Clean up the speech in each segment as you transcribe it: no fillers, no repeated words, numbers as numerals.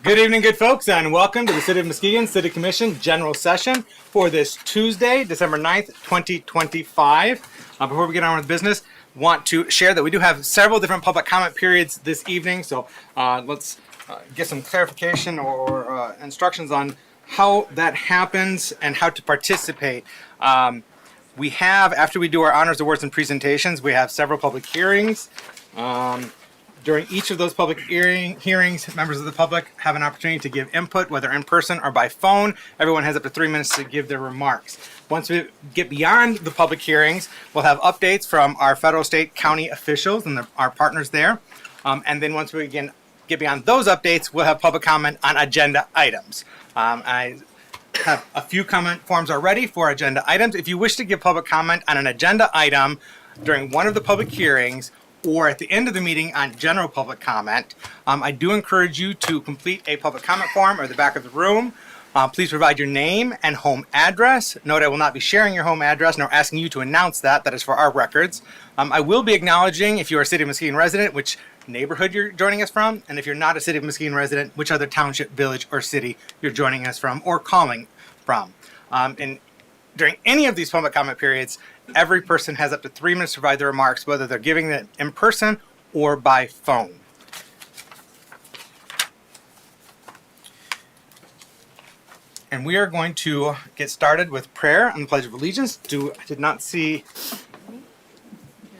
Good evening, good folks, and welcome to the City of Muskegon City Commission General Session for this Tuesday, December 9th, 2025. Before we get on with business, want to share that we do have several different public comment periods this evening, so let's get some clarification or instructions on how that happens and how to participate. We have, after we do our honors, awards, and presentations, we have several public hearings. During each of those public hearings, members of the public have an opportunity to give input, whether in person or by phone. Everyone has up to 3 minutes to give their remarks. Once we get beyond the public hearings, we'll have updates from our federal, state, county officials and our partners there. And then once we get beyond those updates, we'll have public comment on agenda items. I have a few comment forms already for agenda items. If you wish to give public comment on an agenda item during one of the public hearings, or at the end of the meeting on general public comment, I do encourage you to complete a public comment form or at the back of the room. Please provide your name and home address. Note I will not be sharing your home address nor asking you to announce that. That is for our records. I will be acknowledging if you are a City of Muskegon resident, which neighborhood you're joining us from, and if you're not a City of Muskegon resident, which other township, village, or city you're joining us from or calling from. And during any of these public comment periods, every person has up to 3 minutes to provide their remarks, whether they're giving it in person or by phone. And we are going to get started with prayer and the Pledge of Allegiance. I did not see.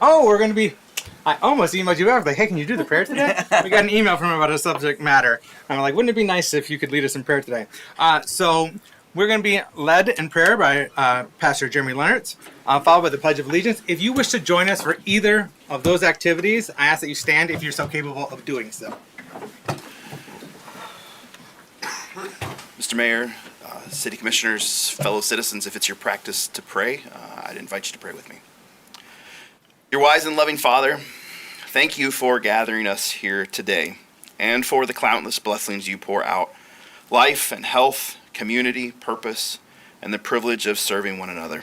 Oh, we're going to be. I almost emailed you back, like, hey, can you do the prayer today? We got an email from him about a subject matter. I'm like, wouldn't it be nice if you could lead us in prayer today? So we're going to be led in prayer by Pastor Jeremy Leonards, followed by the Pledge of Allegiance. If you wish to join us for either of those activities, I ask that you stand if you're so capable of doing so. Mr. Mayor, City Commissioners, fellow citizens, if it's your practice to pray, I'd invite you to pray with me. Your wise and loving Father, thank you for gathering us here today and for the countless blessings you pour out, life and health, community, purpose, and the privilege of serving one another.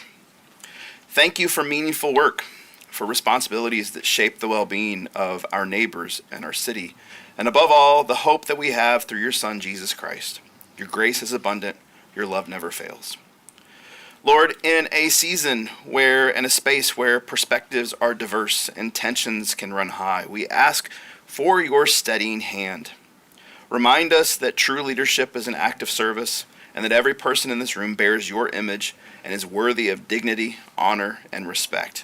Thank you for meaningful work, for responsibilities that shape the well-being of our neighbors and our city, and above all, the hope that we have through your Son, Jesus Christ. Your grace is abundant, your love never fails. Lord, in a season and a space where perspectives are diverse and tensions can run high, we ask for your steadying hand. Remind us that true leadership is an act of service, and that every person in this room bears your image and is worthy of dignity, honor, and respect.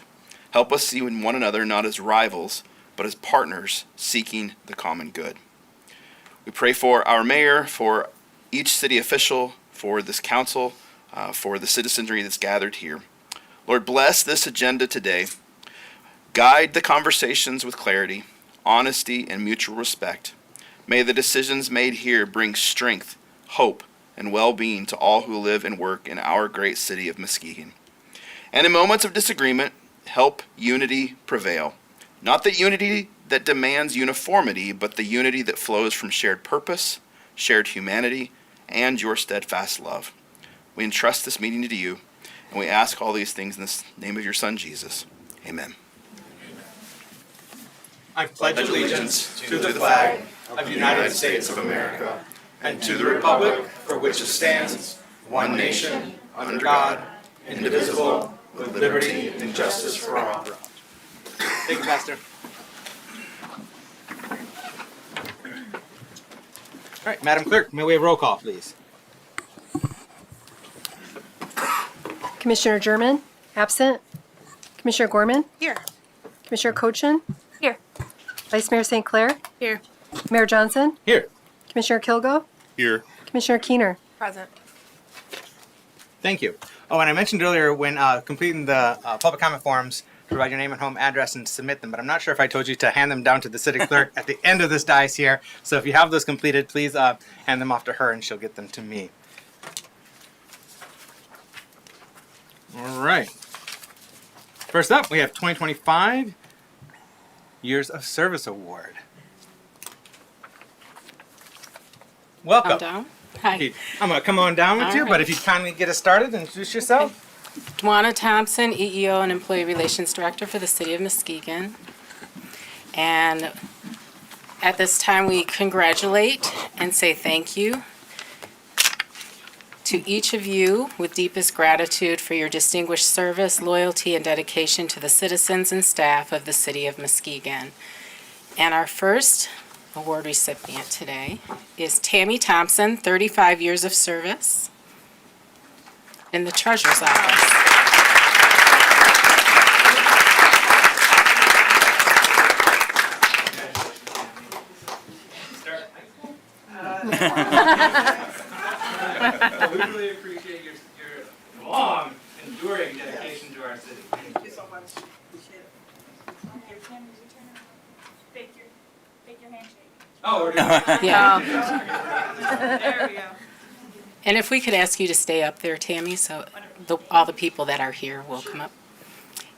Help us see one another not as rivals, but as partners seeking the common good. We pray for our mayor, for each city official, for this council, for the citizenry that's gathered here. Lord, bless this agenda today. Guide the conversations with clarity, honesty, and mutual respect. May the decisions made here bring strength, hope, and well-being to all who live and work in our great city of Muskegon. And in moments of disagreement, help unity prevail. Not the unity that demands uniformity, but the unity that flows from shared purpose, shared humanity, and your steadfast love. We entrust this meeting to you, and we ask all these things in the name of your Son, Jesus. Amen. I pledge allegiance to the flag of the United States of America and to the republic for which it stands, one nation, under God, indivisible, with liberty and justice for all. Thank you, Pastor. All right, Madam Clerk, may we have roll call, please? Commissioner German, absent. Commissioner Gorman? Here. Commissioner Cochin? Here. Vice Mayor St. Clair? Here. Mayor Johnson? Here. Commissioner Kilgo? Here. Commissioner Keener? Present. Thank you. Oh, and I mentioned earlier when completing the public comment forms, provide your name and home address and submit them, but I'm not sure if I told you to hand them down to the city clerk at the end of this dais here. So if you have those completed, please hand them off to her and she'll get them to me. All right. First up, we have 2025 Years of Service Award. Welcome. I'm down. Hi. I'm going to come on down with All you, right. but if you kindly get us started and introduce yourself. Dwana Thompson, EEO and Employee Relations Director for the City of Muskegon. And At this time, we congratulate and say thank you to each of you with deepest gratitude for your distinguished service, loyalty, and dedication to the citizens and staff of the City of Muskegon. And our first award recipient today is Tammy Thompson, 35 years of service in the Treasurer's Office. We really appreciate your long, enduring dedication to our city. Thank you so much. Appreciate it. Okay, Tim, would you turn around? Fake your handshake. Oh, we're doing Yeah. There we go. And if we could ask you to stay up there, Tammy, so all the people that are here will come up.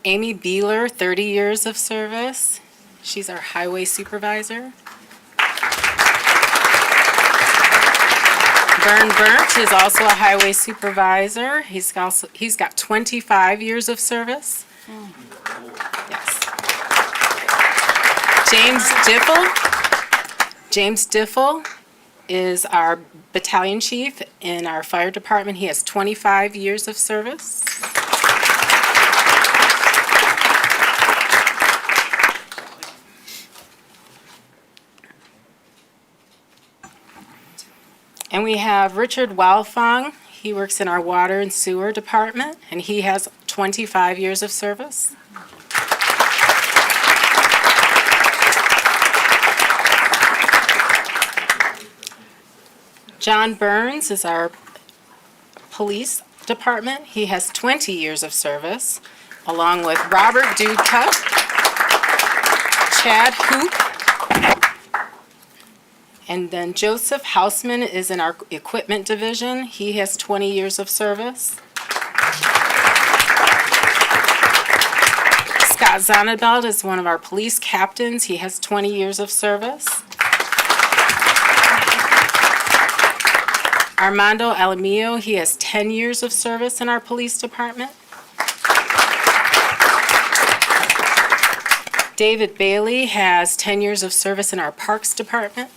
Amy Beeler, 30 years of service. She's our highway supervisor. Vern Burnt is also a highway supervisor. He's got 25 years of service. Yes. James Diffel is our battalion chief in our fire department. He has 25 years of service. And we have Richard Walfong. He works in our water and sewer department, and he has 25 years of service. John Burns is our police department. He has 20 years of service, along with Robert Dudka, Chad Hoop, and then Joseph Hausman is in our equipment division. He has 20 years of service. Scott Zonnebeld is one of our police captains. He has 20 years of service. Armando Alamillo, he has 10 years of service in our police department. David Bailey has 10 years of service in our parks department.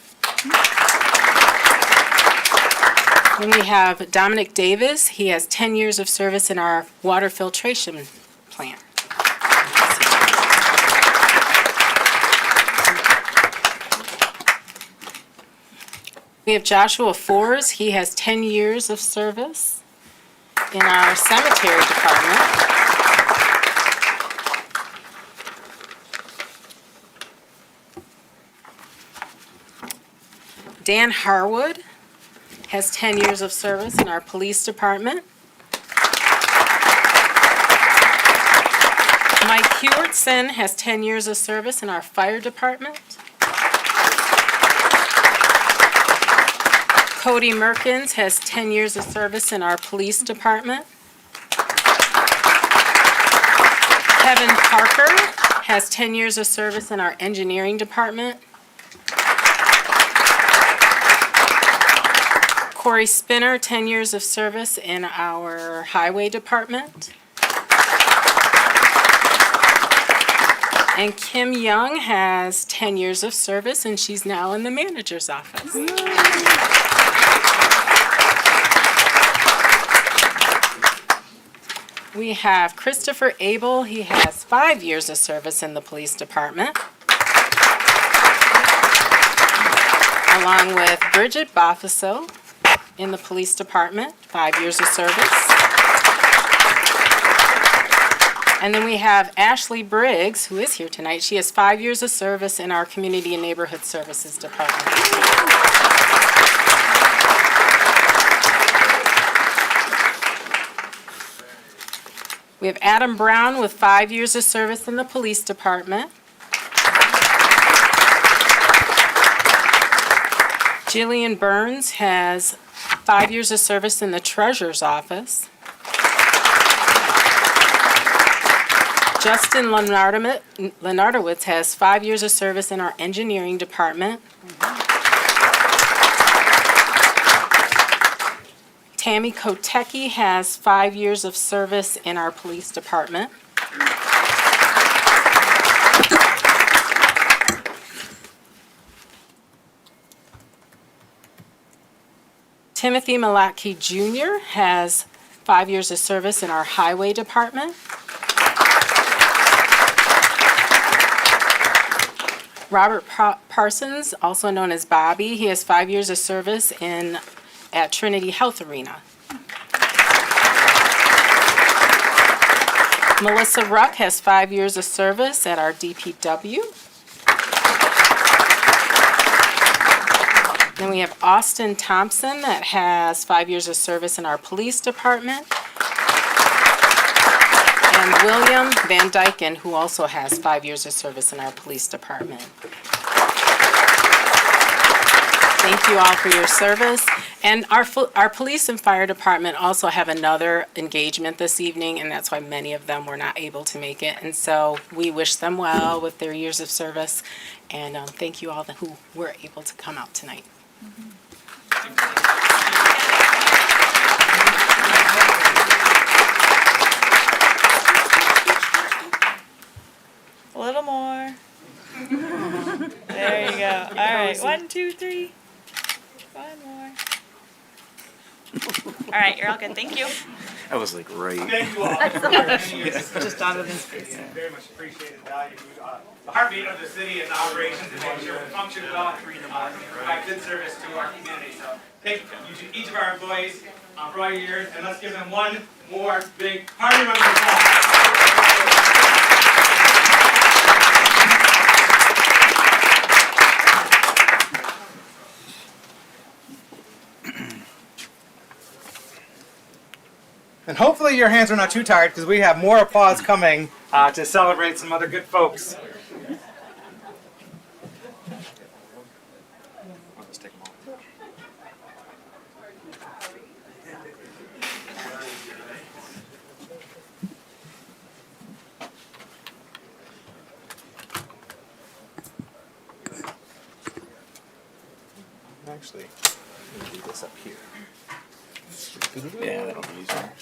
Then we have Dominic Davis. He has 10 years of service in our water filtration plant. We have Joshua Foers. He has 10 years of service in our cemetery department. Dan Harwood has 10 years of service in our police department. Mike Hewertson has 10 years of service in our fire department. Cody Merkins has 10 years of service in our police department. Kevin Parker has 10 years of service in our engineering department. Corey Spinner, 10 years of service in our highway department. And Kim Young has 10 years of service, and she's now in the manager's office. We have Christopher Abel. He has 5 years of service in the police department. Along with Bridget Boffiso in the police department, 5 years of service. And then we have Ashley Briggs, who is here tonight. She has 5 years of service in our Community and Neighborhood Services Department. We have Adam Brown with 5 years of service in the Police Department. Jillian Burns has 5 years of service in the Treasurer's Office. Justin Lenardowitz has 5 years of service in our Engineering Department. Tammy Kotecki has 5 years of service in our Police Department. Timothy Malaki Jr. has 5 years of service in our Highway Department. Robert Parsons, also known as Bobby, he has 5 years of service at Trinity Health Arena. Melissa Ruck has 5 years of service at our DPW. Then we have Austin Thompson that has 5 years of service in our police department. And William Van Dyken, who also has 5 years of service in our police department. Thank you all for your service. And our police and fire department also have another engagement this evening, and that's why many of them were not able to make it. And so we wish them well with their years of service. And thank you all who were able to come out tonight. A little more. There you go. All right, 1, 2, 3. One more. All right, you're all good. Thank you. That was like right. Thank you all. Just out of his face. Very much appreciated value. The heartbeat of the city and operations and making sure we function well and provide good service to our community. So thank you to each of our employees for all your years, and let's give them one more big party round of applause. And hopefully your hands are not too tired because we have more applause coming to celebrate some other good folks. I'll just take them all. Actually, let me do this up here. Yeah, that'll be easier.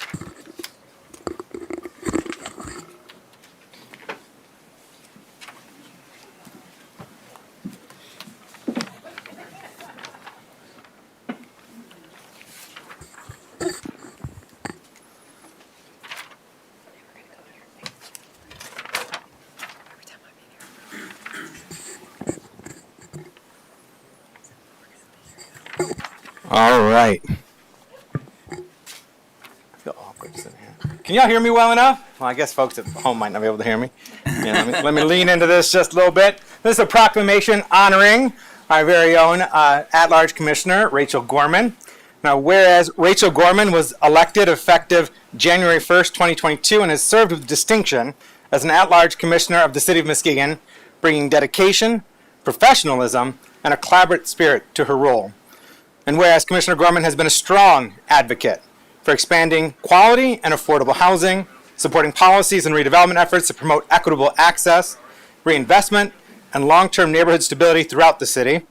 All right. I feel awkward sitting here. Can y'all hear me well enough? Well, I guess folks at home might not be able to hear me. Yeah, let me lean into this just a little bit. This is a proclamation honoring our very own at-large commissioner, Rachel Gorman. Now, whereas Rachel Gorman was elected effective January 1st, 2022, and has served with distinction as an at-large commissioner of the City of Muskegon, bringing dedication, professionalism, and a collaborative spirit to her role. And whereas Commissioner Gorman has been a strong advocate for expanding quality and affordable housing, supporting policies and redevelopment efforts to promote equitable access, reinvestment, and long-term neighborhood stability throughout the city,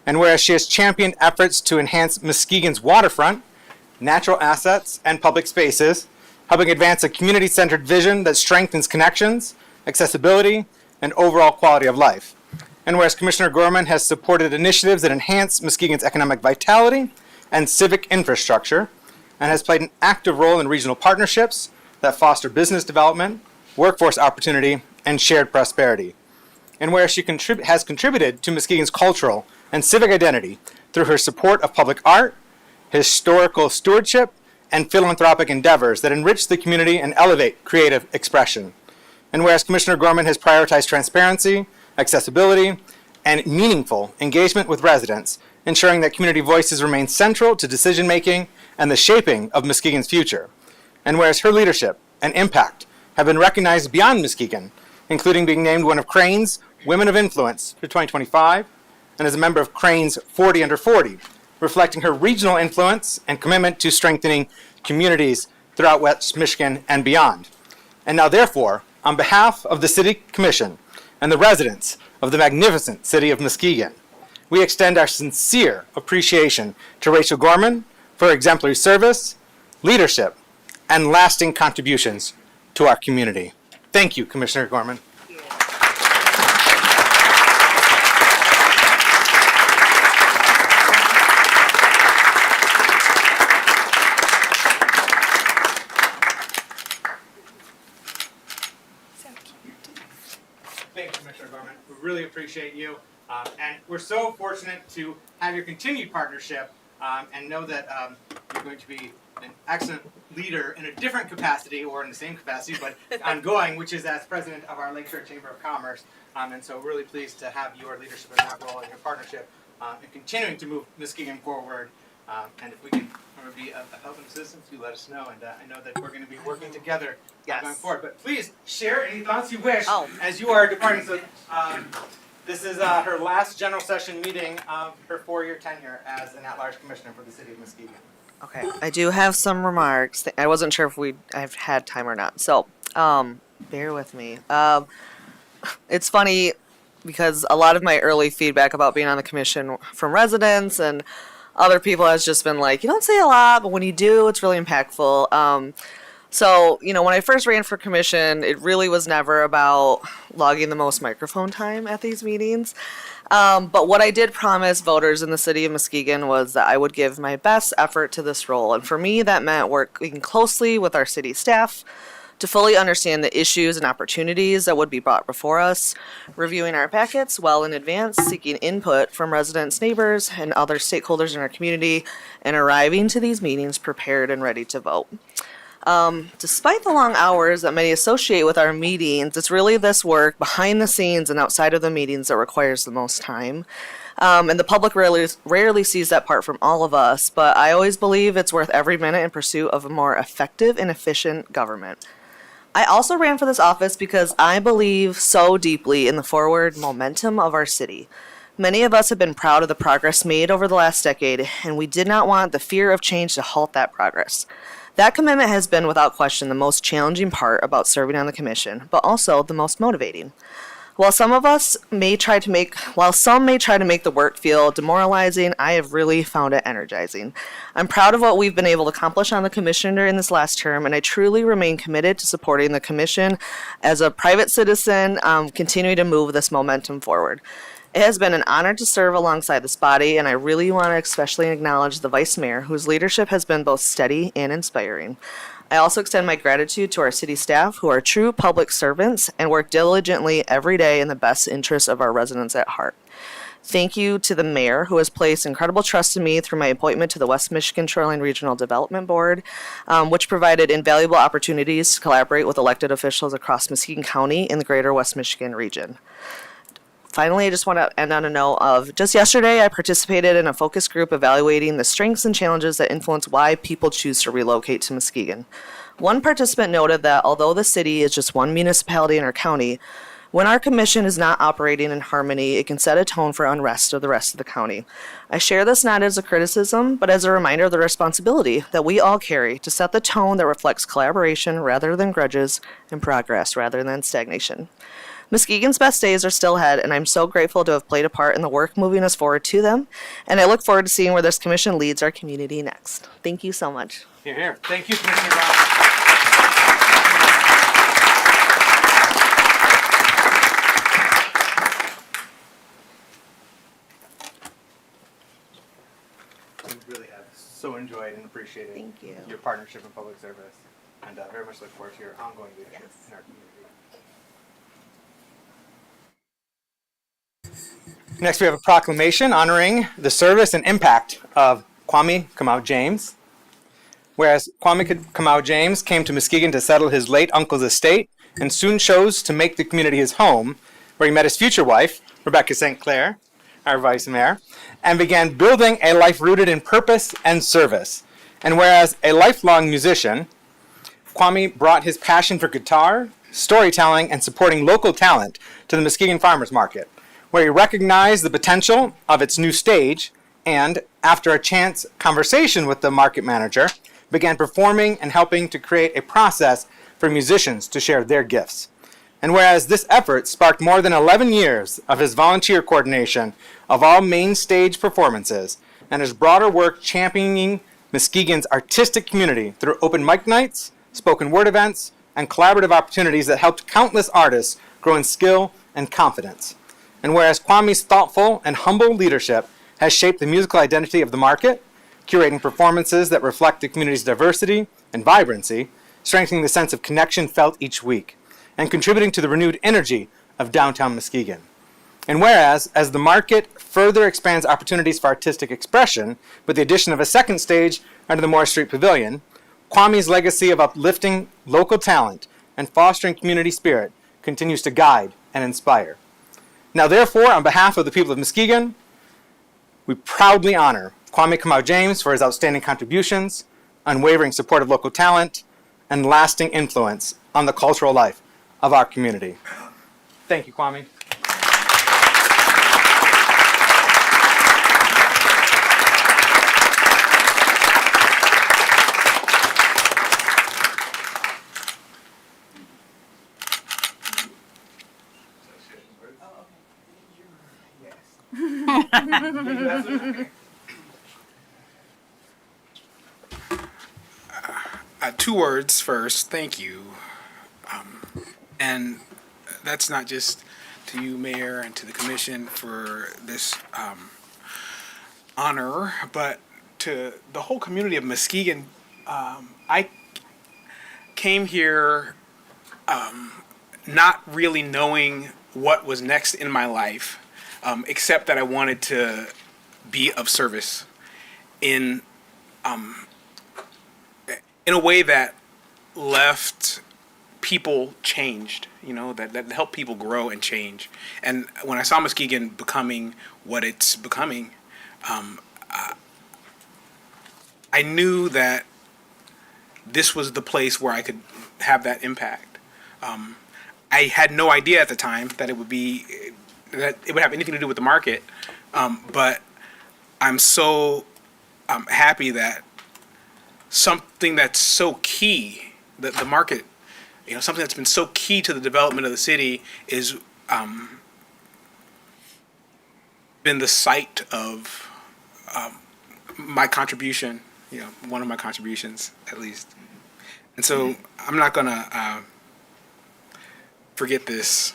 and whereas she has championed efforts to enhance Muskegon's waterfront, natural assets, and public spaces, helping advance a community-centered vision that strengthens connections, accessibility, and overall quality of life. And whereas Commissioner Gorman has supported initiatives that enhance Muskegon's economic vitality and civic infrastructure, and has played an active role in regional partnerships that foster business development, workforce opportunity, and shared prosperity. And whereas she has contributed to Muskegon's cultural and civic identity through her support of public art, historical stewardship, and philanthropic endeavors that enrich the community and elevate creative expression. And whereas Commissioner Gorman has prioritized transparency, accessibility, and meaningful engagement with residents, ensuring that community voices remain central to decision-making and the shaping of Muskegon's future. And whereas her leadership and impact have been recognized beyond Muskegon, including being named one of Crane's Women of Influence for 2025, and as a member of Crane's 40 Under 40, reflecting her regional influence and commitment to strengthening communities throughout West Michigan and beyond. And now, therefore, on behalf of the City Commission and the residents of the magnificent city of Muskegon, we extend our sincere appreciation to Rachel Gorman for her exemplary service, leadership, and lasting contributions to our community. Thank you, Commissioner Gorman. appreciate you. And we're so fortunate to have your continued partnership and know that you're going to be an excellent leader in a different capacity or in the same capacity, but ongoing, which is as president of our Lakeshore Chamber of Commerce. And so really pleased to have your leadership in that role and your partnership in continuing to move Muskegon forward. And if we can be a help and assistance, you let us know. And I know that we're going to be working together going forward. But please share any thoughts you wish as you are departing. So this is her last general session meeting of her 4-year tenure as an at-large commissioner for the city of Muskegon. Okay, I do have some remarks. I wasn't sure if I've had time or not, so bear with me. It's funny because a lot of my early feedback about being on the commission from residents and other people has just been like, you don't say a lot, but when you do, it's really impactful. So, when I first ran for commission, it really was never about logging the most microphone time at these meetings. But what I did promise voters in the city of Muskegon was that I would give my best effort to this role. And for me, that meant working closely with our city staff to fully understand the issues and opportunities that would be brought before us, reviewing our packets well in advance, seeking input from residents, neighbors, and other stakeholders in our community, and arriving to these meetings prepared and ready to vote. Despite the long hours that many associate with our meetings, it's really this work behind the scenes and outside of the meetings that requires the most time. And the public rarely sees that part from all of us, but I always believe it's worth every minute in pursuit of a more effective and efficient government. I also ran for this office because I believe so deeply in the forward momentum of our city. Many of us have been proud of the progress made over the last decade, and we did not want the fear of change to halt that progress. That commitment has been, without question, the most challenging part about serving on the commission, but also the most motivating. While some may try to make the work feel demoralizing, I have really found it energizing. I'm proud of what we've been able to accomplish on the commission during this last term, and I truly remain committed to supporting the commission as a private citizen, continuing to move this momentum forward. It has been an honor to serve alongside this body, and I really want to especially acknowledge the Vice Mayor, whose leadership has been both steady and inspiring. I also extend my gratitude to our city staff, who are true public servants and work diligently every day in the best interests of our residents at heart. Thank you to the mayor, who has placed incredible trust in me through my appointment to the West Michigan Shoreline Regional Development Board, which provided invaluable opportunities to collaborate with elected officials across Muskegon County and the greater West Michigan region. Finally, I just want to end on a note of just yesterday, I participated in a focus group evaluating the strengths and challenges that influence why people choose to relocate to Muskegon. One participant noted that although the city is just one municipality in our county, when our commission is not operating in harmony, it can set a tone for unrest of the rest of the county. I share this not as a criticism, but as a reminder of the responsibility that we all carry to set the tone that reflects collaboration rather than grudges and progress rather than stagnation. Muskegon's best days are still ahead, and I'm so grateful to have played a part in the work moving us forward to them, and I look forward to seeing where this commission leads our community next. Thank you so much. Here, here. Thank you, Commissioner Brown. We really have so enjoyed and appreciated Thank you. your partnership in public service, and very much look forward to your ongoing leadership in our community. Next, we have a proclamation honoring the service and impact of Kwame Kamau James. Whereas Kwame Kamau James came to Muskegon to settle his late uncle's estate and soon chose to make the community his home, where he met his future wife, Rebecca St. Clair, our vice mayor, and began building a life rooted in purpose and service. And whereas a lifelong musician, Kwame brought his passion for guitar, storytelling, and supporting local talent to the Muskegon Farmers Market, where he recognized the potential of its new stage and, after a chance conversation with the market manager, began performing and helping to create a process for musicians to share their gifts. And whereas this effort sparked more than 11 years of his volunteer coordination of all main stage performances and his broader work championing Muskegon's artistic community through open mic nights, spoken word events, and collaborative opportunities that helped countless artists grow in skill and confidence. And whereas Kwame's thoughtful and humble leadership has shaped the musical identity of the market, curating performances that reflect the community's diversity and vibrancy, strengthening the sense of connection felt each week, and contributing to the renewed energy of downtown Muskegon. And whereas, as the market further expands opportunities for artistic expression with the addition of a second stage under the Morris Street Pavilion, Kwame's legacy of uplifting local talent and fostering community spirit continues to guide and inspire. Now, therefore, on behalf of the people of Muskegon, we proudly honor Kwame Kamau James for his outstanding contributions, unwavering support of local talent, and lasting influence on the cultural life of our community. Thank you, Kwame. Two words first. Thank you. And that's not just to you, Mayor, and to the Commission for this honor, but to the whole community of Muskegon. I came here not really knowing what was next in my life, except that I wanted to be of service in a way that left people changed, that helped people grow and change. And when I saw Muskegon becoming what it's becoming, I knew that this was the place where I could have that impact. I had no idea at the time that it would have anything to do with the market, but I'm so happy that something that's so key, that the market, something that's been so key to the development of the city is been the site of my contribution, one of my contributions at least. And so I'm not gonna forget this.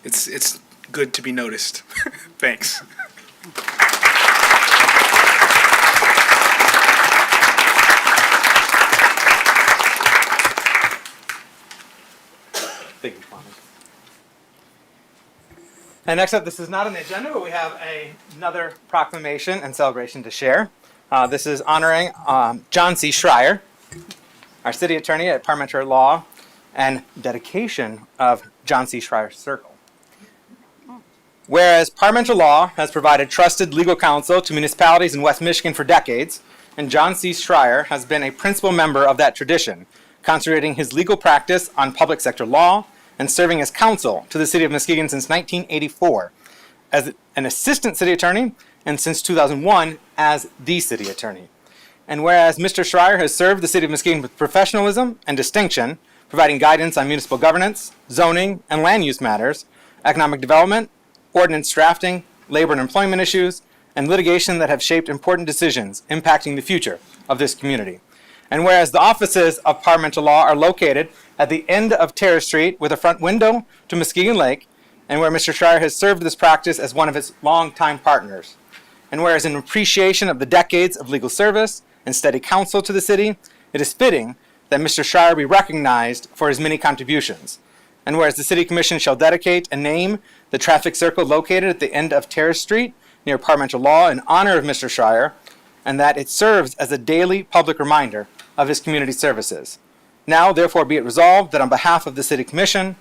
It's good to be noticed. Thanks. Thank you, Kwame. And next up, this is not on the agenda, but we have another proclamation and celebration to share. This is honoring John C. Schreier, our city attorney at parliamentary law, and dedication of John C. Schreier Circle. Whereas parliamentary law has provided trusted legal counsel to municipalities in West Michigan for decades, and John C. Schreier has been a principal member of that tradition, concentrating his legal practice on public sector law and serving as counsel to the city of Muskegon since 1984 as an assistant city attorney and since 2001 as the city attorney. And whereas Mr. Schreier has served the city of Muskegon with professionalism and distinction, providing guidance on municipal governance, zoning, and land use matters, economic development, ordinance drafting, labor and employment issues, and litigation that have shaped important decisions impacting the future of this community. And whereas the offices of parliamentary law are located at the end of Terrace Street with a front window to Muskegon Lake, and where Mr. Schreier has served this practice as one of its longtime partners. And whereas in appreciation of the decades of legal service and steady counsel to the city, it is fitting that Mr. Schreier be recognized for his many contributions. And whereas the City Commission shall dedicate and name the traffic circle located at the end of Terrace Street near parliamentary law in honor of Mr. Schreier, and that it serves as a daily public reminder of his community services. Now, therefore, be it resolved that on behalf of the City Commission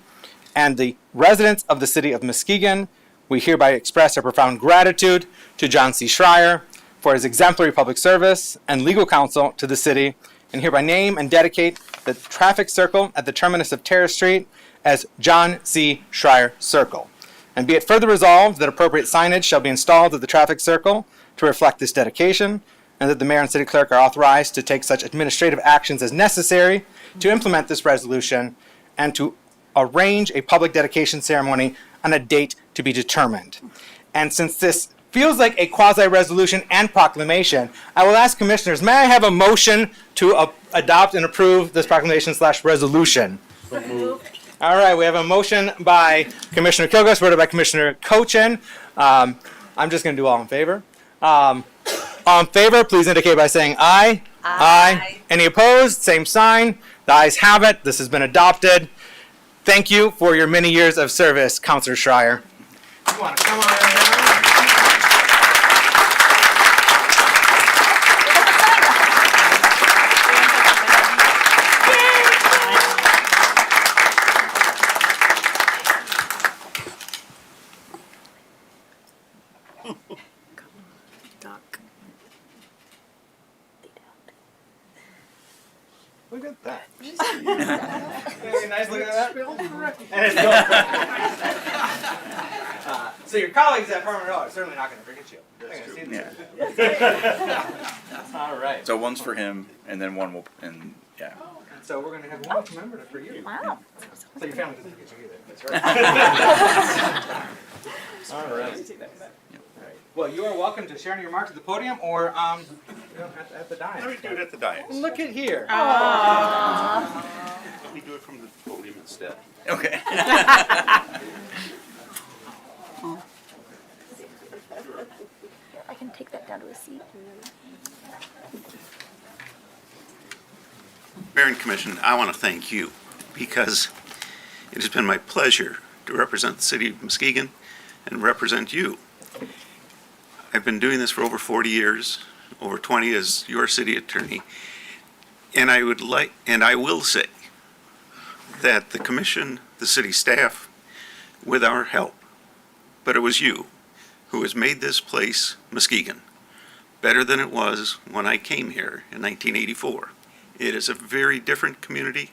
and the residents of the city of Muskegon, we hereby express our profound gratitude to John C. Schreier for his exemplary public service and legal counsel to the city, and hereby name and dedicate the traffic circle at the terminus of Terrace Street as John C. Schreier Circle. And be it further resolved that appropriate signage shall be installed at the traffic circle to reflect this dedication, and that the mayor and city clerk are authorized to take such administrative actions as necessary to implement this resolution and to arrange a public dedication ceremony on a date to be determined. And since this feels like a quasi-resolution and proclamation, I will ask commissioners, may I have a motion to adopt and approve this proclamation/resolution? All right, we have a motion by Commissioner Kilgore, supported by Commissioner Cochin. I'm just going to do all in favor. All in favor, please indicate by saying aye. Aye. Any opposed? Same sign. The ayes have it. This has been adopted. Thank you for your many years of service, Councilor Schreier. you want to come on down? Look at that. Very nice. Look at that. And it's so your colleagues at Farmer are certainly not going to forget you. That's true. All right. So one's for him, and then one will, and yeah. So we're going to have one commemorative for you. Wow. So your family doesn't forget you either. That's right. All right. Well, you are welcome to share your remarks at the podium or at the dais. Let me do it at the dais. Look at here. Let me do it from the podium instead. Okay. I can take that down to a seat. Mayor and Commission, I want to thank you because it has been my pleasure to represent the city of Muskegon and represent you. I've been doing this for over 40 years, over 20 as your city attorney, and I will say that the commission, the city staff, with our help, but it was you who has made this place, Muskegon, better than it was when I came here in 1984. It is a very different community,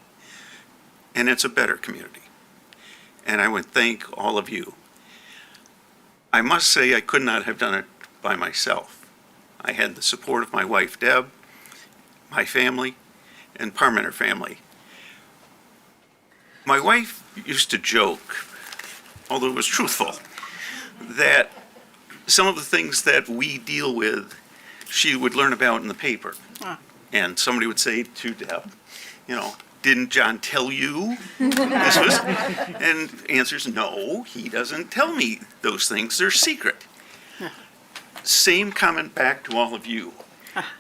and it's a better community. And I would thank all of you. I must say I could not have done it by myself. I had the support of my wife, Deb, my family, and Parmenter family. My wife used to joke, although it was truthful, that some of the things that we deal with, she would learn about in the paper. And somebody would say to Deb, didn't John tell you this was? And answers, no, he doesn't tell me those things. They're secret. Same comment back to all of you.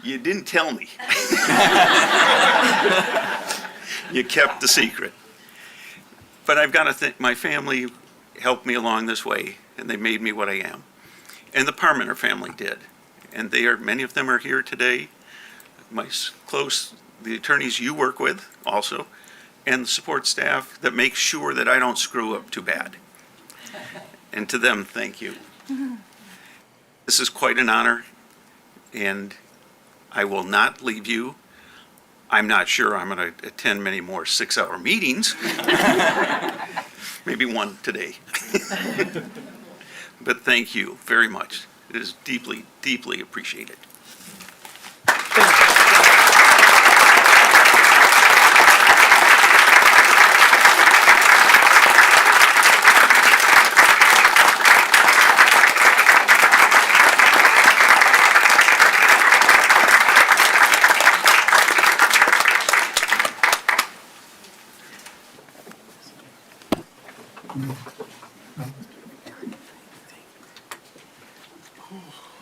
You didn't tell me. You kept the secret. But I've got to think, my family helped me along this way, and they made me what I am. And the Parmenter family did. And many of them are here today. The attorneys you work with also, and the support staff that make sure that I don't screw up too bad. And to them, thank you. This is quite an honor, and I will not leave you. I'm not sure I'm going to attend many more 6-hour meetings. Maybe one today. But thank you very much. It is deeply, deeply appreciated.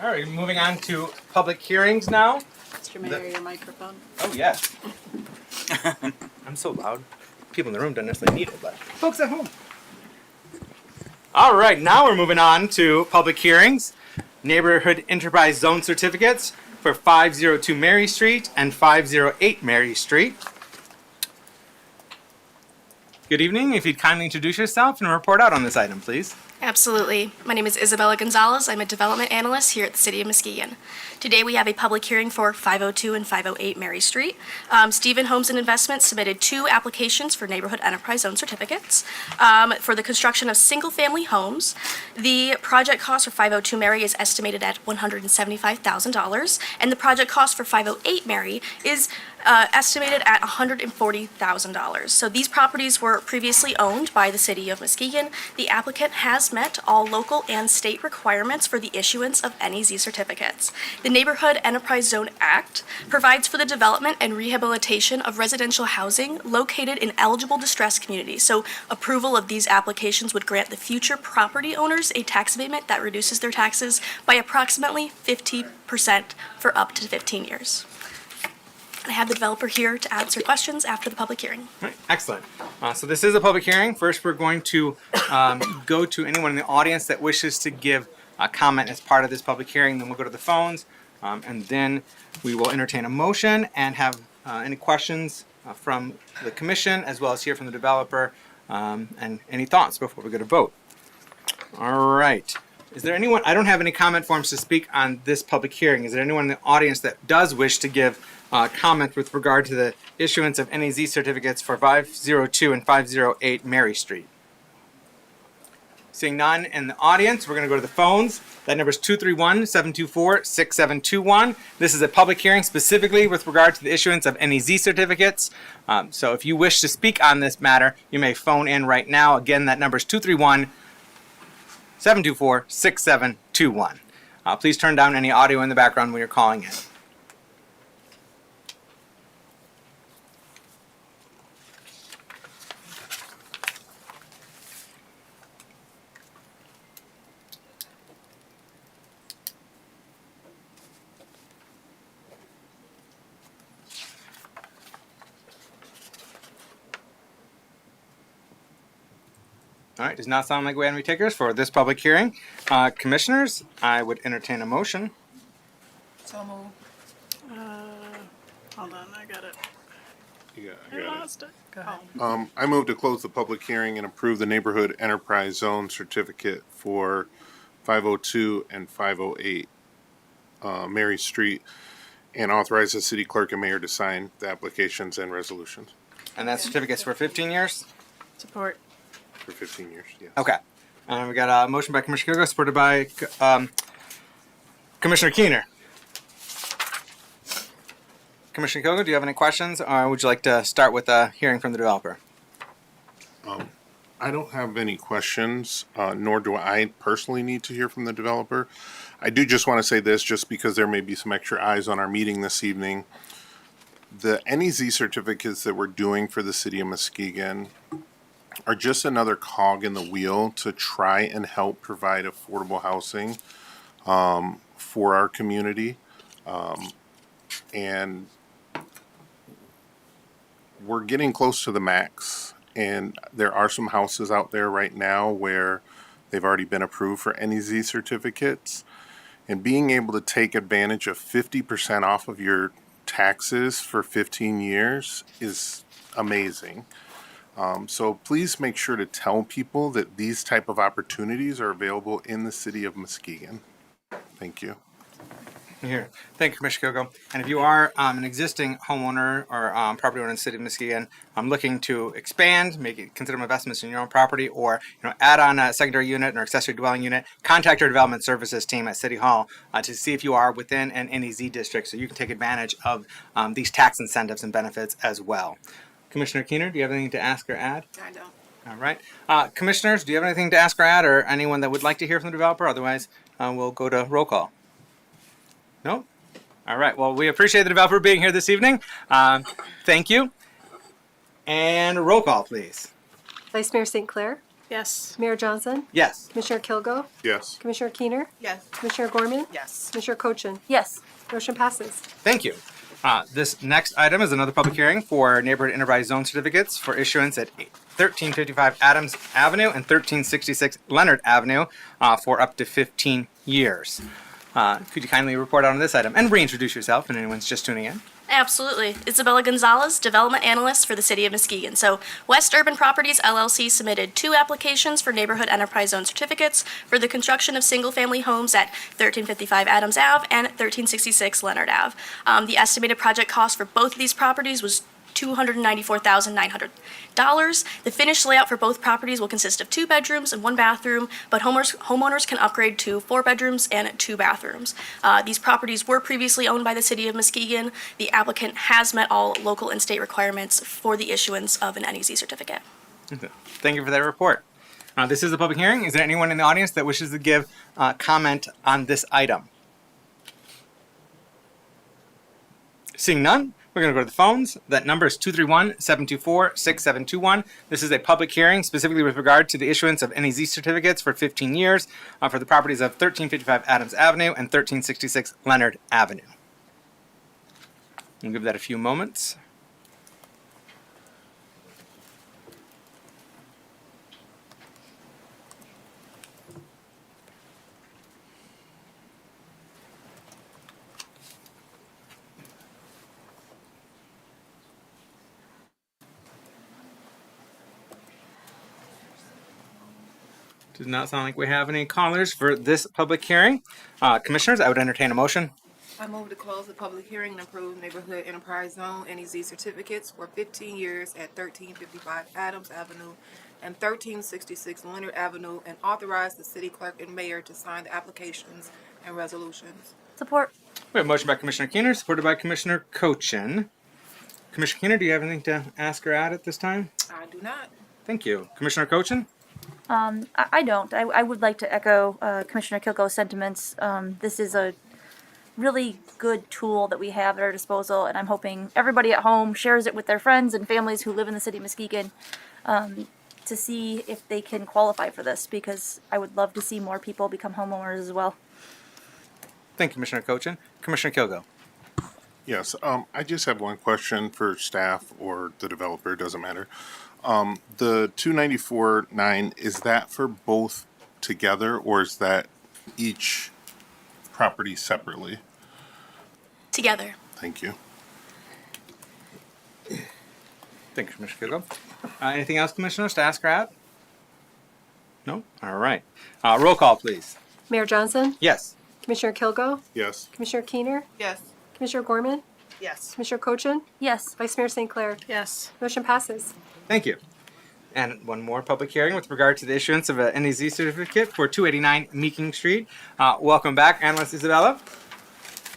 All right, moving on to public hearings now. Mr. Mayor, your microphone. Oh, yes. I'm so loud. People in the room don't necessarily need it, but folks at home. All right, now we're moving on to public hearings. Neighborhood Enterprise Zone certificates for 502 Mary Street and 508 Mary Street. Good evening. If you'd kindly introduce yourself and report out on this item, please. Absolutely. My name is Isabella Gonzalez. I'm a development analyst here at the City of Muskegon. Today we have a public hearing for 502 and 508 Mary Street. Stephen Homes and Investments submitted 2 applications for Neighborhood Enterprise Zone certificates for the construction of single-family homes. The project cost for 502 Mary is estimated at $175,000, and the project cost for 508 Mary is estimated at $140,000. So these properties were previously owned by the City of Muskegon. The applicant has met all local and state requirements for the issuance of NEZ certificates. The Neighborhood Enterprise Zone Act provides for the development and rehabilitation of residential housing located in eligible distressed communities. So approval of these applications would grant the future property owners a tax abatement that reduces their taxes by approximately 50% for up to 15 years. I have the developer here to answer questions after the public hearing. All right, excellent. So this is a public hearing. First, we're going to go to anyone in the audience that wishes to give a comment as part of this public hearing. Then we'll go to the phones, and then we will entertain a motion and have any questions from the commission as well as hear from the developer, and any thoughts before we go to vote. All right. Is there anyone, I don't have any comment forms to speak on this public hearing. Is there anyone in the audience that does wish to give comment with regard to the issuance of NAZ certificates for 502 and 508 Mary Street? Seeing none in the audience, we're going to go to the phones. That number is 231-724-6721. This is a public hearing specifically with regard to the issuance of NAZ certificates. So if you wish to speak on this matter, you may phone in right now. Again, that number is 231-724-6721. Please turn down any audio in the background when you're calling in. All right, does not sound like we have any takers for this public hearing. Commissioners, I would entertain a motion. So moved. Hold on, I got it. I lost it. Go ahead. I move to close the public hearing and approve the neighborhood enterprise zone certificate for 502 and 508 Mary Street, and authorize the city clerk and mayor to sign the applications and resolutions And that certificate's for 15 years? Support. for 15 years. Yes. Okay. We got a motion by Commissioner Kilgo, supported by Commissioner Keener. Commissioner Kilgo, do you have any questions, or would you like to start with a hearing from the developer? I don't have any questions, nor do I personally need to hear from the developer. I do just want to say this, just because there may be some extra eyes on our meeting this evening. The NEZ certificates that we're doing for the city of Muskegon are just another cog in the wheel to try and help provide affordable housing for our community. And we're getting close to the max. And there are some houses out there right now where they've already been approved for NEZ certificates. And being able to take advantage of 50% off of your taxes for 15 years is amazing. So please make sure to tell people that these type of opportunities are available in the city of Muskegon. Thank you. Here. Thank you, Commissioner Kilgo. And if you are an existing homeowner or property owner in the city of Muskegon, looking to expand, consider investments in your own property, or add on a secondary unit or accessory dwelling unit, contact our development services team at City Hall to see if you are within an NEZ district, so you can take advantage of these tax incentives and benefits as well. Commissioner Keener, do you have anything to ask or add? I don't. All right. Commissioners, do you have anything to ask or add, or anyone that would like to hear from the developer? Otherwise, we'll go to roll call. No? All right. Well, we appreciate the developer being here this evening. Thank you. And roll call, please. Vice Mayor St. Clair, Yes. Mayor Johnson, Yes. Commissioner Kilgo, Yes. Commissioner Keener, Yes. Commissioner Gorman, Yes. Commissioner Cochin. Yes. Motion passes. Thank you. This next item is another public hearing for neighborhood enterprise zone certificates for issuance at 1355 Adams Avenue and 1366 Leonard Avenue for up to 15 years. Could you kindly report on this item and reintroduce yourself if anyone's just tuning in? Absolutely. Isabella Gonzalez, Development Analyst for the City of Muskegon. So West Urban Properties LLC submitted 2 applications for Neighborhood Enterprise Zone certificates for the construction of single-family homes at 1355 Adams Ave and 1366 Leonard Ave. The estimated project cost for both of these properties was $294,900. The finished layout for both properties will consist of 2 bedrooms and 1 bathroom, but homeowners can upgrade to 4 bedrooms and 2 bathrooms. These properties were previously owned by the City of Muskegon. The applicant has met all local and state requirements for the issuance of an NEZ certificate. Thank you for that report. This is a public hearing. Is there anyone in the audience that wishes to give comment on this item? Seeing none, we're going to go to the phones. That number is 231-724-6721. This is a public hearing specifically with regard to the issuance of NEZ certificates for 15 years for the properties of 1355 Adams Avenue and 1366 Leonard Avenue. We'll give that a few moments. Does not sound like we have any callers for this public hearing. Commissioners, I would entertain a motion. I move to close the public hearing and approve Neighborhood Enterprise Zone NEZ certificates for 15 years at 1355 Adams Avenue and 1366 Leonard Avenue, and authorize the city clerk and mayor to sign the applications and resolutions. Support. We have a motion by Commissioner Keener, supported by Commissioner Cochin. Commissioner Keener, do you have anything to ask or add at this time? I do not. Thank you. Commissioner Cochin? I don't. I would like to echo Commissioner Kilgo's sentiments. This is a really good tool that we have at our disposal, and I'm hoping everybody at home shares it with their friends and families who live in the city of Muskegon to see if they can qualify for this, because I would love to see more people become homeowners as well. Thank you, Commissioner Cochin. Commissioner Kilgo? Yes, I just have one question for staff or the developer, doesn't matter. The 294.9, is that for both together, or is that each property separately? Together. Thank you. Thank you, Commissioner Kilgo. Anything else, Commissioners, to ask or add? No? All right. Roll call, please. Mayor Johnson? Yes. Commissioner Kilgo? Yes. Commissioner Keener? Yes. Commissioner Gorman? Yes. Commissioner Cochin? Yes. Vice Mayor St. Clair? Yes. Motion passes. Thank you. And one more public hearing with regard to the issuance of a NEZ certificate for 289 Meeking Street. Welcome back, Analyst Isabella.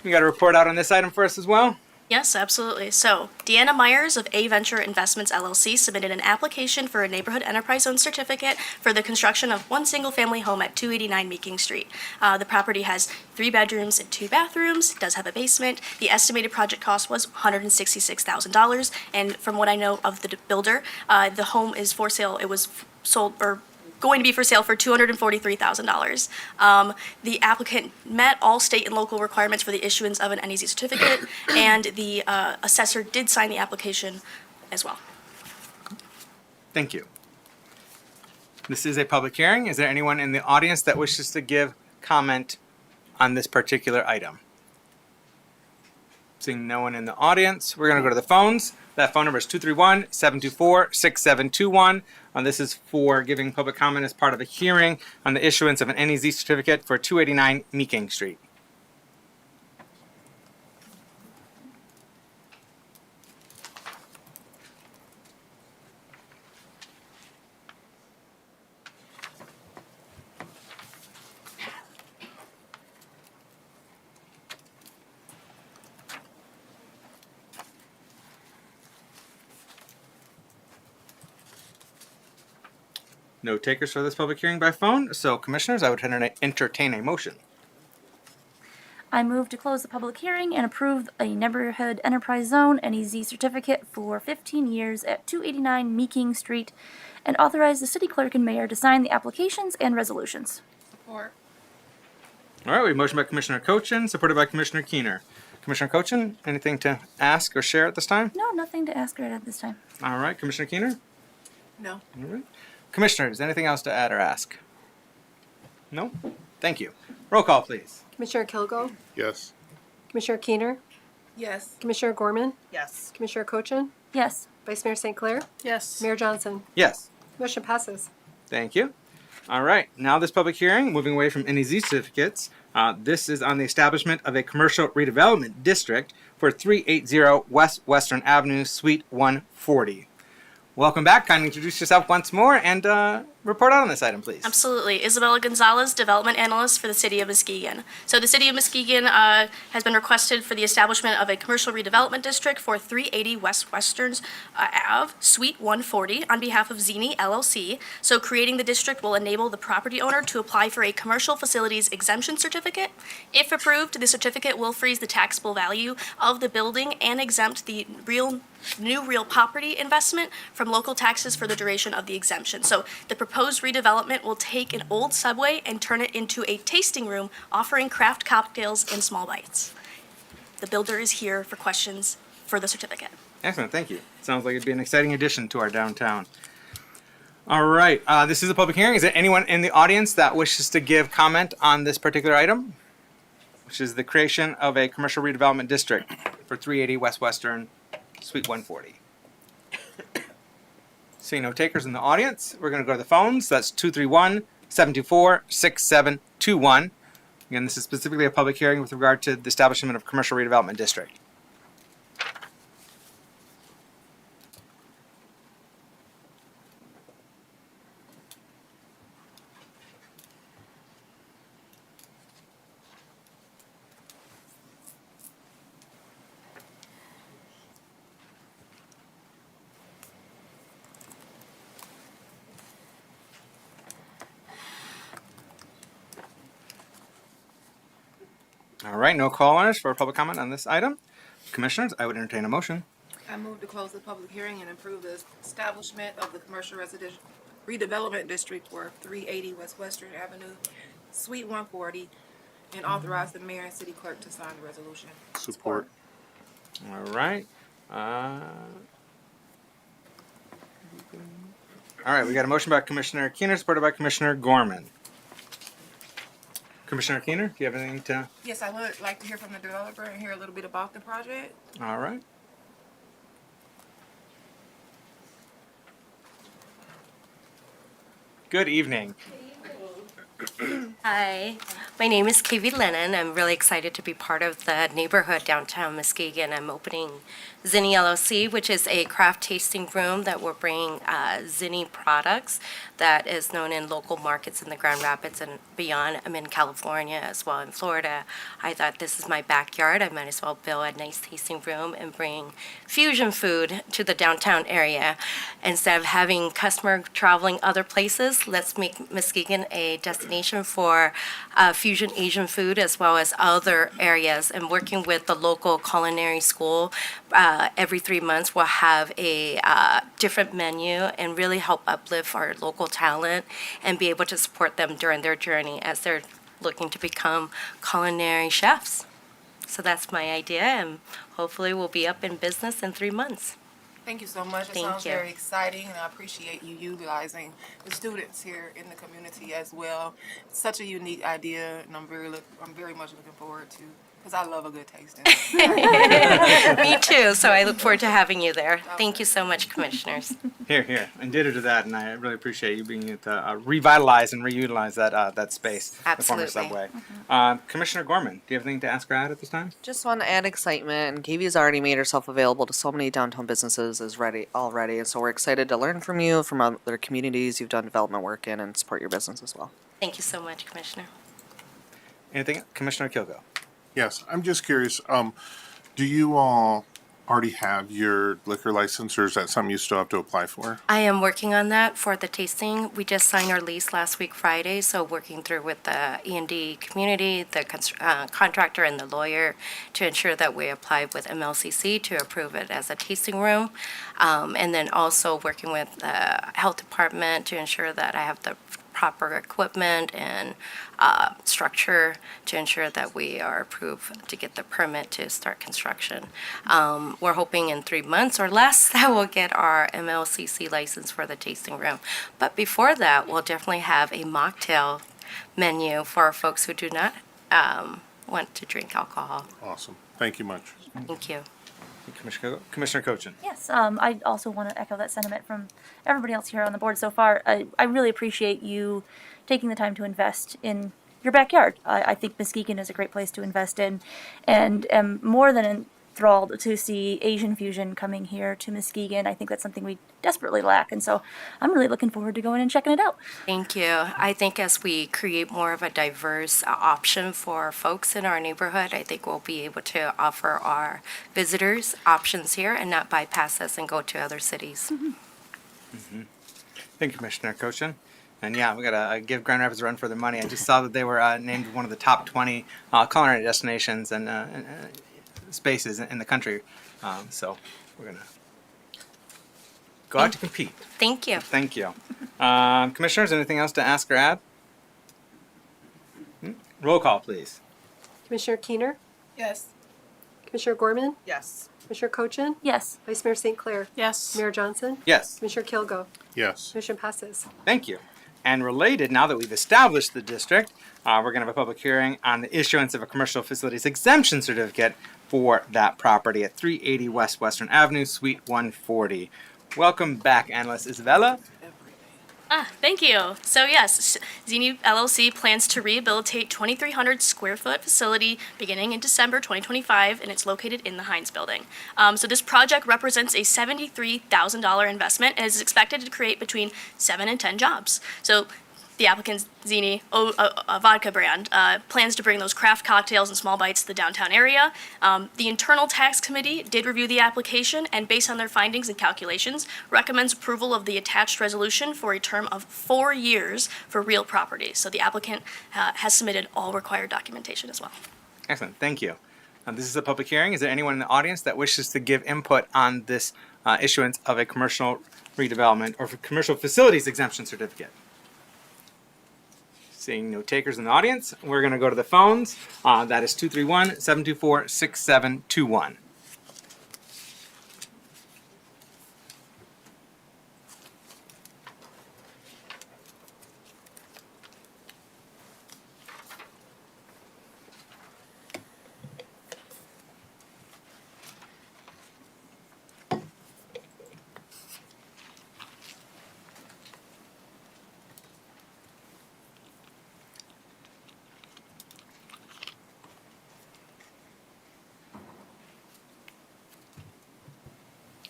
You got a report out on this item for us as well? Yes, absolutely. So, Deanna Myers of A Venture Investments LLC submitted an application for a Neighborhood Enterprise Zone certificate for the construction of one single-family home at 289 Meeking Street. The property has 3 bedrooms and 2 bathrooms, does have a basement. The estimated project cost was $166,000, and from what I know of the builder, the home is for sale. It was sold or going to be for sale for $243,000. The applicant met all state and local requirements for the issuance of an NEZ certificate, and the assessor did sign the application as well. Thank you. This is a public hearing. Is there anyone in the audience that wishes to give comment on this particular item? Seeing no one in the audience, we're going to go to the phones. That phone number is 231-724-6721. This is for giving public comment as part of a hearing on the issuance of an NEZ certificate for 289 Meeking Street. No takers for this public hearing by phone. So, Commissioners, I would entertain a motion. I move to close the public hearing and approve a Neighborhood Enterprise Zone NEZ certificate for 15 years at 289 Meeking Street, and authorize the city clerk and mayor to sign the applications and resolutions. Support. All right, we have a motion by Commissioner Cochin, supported by Commissioner Keener. Commissioner Cochin, anything to ask or share at this time? No, nothing to ask right at this time. All right, Commissioner Keener? No. All right. Commissioners, anything else to add or ask? No? Thank you. Roll call, please. Commissioner Kilgo? Yes. Commissioner Keener? Yes. Commissioner Gorman? Yes. Commissioner Cochin? Yes. Vice Mayor St. Clair? Yes. Mayor Johnson? Yes. Motion passes. Thank you. All right, now this public hearing, moving away from NEZ certificates, this is on the establishment of a commercial redevelopment district for 380 West Western Avenue, Suite 140. Welcome back. Kindly introduce yourself once more and report out on this item, please. Absolutely. Isabella Gonzalez, Development Analyst for the City of Muskegon. So the City of Muskegon has been requested for the establishment of a commercial redevelopment district for 380 West Westerns Ave, Suite 140, on behalf of Zini LLC. So creating the district will enable the property owner to apply for a commercial facilities exemption certificate. If approved, the certificate will freeze the taxable value of the building and exempt the new real property investment from local taxes for the duration of the exemption. So the proposed redevelopment will take an old subway and turn it into a tasting room offering craft cocktails in small bites. The builder is here for questions for the certificate. Excellent, thank you. Sounds like it'd be an exciting addition to our downtown. All right, this is a public hearing. Is there anyone in the audience that wishes to give comment on this particular item, which is the creation of a commercial redevelopment district for 380 West Western, Suite 140? Seeing no takers in the audience, we're going to go to the phones. That's 724-6721. Again, this is specifically a public hearing with regard to the establishment of commercial redevelopment district. All right, no callers for public comment on this item. Commissioners, I would entertain a motion. I move to close the public hearing and approve the establishment of the commercial residential redevelopment district for 380 West Western Avenue, Suite 140, and authorize the mayor and city clerk to sign the resolution. Support. All right. All right, we got a motion by Commissioner Keener, supported by Commissioner Gorman. Commissioner Keener, do you have anything to? Yes, I would like to hear from the developer and hear a little bit about the project. All right. Good evening. Hi, my name is KV Lennon. I'm really excited to be part of the neighborhood downtown Muskegon. I'm opening Zinni LLC, which is a craft tasting room that will bring Zinni products that is known in local markets in the Grand Rapids and beyond. I'm in California as well in Florida. I thought this is my backyard. I might as well build a nice tasting room and bring fusion food to the downtown area. Instead of having customer traveling other places, let's make Muskegon a destination for fusion Asian food as well as other areas. And working with the local culinary school, every 3 months we'll have a different menu and really help uplift our local talent and be able to support them during their journey as they're looking to become culinary chefs. So that's my idea, and hopefully we'll be up in business in 3 months. Thank you so much. It Thank sounds you. very exciting, and I appreciate you utilizing the students here in the community as well. It's such a unique idea, and I'm very much looking forward to, because I love a good tasting. Me too, so I look forward to having you there. Thank you so much, commissioners. Here, and ditto to that, and I really appreciate you being able to revitalize and reutilize that space, the former Absolutely. subway. Commissioner Gorman, do you have anything to ask or add at this time? Just want to add excitement, and KV has already made herself available to so many downtown businesses already, and so we're excited to learn from you, from other communities you've done development work in, and support your business as well. Thank you so much, Commissioner. Anything, Commissioner Kilgo? Yes, I'm just curious, do you all already have your liquor license, or is that something you still have to apply for? I am working on that for the tasting. We just signed our lease last week Friday, so working through with the E&D community, the contractor, and the lawyer to ensure that we apply with MLCC to approve it as a tasting room. And then also working with the health department to ensure that I have the proper equipment and structure to ensure that we are approved to get the permit to start construction. We're hoping in 3 months or less that we'll get our MLCC license for the tasting room. But before that, we'll definitely have a mocktail menu for folks who do not want to drink alcohol. Awesome. Thank you much. Thank you. Commissioner Cochin. Yes, I also want to echo that sentiment from everybody else here on the board so far. I really appreciate you taking the time to invest in your backyard. I think Muskegon is a great place to invest in, and am more than enthralled to see Asian fusion coming here to Muskegon. I think that's something we desperately lack, and so I'm really looking forward to going and checking it out. Thank you. I think as we create more of a diverse option for folks in our neighborhood, I think we'll be able to offer our visitors options here and not bypass us and go to other cities. Thank you, Commissioner Cochin. And yeah, we gotta give Grand Rapids a run for their money. I just saw that they were named one of the top 20 culinary destinations and spaces in the country. So we're gonna go out to compete. Thank you. Thank you. Commissioners, anything else to ask or add? Roll call, please. Commissioner Keener, Yes. Commissioner Gorman, Yes. Commissioner Cochin, Yes. Vice Mayor St. Clair, Yes. Mayor Johnson, Yes. Commissioner Kilgo. Yes. Motion passes. Thank you. And related, now that we've established the district, we're going to have a public hearing on the issuance of a commercial facilities exemption certificate for that property at 380 West Western Avenue, Suite 140. Welcome back, Analyst Isabella. Thank you. So yes, Zini LLC plans to rehabilitate 2,300 square foot facility beginning in December 2025, and it's located in the Heinz Building. So this project represents a $73,000 investment and is expected to create between 7 and 10 jobs. So the applicant, Zini, a vodka brand, plans to bring those craft cocktails and small bites to the downtown area. The Internal Tax Committee did review the application and, based on their findings and calculations, recommends approval of the attached resolution for a term of 4 years for real property. So the applicant has submitted all required documentation as well. Excellent. Thank you. This is a public hearing. Is there anyone in the audience that wishes to give input on this issuance of a commercial redevelopment or for commercial facilities exemption certificate? Seeing no takers in the audience, we're going to go to the phones. That is 231-724-6721.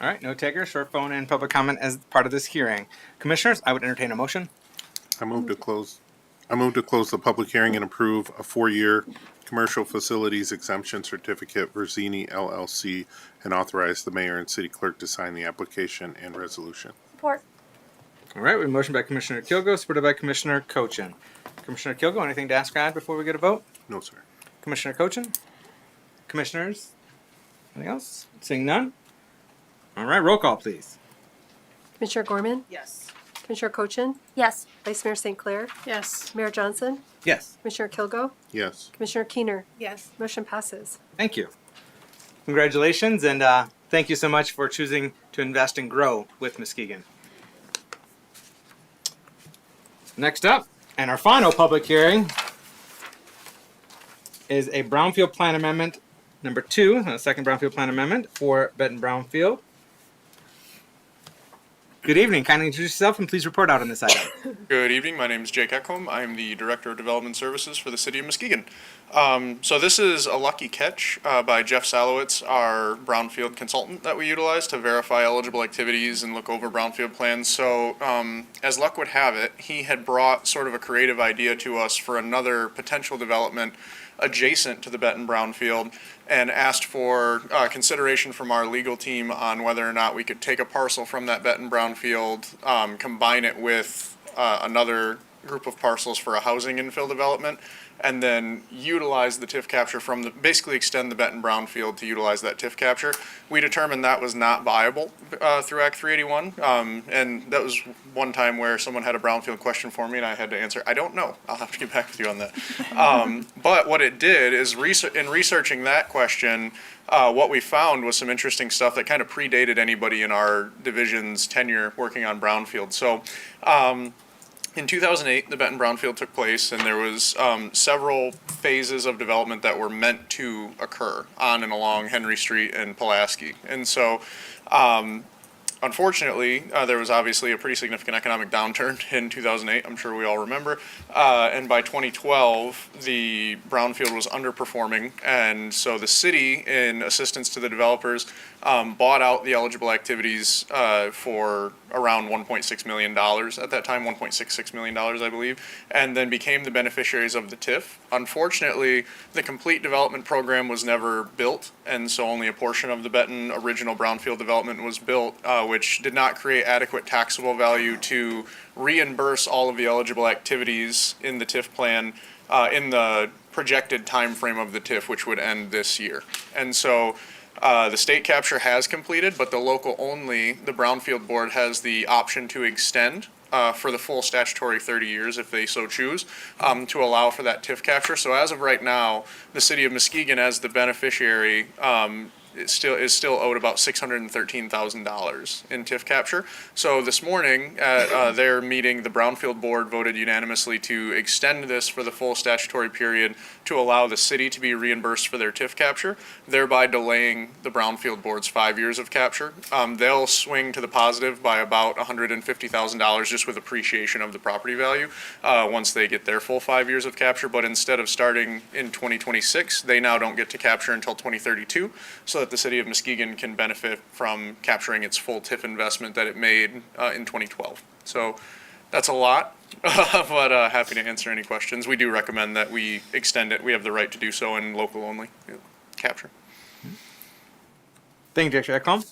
All right, no takers, short phone and public comment as part of this hearing. Commissioners, I would entertain a motion. I move to close the public hearing and approve a 4-year commercial facilities exemption certificate for Zini LLC and authorize the mayor and city clerk to sign the application and resolution. Support. All right, we have a motion by Commissioner Kilgo, supported by Commissioner Cochin. Commissioner Kilgo, anything to ask or add before we get a vote? No, sir. Commissioner Cochin? Commissioners? Anything else? Seeing none? All right, roll call, please. Commissioner Gorman? Yes. Commissioner Cochin? Yes. Vice Mayor St. Clair? Yes. Mayor Johnson? Yes. Commissioner Kilgo? Yes. Commissioner Keener? Yes. Motion passes. Thank you. Congratulations, and thank you so much for choosing to invest and grow with Muskegon. Next up, and our final public hearing, is a Brownfield Plan Amendment number 2, the second Brownfield Plan Amendment for Benton Brownfield. Good evening. Kindly introduce yourself and please report out on this item. Good evening. My name is Jake Ekholm. I'm the Director of Development Services for the City of Muskegon. So this is a lucky catch by Jeff Salowitz, our brownfield consultant that we utilize to verify eligible activities and look over brownfield plans. So as luck would have it, he had brought sort of a creative idea to us for another potential development adjacent to the Benton Brownfield and asked for consideration from our legal team on whether or not we could take a parcel from that Benton Brownfield, combine it with another group of parcels for a housing infill development, and then utilize the TIF capture from basically extend the Benton Brownfield to utilize that TIF capture. We determined that was not viable through Act 381, and that was one time where someone had a brownfield question for me and I had to answer, I don't know, I'll have to get back with you on that. But what it did is in researching that question, what we found was some interesting stuff that kind of predated anybody in our division's tenure working on brownfield. So in 2008, the Benton Brownfield took place, and there was several phases of development that were meant to occur on and along Henry Street and Pulaski. And so, unfortunately, there was obviously a pretty significant economic downturn in 2008, I'm sure we all remember. And by 2012, the brownfield was underperforming, and so the city, in assistance to the developers, bought out the eligible activities for around $1.6 million at that time, $1.66 million, I believe, and then became the beneficiaries of the TIF. Unfortunately, the complete development program was never built, and so only a portion of the Benton original brownfield development was built, which did not create adequate taxable value to reimburse all of the eligible activities in the TIF plan in the projected time frame of the TIF, which would end this year. And so the state capture has completed, but the local only, the Brownfield Board has the option to extend for the full statutory 30 years if they so choose, to allow for that TIF capture. So as of right now, the city of Muskegon as the beneficiary is still owed about $613,000 in TIF capture. So this morning at their meeting, the Brownfield Board voted unanimously to extend this for the full statutory period to allow the city to be reimbursed for their TIF capture, thereby delaying the Brownfield Board's 5 years of capture. They'll swing to the positive by about $150,000 just with appreciation of the property value once they get their full 5 years of capture. But instead of starting in 2026, they now don't get to capture until 2032, so that the city of Muskegon can benefit from capturing its full TIF investment that it made in 2012. So that's a lot, but happy to answer any questions. We do recommend that we extend it. We have the right to do so in local only capture. Thank you, Director Ekholm.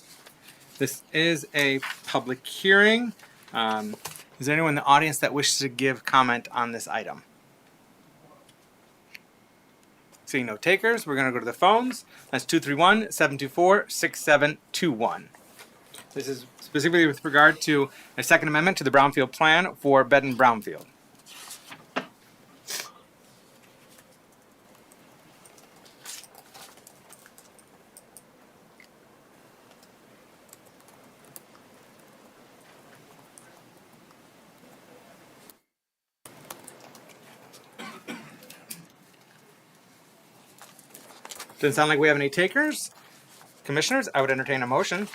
This is a public hearing. Is there anyone in the audience that wishes to give comment on this item? Seeing no takers, we're going to go to the phones. That's 231-724-6721. This is specifically with regard to a second amendment to the Brownfield Plan for Benton Brownfield. Doesn't sound like we have any takers. Commissioners, I would entertain a motion.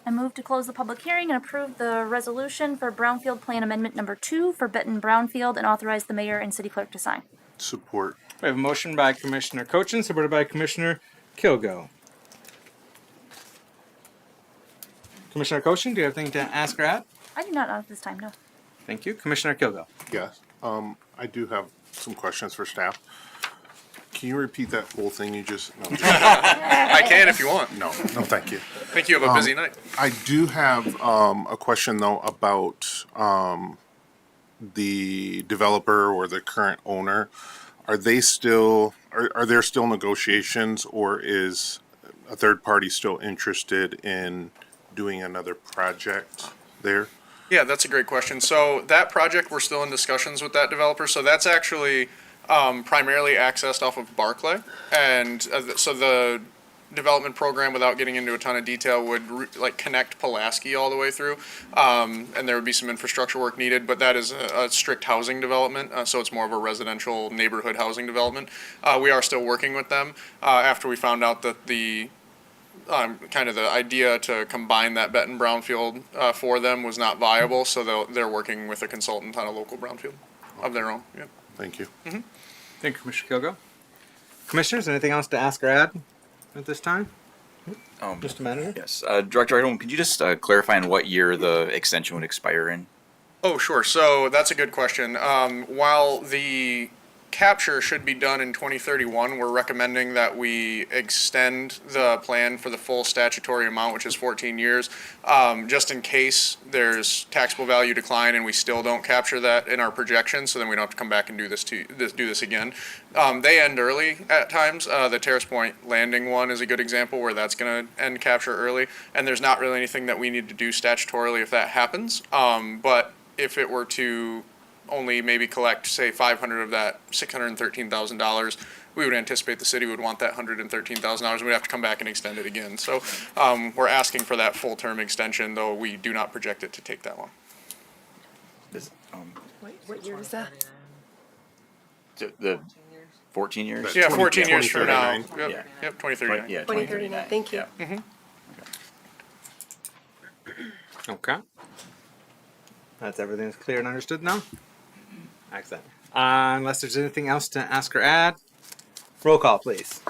I move to close the public hearing and approve the resolution for Brownfield Plan Amendment Number 2 for Benton Brownfield and authorize the mayor and city clerk to sign. Support. We have a motion by Commissioner Cochin, supported by Commissioner Kilgo. Commissioner Cochin, do you have anything to ask or add? I do not at this time, no. Thank you. Commissioner Kilgo. Yes. I do have some questions for staff. Can you repeat that whole thing you just? No, I can if you want. no, thank you. I think you have a busy night. I do have a question though about the developer or the current owner. Are there still negotiations, or is a third party still interested in doing another project there? Yeah, that's a great question. So that project, we're still in discussions with that developer. So that's actually primarily accessed off of Barclay. And so the development program, without getting into a ton of detail, would connect Pulaski all the way through. And there would be some infrastructure work needed, but that is a strict housing development. So it's more of a residential neighborhood housing development. We are still working with them after we found out that the kind of the idea to combine that Benton Brownfield for them was not viable. So they're working with a consultant on a local brownfield of their own. Yeah. Thank you. Mm-hmm. Thank you, Commissioner Kilgo. Commissioners, anything else to ask or add at this time? Mr. Manager? Yes. Director Idle, could you just clarify in what year the extension would expire in? Oh, sure. So that's a good question. While the capture should be done in 2031, we're recommending that we extend the plan for the full statutory amount, which is 14 years, just in case there's taxable value decline and we still don't capture that in our projections, so then we don't have to come back and do this again. They end early at times. The Terrace Point Landing one is a good example where that's going to end capture early, and there's not really anything that we need to do statutorily if that happens. But if it were to only maybe collect, say, 500 of that $613,000, we would anticipate the city would want that $113,000, and we'd have to come back and extend it again. So we're asking for that full term extension, though we do not project it to take that long. What year is that? The 14 years? Yeah, 14 years from now. 2039. Yep, yep, 2039. Yeah, 2039. Thank you. Mm-hmm. Okay. That's everything that's clear and understood now? Excellent. Unless there's anything else to ask or add, roll call, please.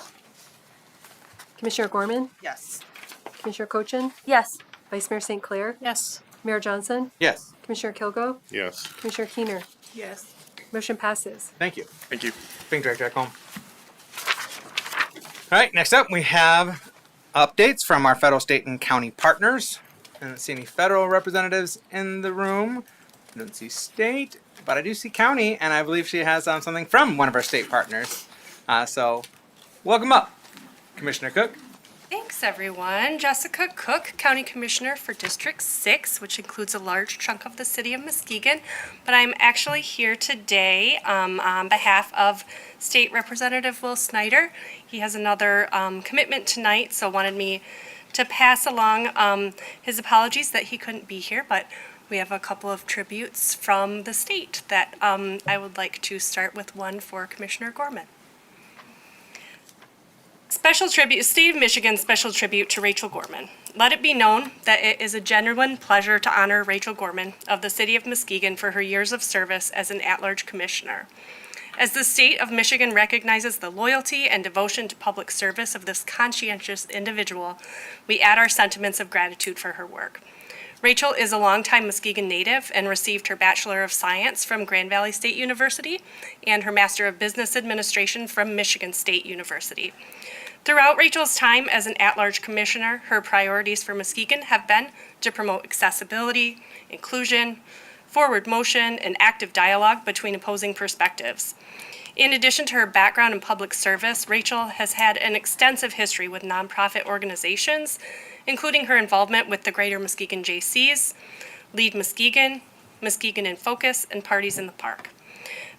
Commissioner Gorman? Yes. Commissioner Cochin? Yes. Vice Mayor St. Clair? Yes. Mayor Johnson? Yes. Commissioner Kilgo? Yes. Commissioner Keener? Yes. Motion passes. Thank you. Thank you. Thank you, Director Ekholm. All right, next up we have updates from our federal, state, and county partners. I don't see any federal representatives in the room. I don't see state, but I do see county, and I believe she has something from one of our state partners. So welcome up, Commissioner Cook. Thanks, everyone. Jessica Cook, County Commissioner for District 6, which includes a large chunk of the city of Muskegon. But I'm actually here today on behalf of State Representative Will Snyder. He has another commitment tonight, so wanted me to pass along his apologies that he couldn't be here, but we have a couple of tributes from the state that I would like to start with one for Commissioner Gorman. Special tribute, State of Michigan special tribute to Rachel Gorman. Let it be known that it is a genuine pleasure to honor Rachel Gorman of the City of Muskegon for her years of service as an at-large commissioner. As the state of Michigan recognizes the loyalty and devotion to public service of this conscientious individual, we add our sentiments of gratitude for her work. Rachel is a longtime Muskegon native and received her Bachelor of Science from Grand Valley State University and her Master of Business Administration from Michigan State University. Throughout Rachel's time as an at-large commissioner, her priorities for Muskegon have been to promote accessibility, inclusion, forward motion, and active dialogue between opposing perspectives. In addition to her background in public service, Rachel has had an extensive history with nonprofit organizations, including her involvement with the Greater Muskegon JCs, Lead Muskegon, Muskegon in Focus, and Parties in the Park.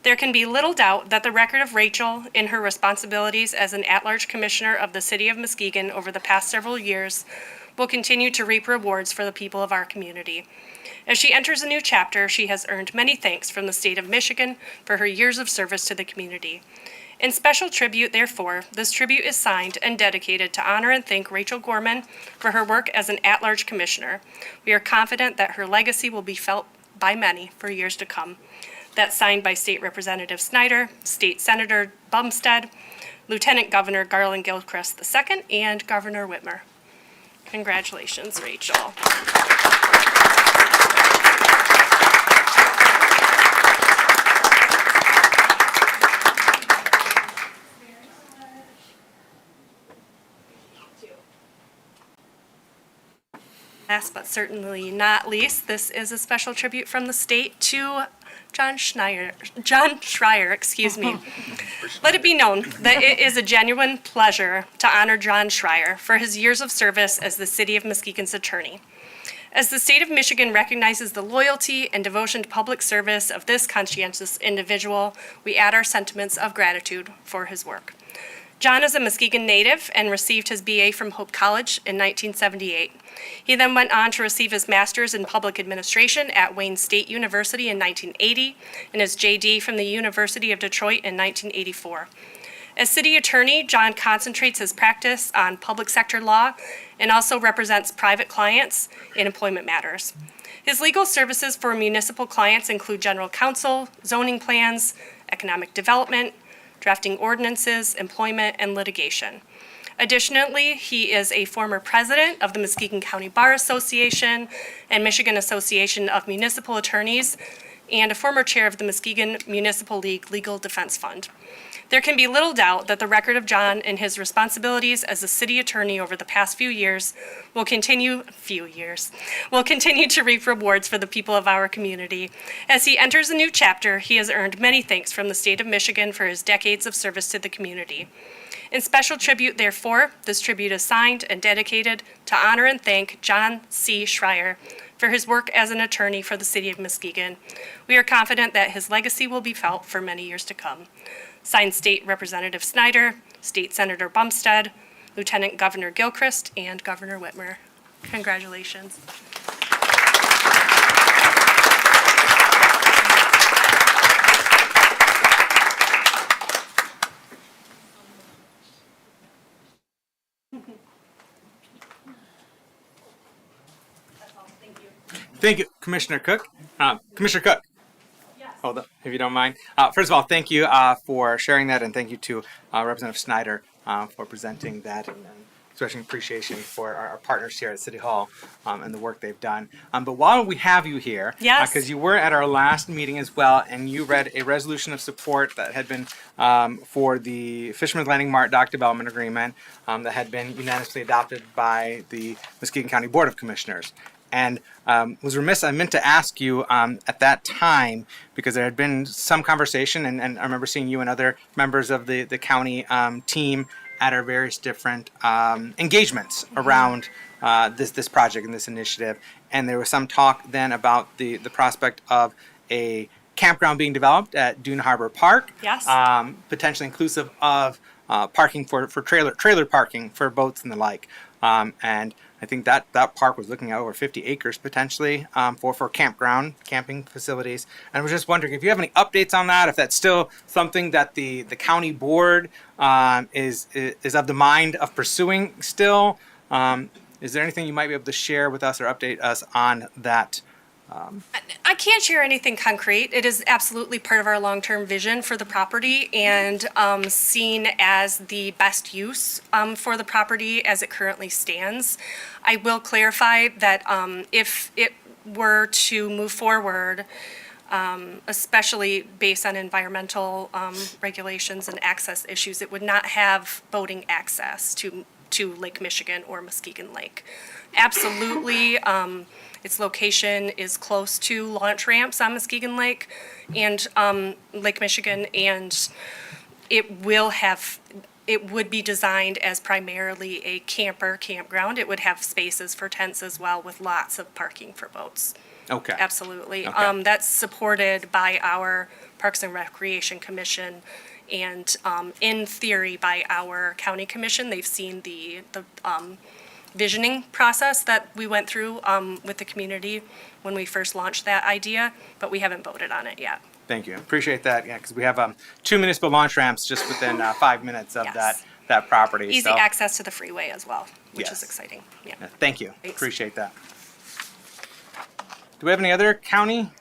There can be little doubt that the record of Rachel in her responsibilities as an at-large commissioner of the City of Muskegon over the past several years will continue to reap rewards for the people of our community. As she enters a new chapter, she has earned many thanks from the state of Michigan for her years of service to the community. In special tribute, therefore, this tribute is signed and dedicated to honor and thank Rachel Gorman for her work as an at-large commissioner. We are confident that her legacy will be felt by many for years to come. That's signed by State Representative Snyder, State Senator Bumstead, Lieutenant Governor Garland Gilchrist II, and Governor Whitmer. Congratulations, Rachel. Last but certainly not least, this is a special tribute from the state to John Schreier, Let it be known that it is a genuine pleasure to honor John Schreier for his years of service as the City of Muskegon's attorney. As the state of Michigan recognizes the loyalty and devotion to public service of this conscientious individual, we add our sentiments of gratitude for his work. John is a Muskegon native and received his BA from Hope College in 1978. He then went on to receive his master's in public administration at Wayne State University in 1980 and his JD from the University of Detroit in 1984. As city attorney, John concentrates his practice on public sector law and also represents private clients in employment matters. His legal services for municipal clients include general counsel, zoning plans, economic development, drafting ordinances, employment, and litigation. Additionally, he is a former president of the Muskegon County Bar Association and Michigan Association of Municipal Attorneys, and a former chair of the Muskegon Municipal League Legal Defense Fund. There can be little doubt that the record of John and his responsibilities as a city attorney over the past few years will continue to reap rewards for the people of our community. As he enters a new chapter, he has earned many thanks from the state of Michigan for his decades of service to the community. In special tribute, therefore, this tribute is signed and dedicated to honor and thank John C. Schreier for his work as an attorney for the City of Muskegon. We are confident that his legacy will be felt for many years to come. Signed, State Representative Snyder, State Senator Bumstead, Lieutenant Governor Gilchrist, and Governor Whitmer. Congratulations. Thank you, Commissioner Cook. Commissioner Cook. Hold up, if you don't mind. First of all, thank you for sharing that, and thank you to Representative Snyder for presenting that, and expressing appreciation for our partners here at City Hall and the work they've done. But while we have you here, because you were at our last meeting as well, and you read a resolution of support that had been for the Fisherman's Landing Mart Dock Development Agreement that had been unanimously adopted by the Muskegon County Board of Commissioners. And was remiss, I meant to ask you at that time, because there had been some conversation, and I remember seeing you and other members of the county team at our various different engagements around this project and this initiative. And there was some talk then about the prospect of a campground being developed at Dune Harbor Park. Yes. Potentially inclusive of parking for trailer parking for boats and the like. And I think that park was looking at over 50 acres potentially for camping facilities. And I was just wondering if you have any updates on that, if that's still something that the county board is of the mind of pursuing still. Is there anything you might be able to share with us or update us on that? I can't share anything concrete. It is absolutely part of our long-term vision for the property and seen as the best use for the property as it currently stands. I will clarify that if it were to move forward, especially based on environmental regulations and access issues, it would not have boating access to Lake Michigan or Muskegon Lake. Absolutely. Its location is close to launch ramps on Muskegon Lake and Lake Michigan, and it would be designed as primarily a campground. It would have spaces for tents as well with lots of parking for boats. Okay. Absolutely. Okay. That's supported by our Parks and Recreation Commission and in theory by our county commission. They've seen the visioning process that we went through with the community when we first launched that idea, but we haven't voted on it yet. Thank you. Appreciate that. Yeah, because we have 2 municipal launch ramps just within 5 minutes of Yes. that property. Easy so, access to the freeway as well, which Yes. is exciting. Yeah. Thank you. Thanks. Appreciate that. Do we have any other county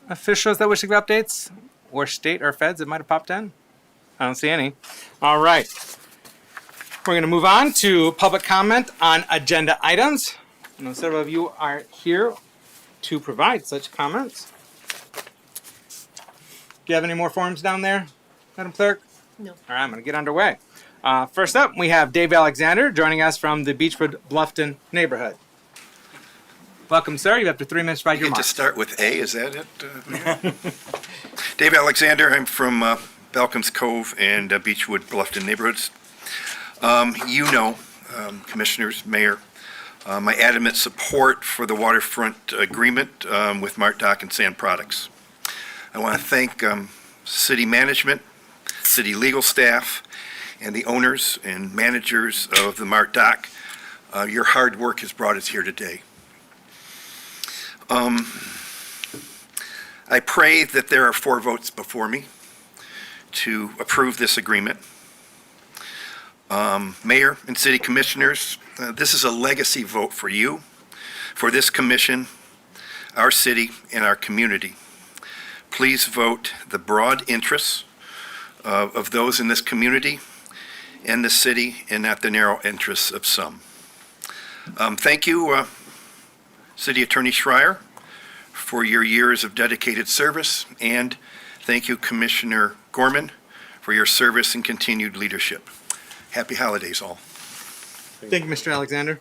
officials that wish to give updates, or state or feds that might have popped in? I don't see any. All right. We're going to move on to public comment on agenda items. I know several of you are here to provide such comments. Do you have any more forms down there, Madam Clerk? No. All right, I'm going to get underway. First up, we have Dave Alexander joining us from the Beechwood Bluffton neighborhood. Welcome, sir. You have 3 minutes to provide your You get to remarks. start with A, is that it? Mayor? Dave Alexander, I'm from Balcombs Cove and Beechwood Bluffton neighborhoods. Commissioners, Mayor, my adamant support for the waterfront agreement with Mart Dock and Sand Products. I want to thank city management, city legal staff, and the owners and managers of the Mart Dock. Your hard work has brought us here today. I pray that there are 4 votes before me to approve this agreement. Mayor and city commissioners, this is a legacy vote for you, for this commission, our city, and our community. Please vote the broad interests of those in this community and the city, and not the narrow interests of some. Thank you, City Attorney Schreier, for your years of dedicated service, and thank you, Commissioner Gorman, for your service and continued leadership. Happy holidays, all. Thank you, Mr. Alexander.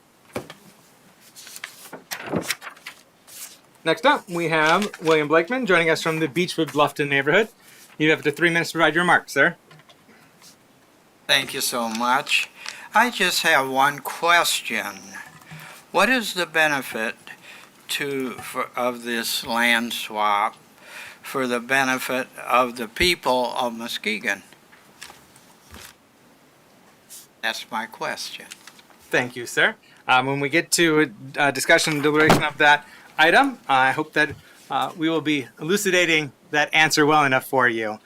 Next up, we have William Blakeman joining us from the Beechwood Bluffton neighborhood. You have 3 minutes to provide your remarks, sir. Thank you so much. I just have one question. What is the benefit of this land swap for the benefit of the people of Muskegon? That's my question. Thank you, sir. When we get to a discussion and deliberation of that item, I hope that we will be elucidating that answer well enough for you.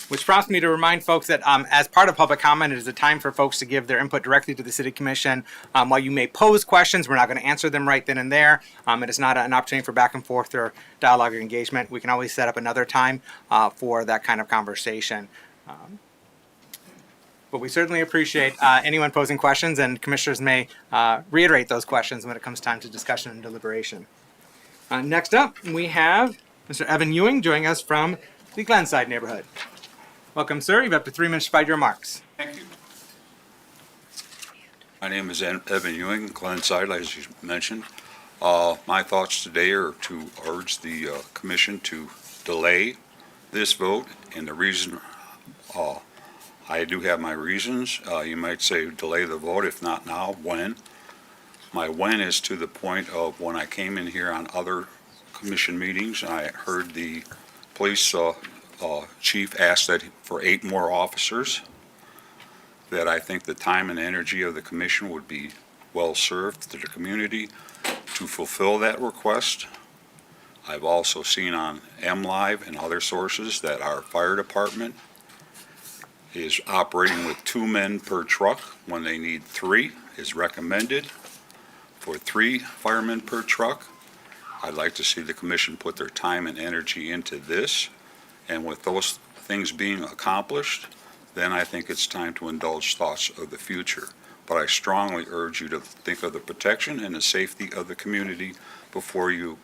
Which prompts me to remind folks that as part of public comment, it is a time for folks to give their input directly to the City Commission. While you may pose questions, we're not going to answer them right then and there. It is not an opportunity for back and forth or dialogue or engagement. We can always set up another time for that kind of conversation. But we certainly appreciate anyone posing questions, and commissioners may reiterate those questions when it comes time to discussion and deliberation. Next up, we have Mr. Evan Ewing joining us from the Glenside neighborhood. Welcome, sir. You have 3 minutes to provide your remarks. Thank you. My name is Evan Ewing, Glenside, as you mentioned. My thoughts today are to urge the commission to delay this vote, and the reason, I do have my reasons. You might say delay the vote, if not now, when? My when is to the point of when I came in here on other commission meetings, and I heard the police chief ask that for 8 more officers, that I think the time and energy of the commission would be well served to the community to fulfill that request. I've also seen on MLive and other sources that our fire department is operating with 2 men per truck when they need 3, is recommended for 3 firemen per truck. I'd like to see the commission put their time and energy into this, and with those things being accomplished, then I think it's time to indulge thoughts of the future. But I strongly urge you to think of the protection and the safety of the community before you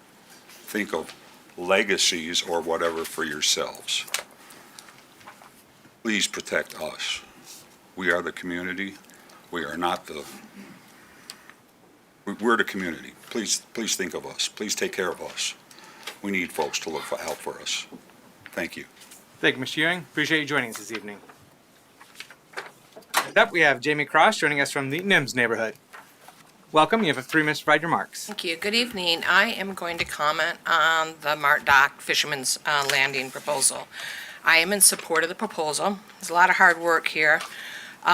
think of legacies or whatever for yourselves. Please protect us. We are the community. We are not we're the community. Please think of us. Please take care of us. We need folks to look out for us. Thank you. Thank you, Mr. Ewing. Appreciate you joining us this evening. Next up, we have Jamie Cross joining us from the NIMS neighborhood. Welcome. You have 3 minutes to provide your remarks. Thank you. Good evening. I am going to comment on the Mart Dock Fisherman's Landing proposal. I am in support of the proposal. There's a lot of hard work here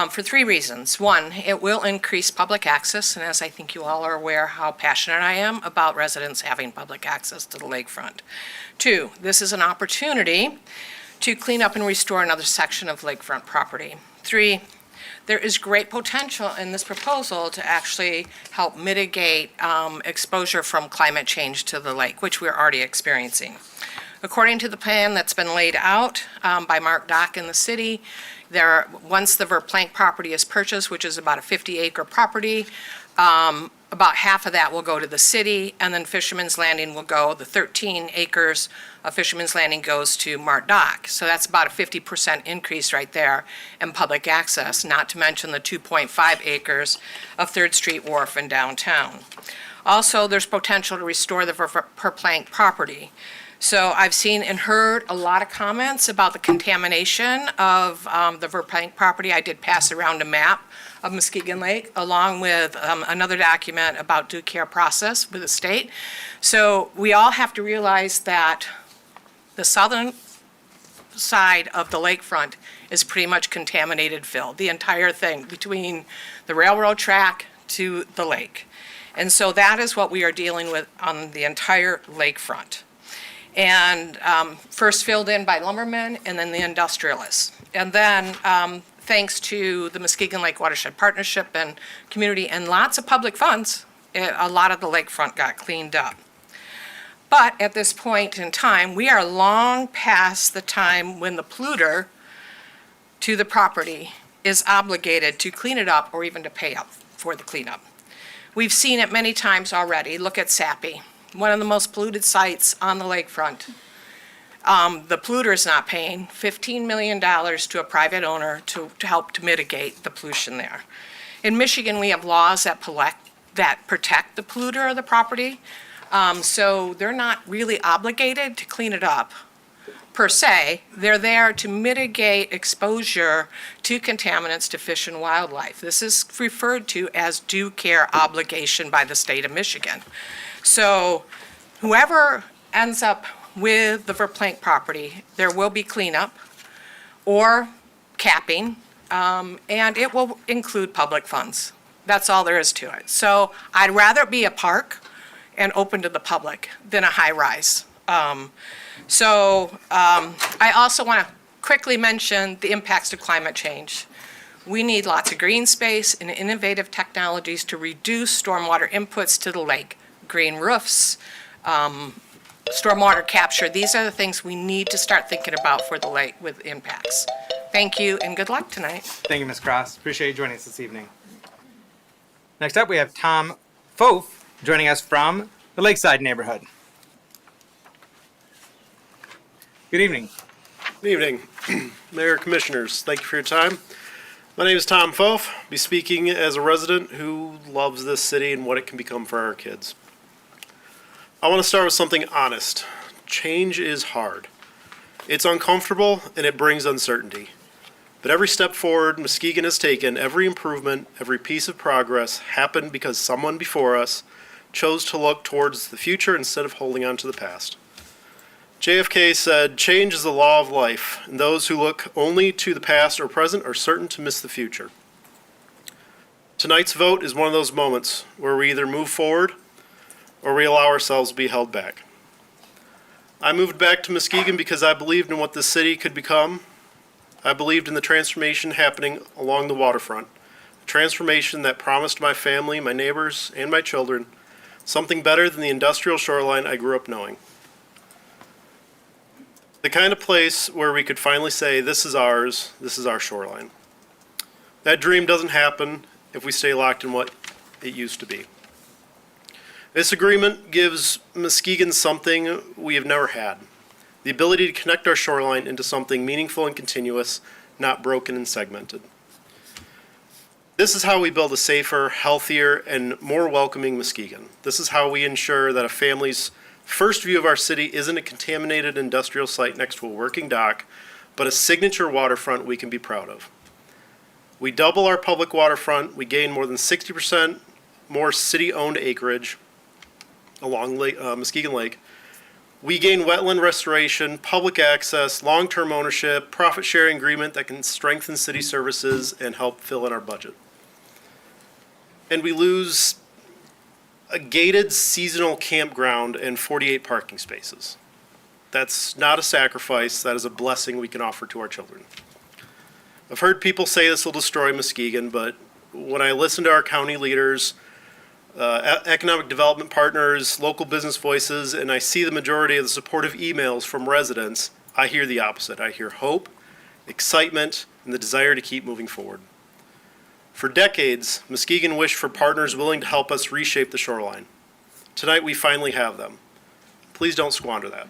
for 3 reasons. 1, it will increase public access, and as I think you all are aware how passionate I am about residents having public access to the lakefront. 2, this is an opportunity to clean up and restore another section of lakefront property. 3, there is great potential in this proposal to actually help mitigate exposure from climate change to the lake, which we're already experiencing. According to the plan that's been laid out by Mark Dock in the city, once the Verplank property is purchased, which is about a 50-acre property, about half of that will go to the city, and then Fisherman's Landing will go, the 13 acres of Fisherman's Landing goes to Mart Dock. So that's about a 50% increase right there in public access, not to mention the 2.5 acres of 3rd Street Wharf in downtown. Also, there's potential to restore the Verplank property. So I've seen and heard a lot of comments about the contamination of the Verplank property. I did pass around a map of Muskegon Lake, along with another document about due care process with the state. So we all have to realize that the southern side of the lakefront is pretty much contaminated fill, the entire thing between the railroad track to the lake. And so that is what we are dealing with on the entire lakefront. And first filled in by lumbermen and then the industrialists. And then thanks to the Muskegon Lake Watershed Partnership and community and lots of public funds, a lot of the lakefront got cleaned up. But at this point in time, we are long past the time when the polluter to the property is obligated to clean it up or even to pay up for the cleanup. We've seen it many times already. Look at Sappy, one of the most polluted sites on the lakefront. The polluter is not paying $15 million to a private owner to help to mitigate the pollution there. In Michigan, we have laws that protect the polluter of the property, so they're not really obligated to clean it up per se. They're there to mitigate exposure to contaminants to fish and wildlife. This is referred to as due care obligation by the state of Michigan. So whoever ends up with the Verplank property, there will be cleanup or capping, and it will include public funds. That's all there is to it. So I'd rather it be a park and open to the public than a high rise. I also want to quickly mention the impacts to climate change. We need lots of green space and innovative technologies to reduce stormwater inputs to the lake. Green roofs, stormwater capture, these are the things we need to start thinking about for the lake with impacts. Thank you and good luck tonight. Thank you, Ms. Cross. Appreciate you joining us this evening. Next up, we have Tom Foth joining us from the Lakeside neighborhood. Good evening. Good evening. Mayor, Commissioners, thank you for your time. My name is Tom Foth. I'll be speaking as a resident who loves this city and what it can become for our kids. I want to start with something honest. Change is hard. It's uncomfortable and it brings uncertainty. But every step forward Muskegon has taken, every improvement, every piece of progress happened because someone before us chose to look towards the future instead of holding on to the past. JFK said, "Change is the law of life, and those who look only to the past or present are certain to miss the future." Tonight's vote is one of those moments where we either move forward or we allow ourselves to be held back. I moved back to Muskegon because I believed in what this city could become. I believed in the transformation happening along the waterfront, a transformation that promised my family, my neighbors, and my children something better than the industrial shoreline I grew up knowing. The kind of place where we could finally say, this is ours, this is our shoreline. That dream doesn't happen if we stay locked in what it used to be. This agreement gives Muskegon something we have never had, the ability to connect our shoreline into something meaningful and continuous, not broken and segmented. This is how we build a safer, healthier, and more welcoming Muskegon. This is how we ensure that a family's first view of our city isn't a contaminated industrial site next to a working dock, but a signature waterfront we can be proud of. We double our public waterfront, we gain more than 60% more city-owned acreage along Muskegon Lake. We gain wetland restoration, public access, long-term ownership, profit-sharing agreement that can strengthen city services and help fill in our budget. And we lose a gated seasonal campground and 48 parking spaces. That's not a sacrifice, that is a blessing we can offer to our children. I've heard people say this will destroy Muskegon, but when I listen to our county leaders, economic development partners, local business voices, and I see the majority of the supportive emails from residents, I hear the opposite. I hear hope, excitement, and the desire to keep moving forward. For decades, Muskegon wished for partners willing to help us reshape the shoreline. Tonight we finally have them. Please don't squander that.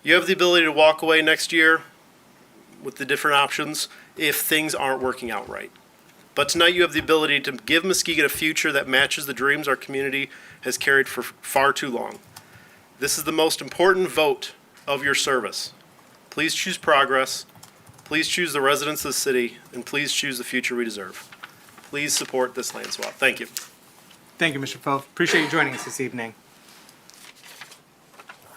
You have the ability to walk away next year with the different options if things aren't working out right. But tonight you have the ability to give Muskegon a future that matches the dreams our community has carried for far too long. This is the most important vote of your service. Please choose progress. Please choose the residents of the city, and please choose the future we deserve. Please support this land swap. Thank you. Thank you, Mr. Foth. Appreciate you joining us this evening.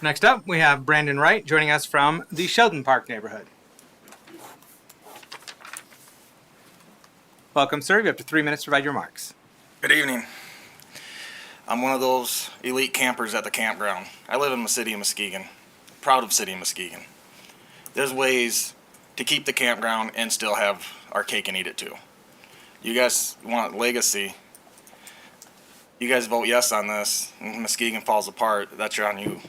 Next up, we have Brandon Wright joining us from the Sheldon Park neighborhood. Welcome, sir. You have up to 3 minutes to provide your remarks. Good evening. I'm one of those elite campers at the campground. I live in the city of Muskegon. Proud of city of Muskegon. There's ways to keep the campground and still have our cake and eat it too. You guys want legacy. You guys vote yes on this, and Muskegon falls apart. That's on you,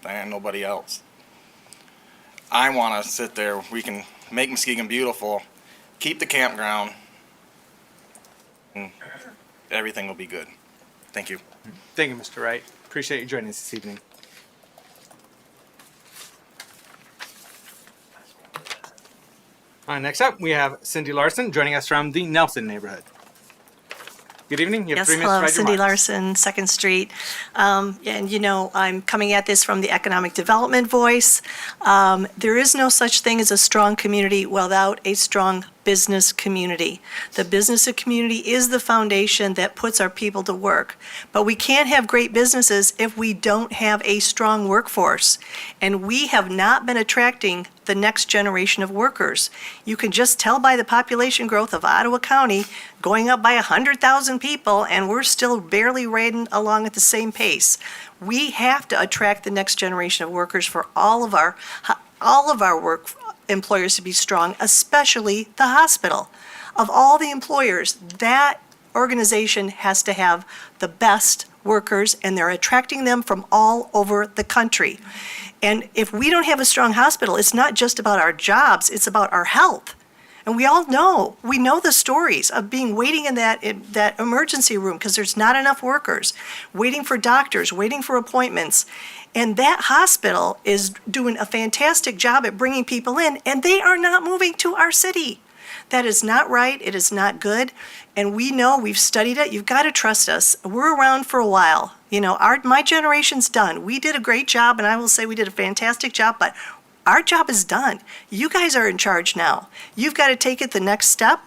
and nobody else. I want to sit there. We can make Muskegon beautiful, keep the campground, and everything will be good. Thank you. Thank you, Mr. Wright. Appreciate you joining us this evening. Next up, we have Cindy Larson joining us from the Nelson neighborhood. Good evening. You have 3 minutes to Hello, provide your Cindy remarks. Larson, 2nd Street. And you know, I'm coming at this from the economic development voice. There is no such thing as a strong community without a strong business community. The business community is the foundation that puts our people to work. But we can't have great businesses if we don't have a strong workforce. And we have not been attracting the next generation of workers. You can just tell by the population growth of Ottawa County going up by 100,000 people, and we're still barely riding along at the same pace. We have to attract the next generation of workers for all of our work employers to be strong, especially the hospital. Of all the employers, that organization has to have the best workers, and they're attracting them from all over the country. And if we don't have a strong hospital, it's not just about our jobs, it's about our health. And we know the stories of waiting in that emergency room because there's not enough workers, waiting for doctors, waiting for appointments. And that hospital is doing a fantastic job at bringing people in, and they are not moving to our city. That is not right. It is not good. And we know, we've studied it. You've got to trust us. We're around for a while. You know, my generation's done. We did a great job, and I will say we did a fantastic job, but Our job is done. You guys are in charge now. You've got to take it the next step.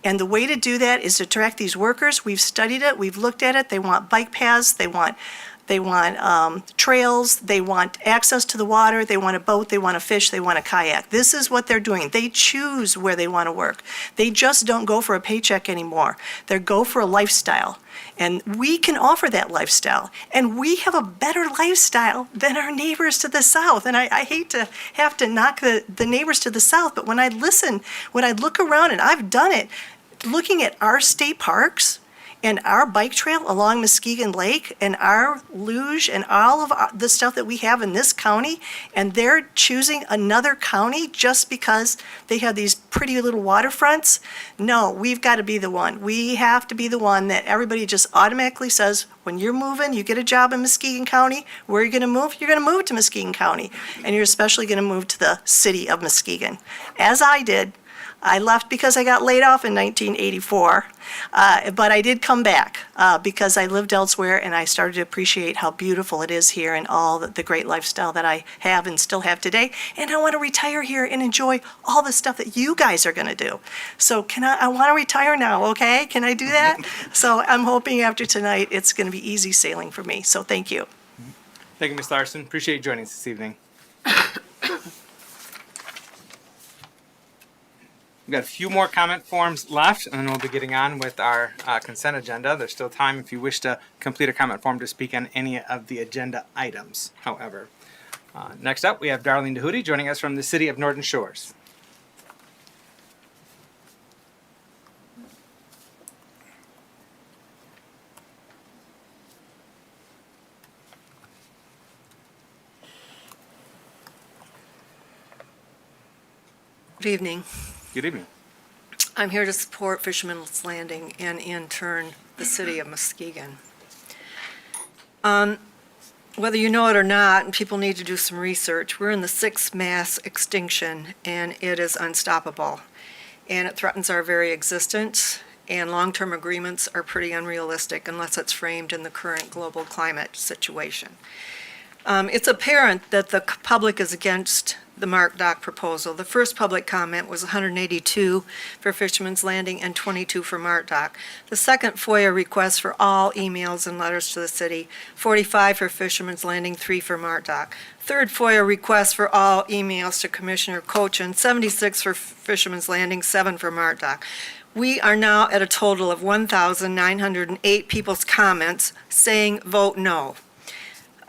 And the way to do that is to attract these workers. We've studied it. We've looked at it. They want bike paths. They want trails. They want access to the water. They want a boat. They want to fish. They want a kayak. This is what they're doing. They choose where they want to work. They just don't go for a paycheck anymore. They go for a lifestyle. And we can offer that lifestyle. And we have a better lifestyle than our neighbors to the south. And I hate to have to knock the neighbors to the south, but when I look around, and I've done it, looking at our state parks and our bike trail along Muskegon Lake and our luge and all of the stuff that we have in this county, and they're choosing another county just because they have these pretty little waterfronts. No, we've got to be the one. We have to be the one that everybody just automatically says, when you're moving, you get a job in Muskegon County, where are you going to move? You're going to move to Muskegon County, and you're especially going to move to the city of Muskegon, as I did. I left because I got laid off in 1984, but I did come back because I lived elsewhere and I started to appreciate how beautiful it is here and all the great lifestyle that I have and still have today. And I want to retire here and enjoy all the stuff that you guys are going to do. So I want to retire now, okay? Can I do that? So I'm hoping after tonight it's going to be easy sailing for me. So thank you. Thank you, Ms. Larson. Appreciate you joining us this evening. We've got a few more comment forms left, and then we'll be getting on with our consent agenda. There's still time if you wish to complete a comment form to speak on any of the agenda items, however. Next up, we have Darlene DeHootie joining us from the City of Norton Shores. Good evening. Good evening. I'm here to support Fisherman's Landing and in turn the city of Muskegon. Whether you know it or not, and people need to do some research, we're in the 6th mass extinction and it is unstoppable. And it threatens our very existence, and long-term agreements are pretty unrealistic unless it's framed in the current global climate situation. It's apparent that the public is against the Mark Dock proposal. The first public comment was 182 for Fisherman's Landing and 22 for Mark Dock. The second FOIA request for all emails and letters to the city, 45 for Fisherman's Landing, 3 for Mark Dock. Third FOIA request for all emails to Commissioner Cochin, 76 for Fisherman's Landing, 7 for Mark Dock. We are now at a total of 1,908 people's comments saying vote no.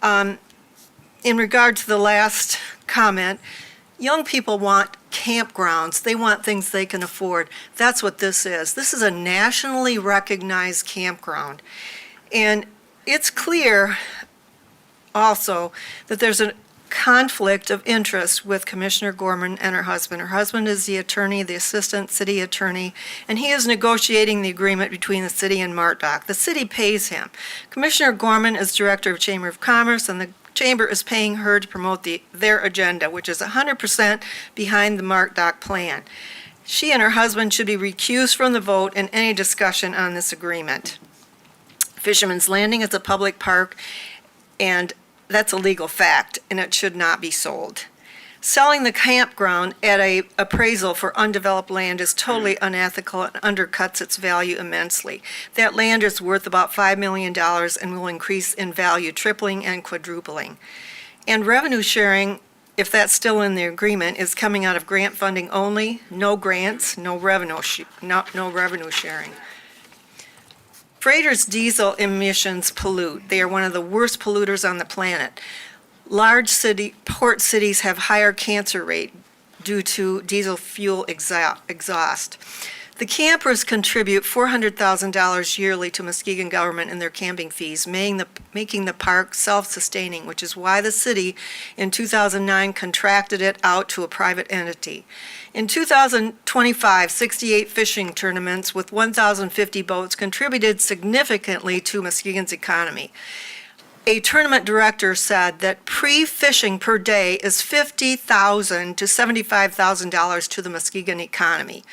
In regard to the last comment, young people want campgrounds. They want things they can afford. That's what this is. This is a nationally recognized campground. And it's clear also that there's a conflict of interest with Commissioner Gorman and her husband. Her husband is the attorney, the assistant city attorney, and he is negotiating the agreement between the city and Mark Dock. The city pays him. Commissioner Gorman is director of Chamber of Commerce, and the Chamber is paying her to promote their agenda, which is 100% behind the Mark Dock plan. She and her husband should be recused from the vote in any discussion on this agreement. Fisherman's Landing is a public park, and that's a legal fact, and it should not be sold. Selling the campground at a appraisal for undeveloped land is totally unethical and undercuts its value immensely. That land is worth about $5 million and will increase in value, tripling and quadrupling. And revenue sharing, if that's still in the agreement, is coming out of grant funding only, no grants, no revenue sharing. Freighters' diesel emissions pollute. They are one of the worst polluters on the planet. Large port cities have higher cancer rate due to diesel fuel exhaust. The campers contribute $400,000 yearly to Muskegon government in their camping fees, making the park self-sustaining, which is why the city in 2009 contracted it out to a private entity. In 2025, 68 fishing tournaments with 1,050 boats contributed significantly to Muskegon's economy. A tournament director said that pre-fishing per day is $50,000 to $75,000 to the Muskegon economy.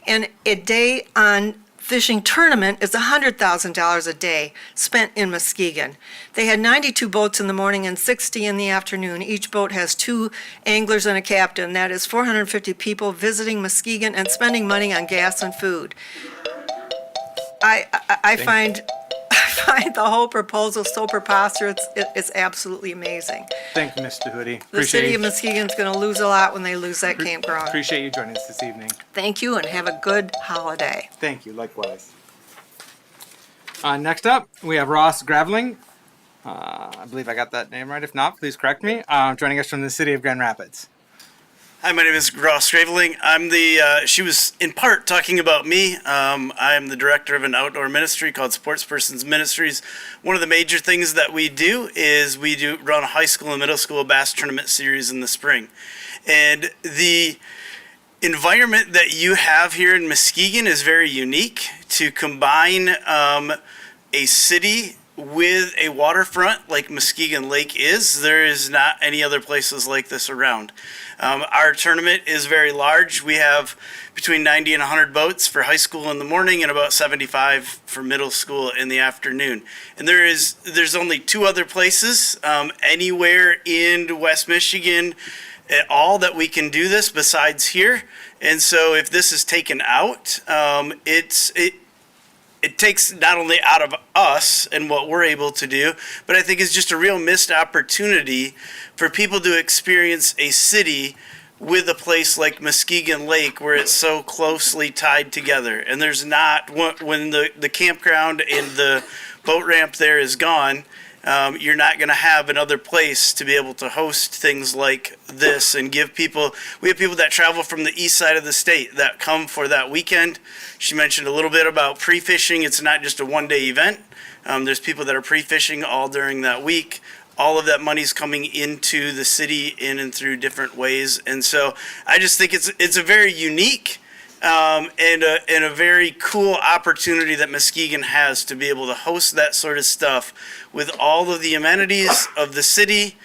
And a day on fishing tournament is $100,000 a day spent in Muskegon. They had 92 boats in the morning and 60 in the afternoon. Each boat has 2 anglers and a captain. That is 450 people visiting Muskegon and spending money on gas and food. I find the whole proposal so preposterous. It's absolutely amazing. Thank you, Mr. Hoodie. The city of Muskegon's going to lose a lot when they lose that campground. Appreciate you joining us this evening. Thank you and have a good holiday. Thank you, likewise. Next up, we have Ross Graveling. I believe I got that name right. If not, please correct me. Joining us from the city of Grand Rapids. Hi, my name is Ross Graveling. She was in part talking about me. I'm the director of an outdoor ministry called Sportspersons Ministries. One of the major things that we do is we run a high school and middle school bass tournament series in the spring. And the environment that you have here in Muskegon is very unique. To combine a city with a waterfront like Muskegon Lake is, there is not any other places like this around. Our tournament is very large. We have between 90 and 100 boats for high school in the morning and about 75 for middle school in the afternoon. And there's only 2 other places anywhere in West Michigan at all that we can do this besides here. And so if this is taken out, it takes not only out of us and what we're able to do, but I think it's just a real missed opportunity for people to experience a city with a place like Muskegon Lake where it's so closely tied together. And there's not, when the campground and the boat ramp there is gone, you're not going to have another place to be able to host things like this and give people. We have people that travel from the east side of the state that come for that weekend. She mentioned a little bit about pre-fishing. It's not just a one-day event. There's people that are pre-fishing all during that week. All of that money's coming into the city in and through different ways. And so I just think it's a very unique and a very cool opportunity that Muskegon has to be able to host that sort of stuff with all of the amenities of the city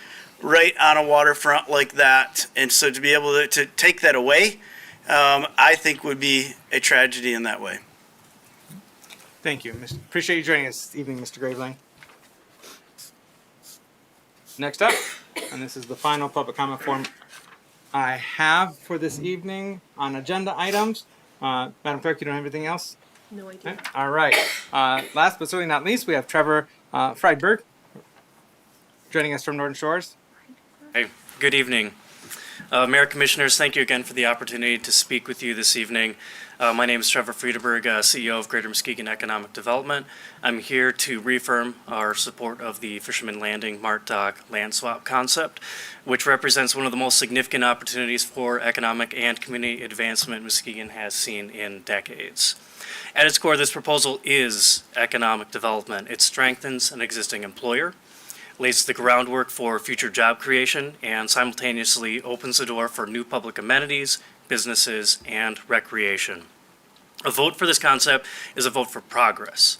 right on a waterfront like that. And so to be able to take that away, I think would be a tragedy in that way. Thank you. Appreciate you joining us this evening, Mr. Graveling. Next up, and this is the final public comment form I have for this evening on agenda items. Madam Clerk, you don't have anything else? No idea. Okay. All right. Last but certainly not least, we have Trevor Friedberg joining us from Northern Shores. Hey, good evening. Mayor Commissioners, thank you again for the opportunity to speak with you this evening. My name is Trevor Friedberg, CEO of Greater Muskegon Economic Development. I'm here to reaffirm our support of the Fisherman Landing Mart Dock land swap concept, which represents one of the most significant opportunities for economic and community advancement Muskegon has seen in decades. At its core, this proposal is economic development. It strengthens an existing employer, lays the groundwork for future job creation, and simultaneously opens the door for new public amenities, businesses, and recreation. A vote for this concept is a vote for progress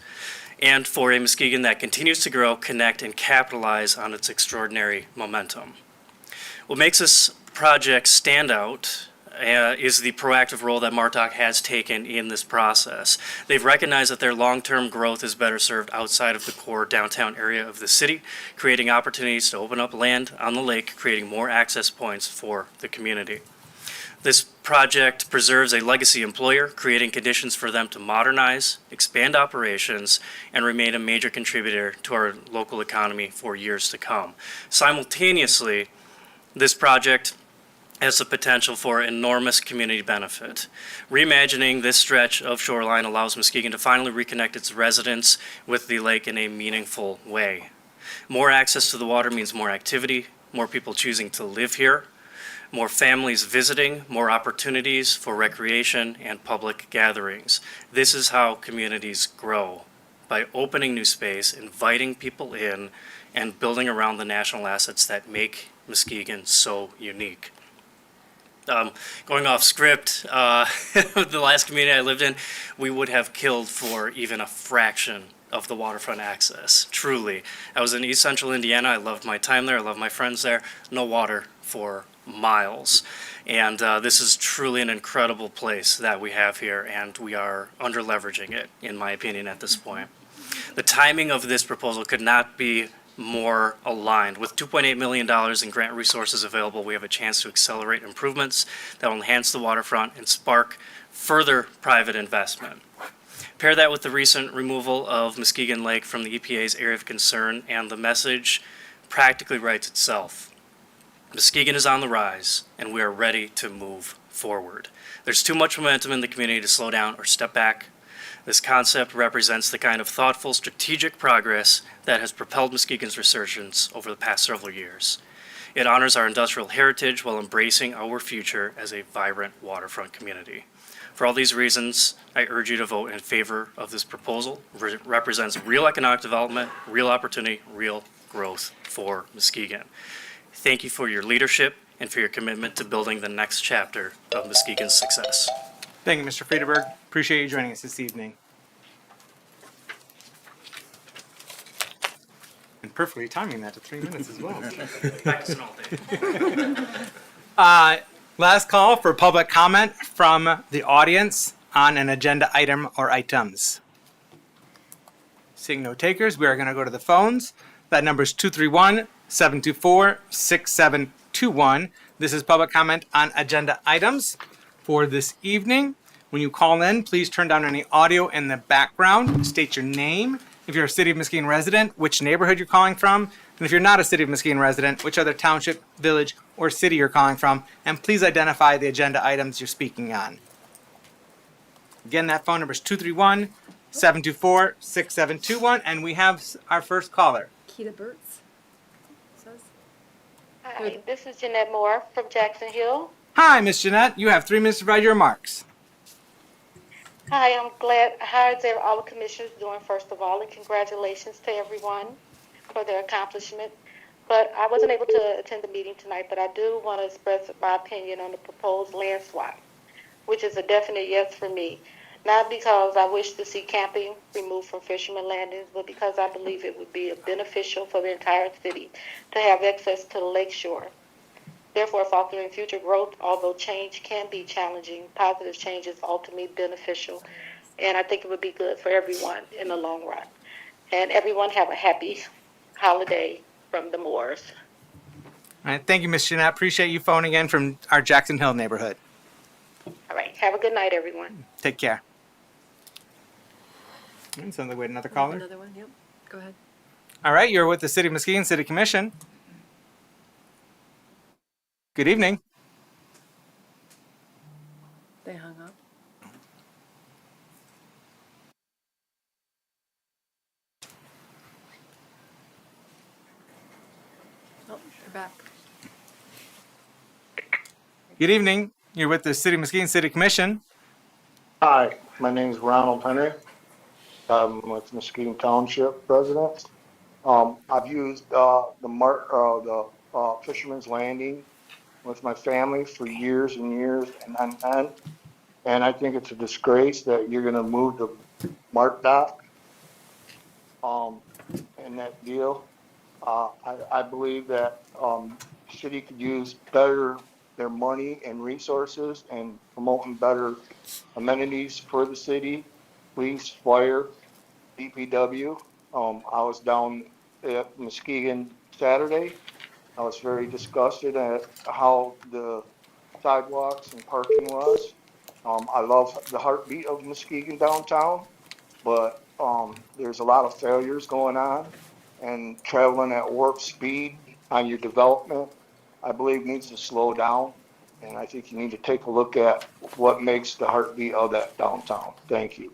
and for a Muskegon that continues to grow, connect, and capitalize on its extraordinary momentum. What makes this project stand out is the proactive role that Martok has taken in this process. They've recognized that their long-term growth is better served outside of the core downtown area of the city, creating opportunities to open up land on the lake, creating more access points for the community. This project preserves a legacy employer, creating conditions for them to modernize, expand operations, and remain a major contributor to our local economy for years to come. Simultaneously, this project has the potential for enormous community benefit. Reimagining this stretch of shoreline allows Muskegon to finally reconnect its residents with the lake in a meaningful way. More access to the water means more activity, more people choosing to live here, more families visiting, more opportunities for recreation and public gatherings. This is how communities grow, by opening new space, inviting people in, and building around the national assets that make Muskegon so unique. Going off script, the last community I lived in, we would have killed for even a fraction of the waterfront access, truly. I was in East Central Indiana. I loved my time there. I loved my friends there. No water for miles. And this is truly an incredible place that we have here, and we are under leveraging it, in my opinion, at this point. The timing of this proposal could not be more aligned. With $2.8 million in grant resources available, we have a chance to accelerate improvements that will enhance the waterfront and spark further private investment. Pair that with the recent removal of Muskegon Lake from the EPA's area of concern, and the message practically writes itself. Muskegon is on the rise, and we are ready to move forward. There's too much momentum in the community to slow down or step back. This concept represents the kind of thoughtful, strategic progress that has propelled Muskegon's resurgence over the past several years. It honors our industrial heritage while embracing our future as a vibrant waterfront community. For all these reasons, I urge you to vote in favor of this proposal. It represents real economic development, real opportunity, real growth for Muskegon. Thank you for your leadership and for your commitment to building the next chapter of Muskegon's success. Thank you, Mr. Friedeberg. Appreciate you joining us this evening. And perfectly timing that to 3 minutes as well. Practicing all day. Last call for public comment from the audience on an agenda item or items. Seeing no takers, we are going to go to the phones. That number is 231-724-6721. This is public comment on agenda items for this evening. When you call in, please turn down any audio in the background. State your name. If you're a City of Muskegon resident, which neighborhood you're calling from. And if you're not a City of Muskegon resident, which other township, village, or city you're calling from. And please identify the agenda items you're speaking on. Again, that phone number is 231-724-6721. And we have our first caller. Keita Burtz says. Hi, this is Jeanette Moore from Jackson Hill. Hi, Miss Jeanette. You have 3 minutes to provide your remarks. Hi, I'm glad. How is all the commissioners doing, first of all, and congratulations to everyone for their accomplishment. But I wasn't able to attend the meeting tonight, but I do want to express my opinion on the proposed land swap, which is a definite yes for me. Not because I wish to see camping removed from fishermen landings, but because I believe it would be beneficial for the entire city to have access to the lake shore. Therefore, fostering future growth, although change can be challenging, positive change is ultimately beneficial. And I think it would be good for everyone in the long run. And everyone have a happy holiday from the Moors. All right, thank you, Miss Jeanette. Appreciate you phoning in from our Jackson Hill neighborhood. All right, have a good night, everyone. Take care. Sounds like we had another caller. Another one, yep. Go ahead. All right, you're with the City of Muskegon City Commission. Good evening. They hung up. Oh, they're back. Good evening. You're with the City of Muskegon City Commission. Hi, my name is Ronald Henry. I'm with Muskegon Township residents. I've used the Fisherman's Landing with my family for years and years and I think it's a disgrace that you're going to move the Mark dock and that deal. I believe that city could use better their money and resources and promoting better amenities for the city, police, fire, DPW. I was down at Muskegon Saturday. I was very disgusted at how the sidewalks and parking was. I love the heartbeat of Muskegon downtown, but there's a lot of failures going on, and traveling at warp speed on your development, I believe, needs to slow down. And I think you need to take a look at what makes the heartbeat of that downtown. Thank you.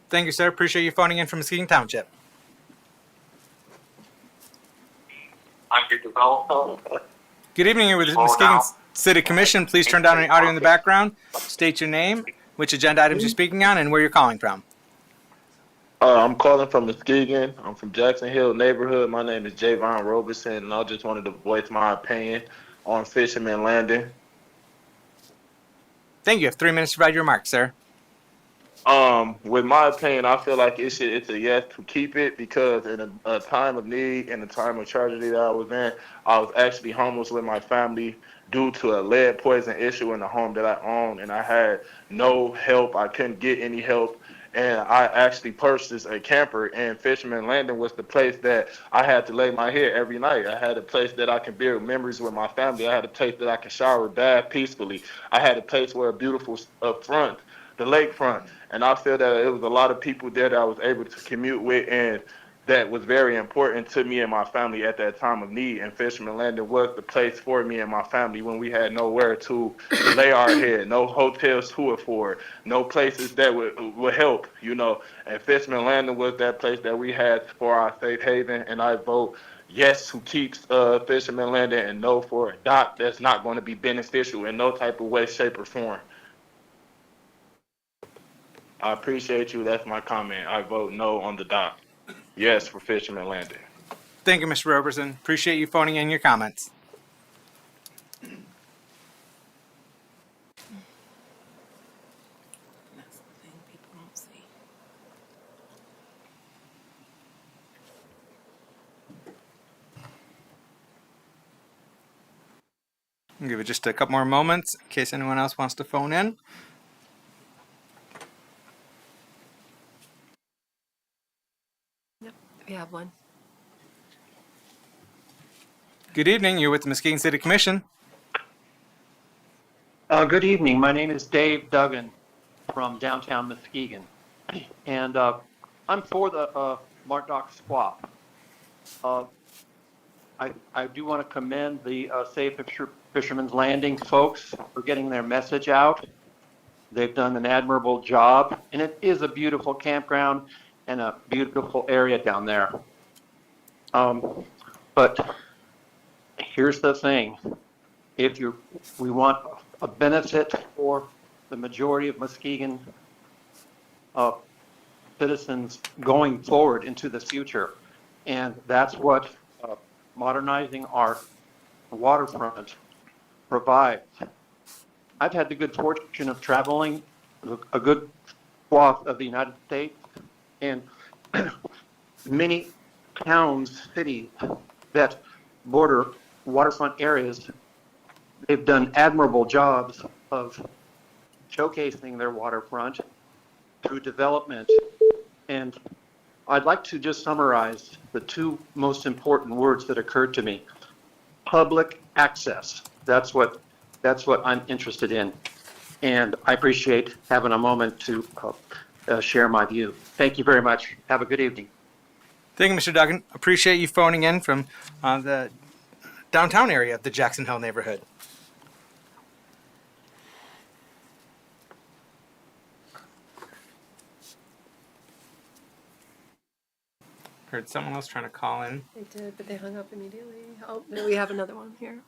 Thank you, sir. Appreciate you phoning in from Muskegon Township. Good evening. You're with the Muskegon City Commission. Please turn down any audio in the background. State your name, which agenda items you're speaking on, and where you're calling from. I'm calling from Muskegon. I'm from Jackson Hill neighborhood. My name is Javon Robeson, and I just wanted to voice my opinion on Fisherman Landing. Thank you. You have 3 minutes to provide your remarks, sir. With my opinion, I feel like it's a yes to keep it because in a time of need and a time of tragedy that I was in, I was actually homeless with my family due to a lead poison issue in the home that I own, and I had no help. I couldn't get any help, and I actually purchased a camper. And Fisherman Landing was the place that I had to lay my head every night. I had a place that I can build memories with my family. I had a place that I can shower, bath peacefully. I had a place where a beautiful front, the lakefront, and I feel that it was a lot of people there that I was able to commute with, and that was very important to me and my family at that time of need. And Fisherman Landing was the place for me and my family when we had nowhere to lay our head, no hotels to afford, no places that would help, you know. And Fisherman Landing was that place that we had for our safe haven. And I vote yes who keeps Fisherman Landing and no for a dock that's not going to be beneficial in no type of way, shape, or form. I appreciate you. That's my comment. I vote no on the dock. Yes for Fisherman Landing. Thank you, Mr. Roberson. Appreciate you phoning in your comments. That's the thing people don't see. I'll give it just a couple more moments in case anyone else wants to phone in. Yep, we have one. Good evening. You're with the Muskegon City Commission. Good evening. My name is Dave Duggan from downtown Muskegon, and I'm for the Mart Dock swap. I do want to commend the Safe Fisherman's Landing folks for getting their message out. They've done an admirable job, and it is a beautiful campground and a beautiful area down there. But here's the thing. If we want a benefit for the majority of Muskegon citizens going forward into the future, and that's what modernizing our waterfront provides. I've had the good fortune of traveling a good swath of the United States, and many towns, cities that border waterfront areas, they've done admirable jobs of showcasing their waterfront through development. And I'd like to just summarize the two most important words that occurred to me. Public access. That's what I'm interested in. And I appreciate having a moment to share my view. Thank you very much. Have a good evening. Thank you, Mr. Duggan. Appreciate you phoning in from the downtown area of the Jackson Hill neighborhood. Heard someone else trying to call in. They did, but they hung up immediately. Oh, no, we have another one here.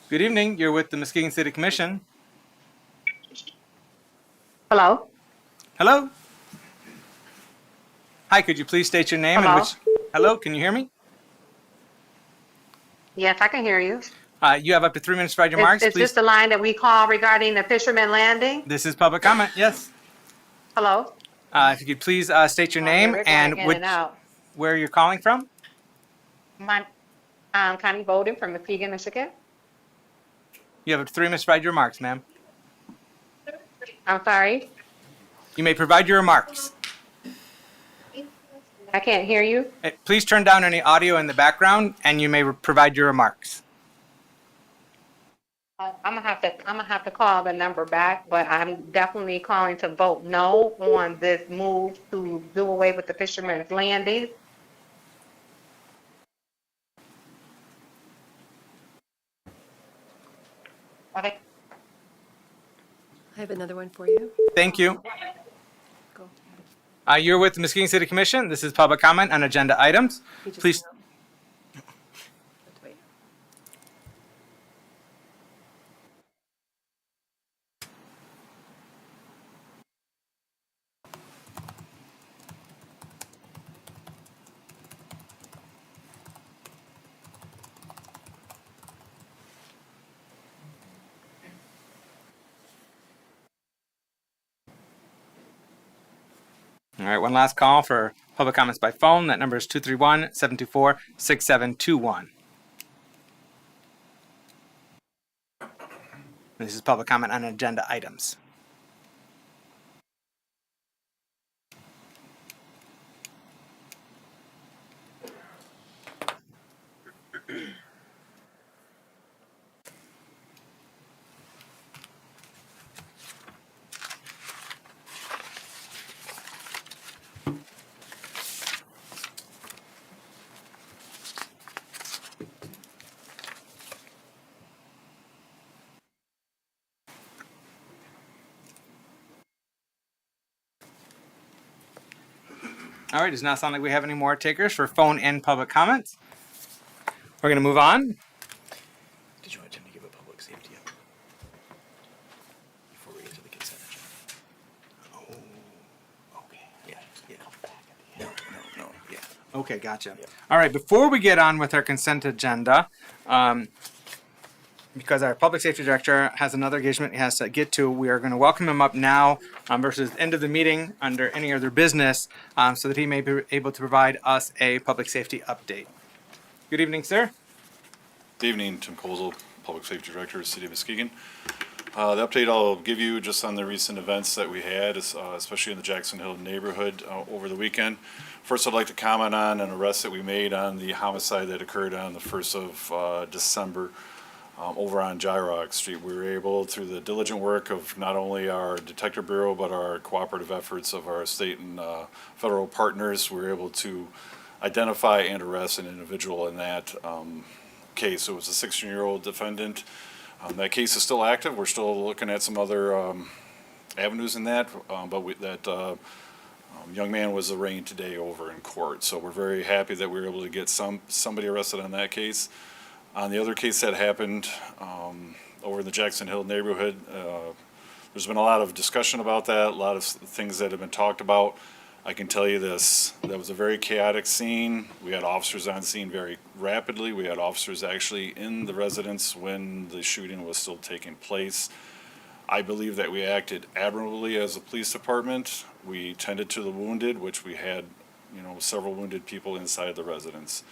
Good evening. You're with the Muskegon City Commission. Hello? Hello? Hi, could you please state your name? Hello? Hello, can you hear me? Yes, I can hear you. You have up to 3 minutes to provide your remarks. Is Please. this the line that we call regarding the Fisherman Landing? This is public comment, yes. Hello? If you could please state your name they're going and in and out. where you're calling from. I'm Connie Bowden from Muskegon, Michigan. You have up to 3 minutes to provide your remarks, ma'am. I'm sorry, You may provide your remarks. I can't hear you. Please turn down any audio in the background and you may provide your remarks. I'm gonna have to call the number back, but I'm definitely calling to vote no on this move to do away with the Fisherman's Landing. Okay. I have another one for you. Thank you. Go. You're with the Muskegon City Commission. This is public comment on agenda items. You just Please. hung up. Wait. right, one last call for public comments by phone. That number is 231-724-6721. This is public comment on agenda items. All right, does not sound like we have any more takers for phone and public comments. We're going to move on. Did you want Tim to give a public safety update before we get to the consent agenda? Oh, okay. Yeah. No, yeah. Okay, gotcha. All right, before we get on with our consent agenda, because our public safety director has another engagement he has to get to, we are going to welcome him up now versus the end of the meeting under any other business so that he may be able to provide us a public safety update. Good evening, sir. Good evening, Tim Kozel, Public Safety Director, City of Muskegon. The update I'll give you just on the recent events that we had, especially in the Jackson Hill neighborhood over the weekend. First, I'd like to comment on an arrest that we made on the homicide that occurred on the 1st of December over on Gyrock Street. We were able, through the diligent work of not only our Detective Bureau, but our cooperative efforts of our state and federal partners, we were able to identify and arrest an individual in that case. It was a 16-year-old defendant. That case is still active. We're still looking at some other avenues in that, but that young man was arraigned today over in court. So we're very happy that we were able to get somebody arrested on that case. On the other case that happened over in the Jackson Hill neighborhood, there's been a lot of discussion about that, a lot of things that have been talked about. I can tell you this, that was a very chaotic scene. We had officers on scene very rapidly. We had officers actually in the residence when the shooting was still taking place. I believe that we acted admirably as a police department. We tended to the wounded, which we had, several wounded people inside the residence.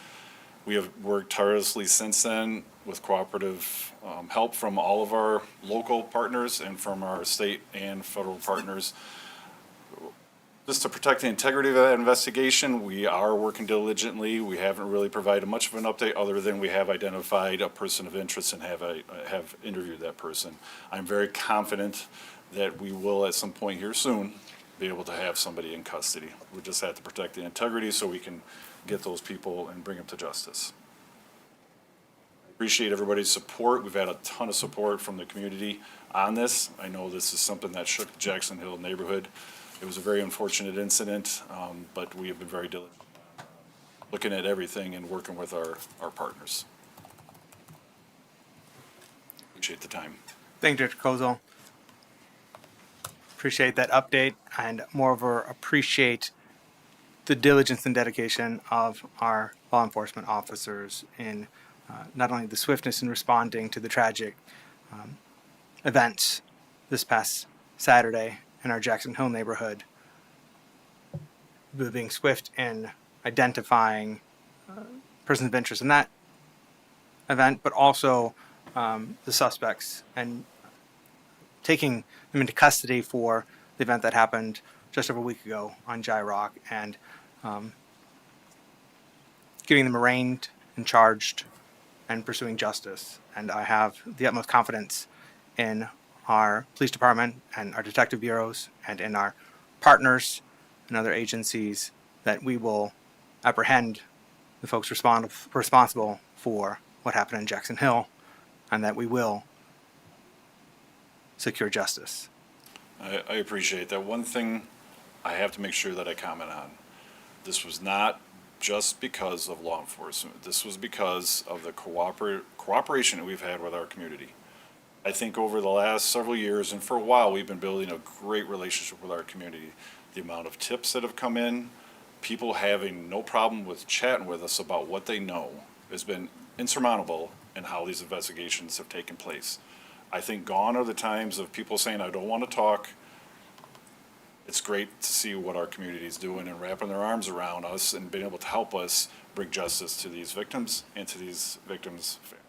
We have worked tirelessly since then with cooperative help from all of our local partners and from our state and federal partners. Just to protect the integrity of that investigation, we are working diligently. We haven't really provided much of an update other than we have identified a person of interest and have interviewed that person. I'm very confident that we will at some point here soon be able to have somebody in custody. We just have to protect the integrity so we can get those people and bring them to justice. I appreciate everybody's support. We've had a ton of support from the community on this. I know this is something that shook the Jackson Hill neighborhood. It was a very unfortunate incident, but we have been very diligent looking at everything and working with our partners. Appreciate the time. Thank you, Director Kozel. Appreciate that update and moreover appreciate the diligence and dedication of our law enforcement officers in not only the swiftness in responding to the tragic events this past Saturday in our Jackson Hill neighborhood, being swift in identifying persons of interest in that event, but also the suspects and taking them into custody for the event that happened just over a week ago on Gyrock and getting them arraigned and charged and pursuing justice. And I have the utmost confidence in our police department and our detective bureaus and in our partners and other agencies that we will apprehend the folks responsible for what happened in Jackson Hill and that we will secure justice. I appreciate that. One thing I have to make sure that I comment on. This was not just because of law enforcement. This was because of the cooperation that we've had with our community. I think over the last several years, and for a while, we've been building a great relationship with our community. The amount of tips that have come in, people having no problem with chatting with us about what they know has been insurmountable in how these investigations have taken place. I think gone are the times of people saying, I don't want to talk. it's great to see what our community is doing and wrapping their arms around us and being able to help us bring justice to these victims and to these victims' families.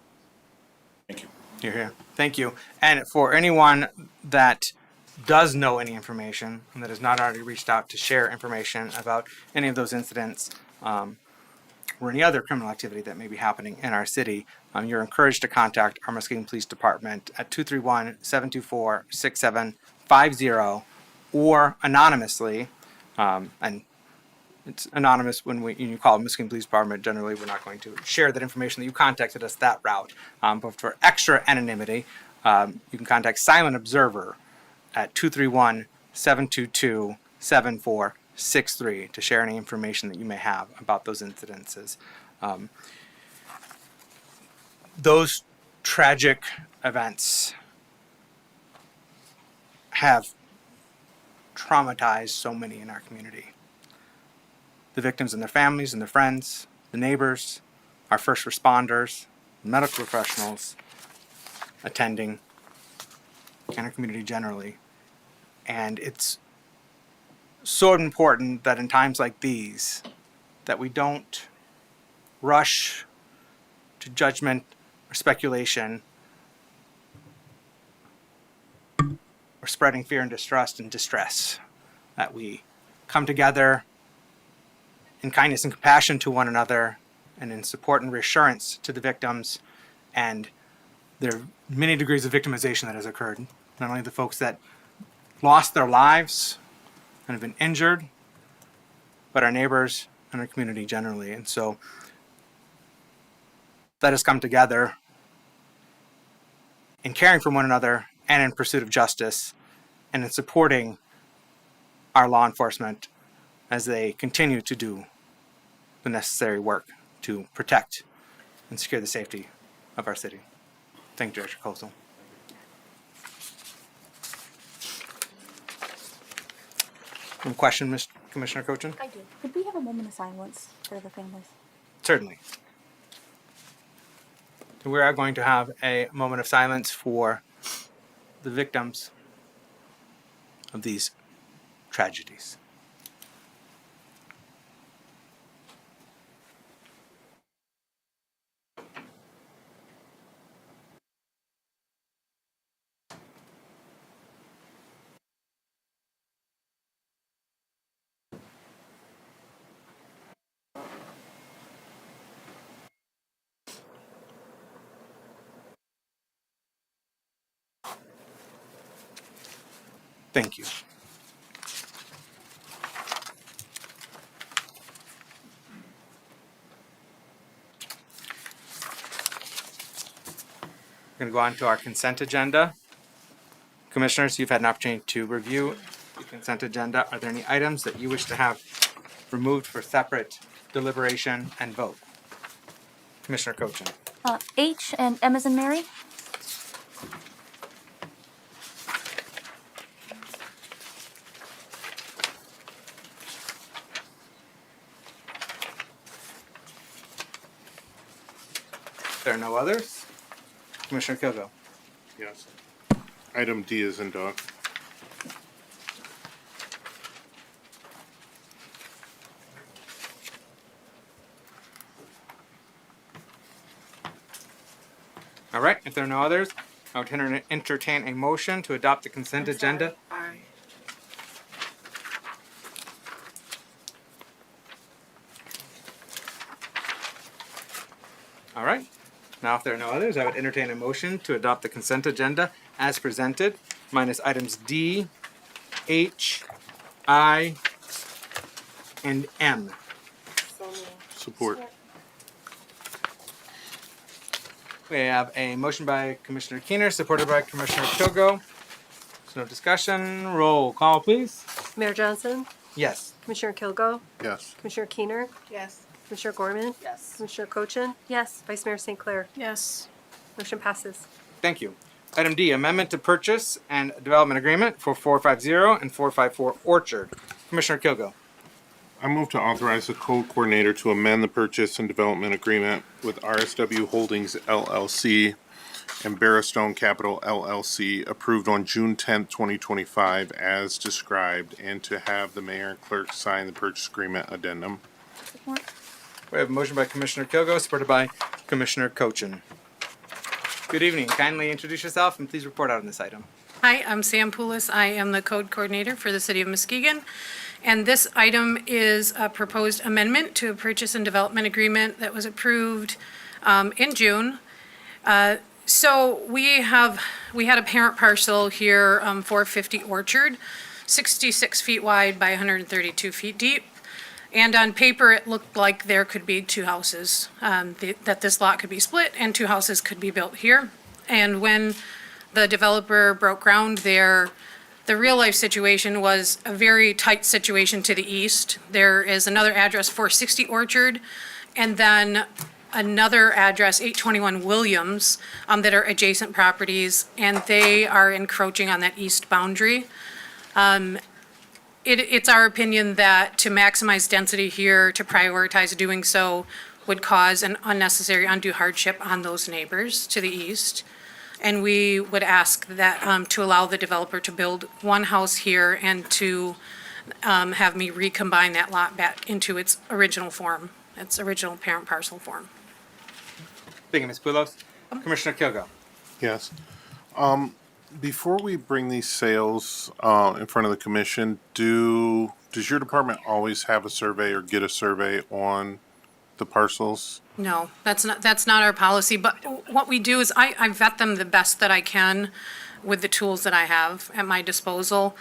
Thank you. You're here. Thank you. And for anyone that does know any information and that has not already reached out to share information about any of those incidents or any other criminal activity that may be happening in our city, you're encouraged to contact our Muskegon Police Department at 231-724-6750 or anonymously. And it's anonymous when you call Muskegon Police Department. Generally, we're not going to share that information that you contacted us that route. But for extra anonymity, you can contact Silent Observer at 231-722-7463 to share any information that you may have about those incidences. Those tragic events have traumatized so many in our community. The victims and their families and their friends, the neighbors, our first responders, medical professionals attending, and our community generally. And it's so important that in times like these, that we don't rush to judgment or speculation or spreading fear and distrust and distress, that we come together in kindness and compassion to one another and in support and reassurance to the victims. And there are many degrees of victimization that has occurred. Not only the folks that lost their lives and have been injured, but our neighbors and our community generally. And so let us come together in caring for one another and in pursuit of justice and in supporting our law enforcement as they continue to do the necessary work to protect and secure the safety of our city. Thank you, Director Kozel. One question, Commissioner Cochin? I do. Could we have a moment of silence for the families? Certainly. We are going to have a moment of silence for the victims of these tragedies. Thank you. We're going to go on to our consent agenda. Commissioners, you've had an opportunity to review the consent agenda. Are there any items that you wish to have removed for separate deliberation and vote? Commissioner Cochin. H and M as in Mary? There are no others. Commissioner Kilgo. Yes. Item D is in dog. All right, if there are no others, I would entertain a motion to adopt the consent agenda. Aye. All right. Now, if there are no others, I would entertain a motion to adopt the consent agenda as presented, minus items D, H, I, and M. Support. We have a motion by Commissioner Keener, supported by Commissioner Kilgo. There's no discussion. Roll call, please. Mayor Johnson, Yes. Commissioner Kilgo, Yes. Commissioner Keener, Yes. Commissioner Gorman, Yes. Commissioner Cochin, Yes. Vice Mayor St. Clair. Yes. Motion passes. Thank you. Item D, amendment to purchase and development agreement for 450 and 454 Orchard. Commissioner Kilgo. I move to authorize the code coordinator to amend the purchase and development agreement with RSW Holdings LLC and Barristone Capital LLC approved on June 10th, 2025 as described, and to have the mayor and clerk sign the purchase agreement addendum. We have a motion by Commissioner Kilgo, supported by Commissioner Cochin. Good evening. Kindly introduce yourself and please report out on this item. Hi, I'm Sam Poulos. I am the code coordinator for the city of Muskegon. And this item is a proposed amendment to a purchase and development agreement that was approved in June. So we had a parent parcel here, 450 Orchard, 66 feet wide by 132 feet deep. And on paper, it looked like there could be two houses, that this lot could be split and two houses could be built here. And when the developer broke ground there, the real life situation was a very tight situation to the east. There is another address, 460 Orchard, and then another address, 821 Williams, that are adjacent properties, and they are encroaching on that east boundary. It's our opinion that to maximize density here, to prioritize doing so, would cause an unnecessary undue hardship on those neighbors to the east. And we would ask that, to allow the developer to build one house here and to have me recombine that lot back into its original form, its original parent parcel form. Thank you, Ms. Poulos. Commissioner Kilgo. Yes. Before we bring these sales in front of the commission, does your department always have a survey or get a survey on the parcels? No, that's not our policy, but what we do is I vet them the best that I can with the tools that I have at my disposal.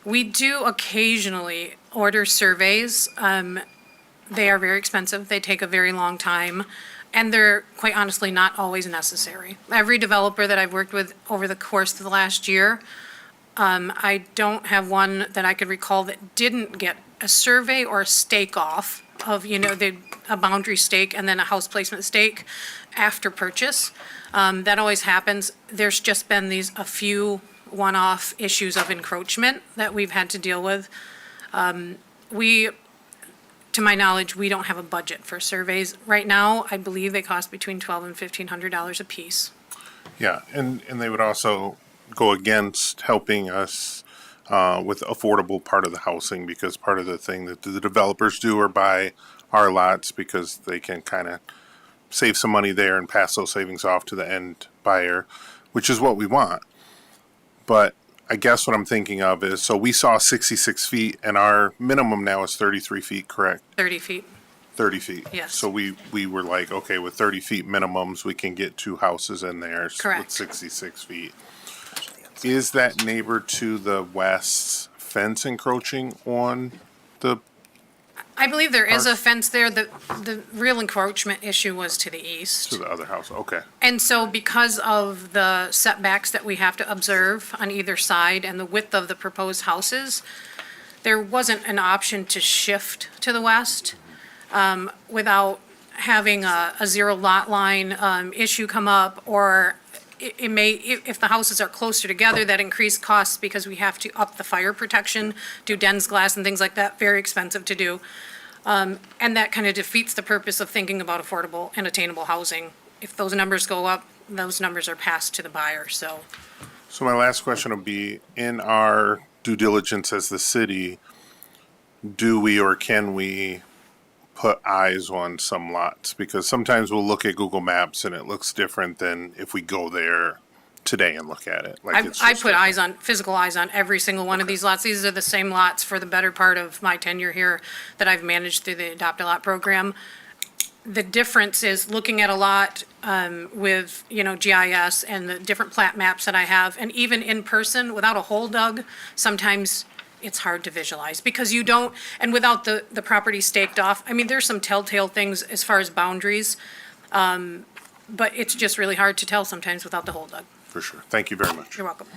We do occasionally order surveys. They are very expensive. They take a very long time, and they're quite honestly not always necessary. Every developer that I've worked with over the course of the last year, I don't have one that I could recall that didn't get a survey or a stake off of, a boundary stake and then a house placement stake after purchase. That always happens. There's just been a few one-off issues of encroachment that we've had to deal with. To my knowledge, we don't have a budget for surveys. Right now, I believe they cost between $1,200 and $1,500 a piece. Yeah, and they would also go against helping us with affordable part of the housing, because part of the thing that the developers do are buy our lots because they can kind of save some money there and pass those savings off to the end buyer, which is what we want. But I guess what I'm thinking of is, so we saw 66 feet and our minimum now is 33 feet, correct? 30 feet. 30 feet. Yes. So we were like, okay, with 30 feet minimums, we can get two houses in there Correct. with 66 feet. Is that neighbor to the west's fence encroaching on the? I believe there is a fence there. The real encroachment issue was to the east. To the other house, okay. And so because of the setbacks that we have to observe on either side and the width of the proposed houses, there wasn't an option to shift to the west without having a zero lot line issue come up, or it may, if the houses are closer together, that increase costs because we have to up the fire protection, do dens glass and things like that, very expensive to do. And that kind of defeats the purpose of thinking about affordable and attainable housing. If those numbers go up, those numbers are passed to the buyer, so. So my last question would be, in our due diligence as the city, do we or can we put eyes on some lots? Because sometimes we'll look at Google Maps and it looks different than if we go there today and look at it. Like it's I just put different. physical eyes on every single one of these lots. These are the same lots for the better part of my tenure here that I've managed through the Adopt a Lot program. The difference is looking at a lot with, GIS and the different plat maps that I have, and even in person, without a hole dug, sometimes it's hard to visualize because you don't, and without the property staked off. I mean, there's some telltale things as far as boundaries, but it's just really hard to tell sometimes without the hole dug. For sure. Thank you very much. You're welcome.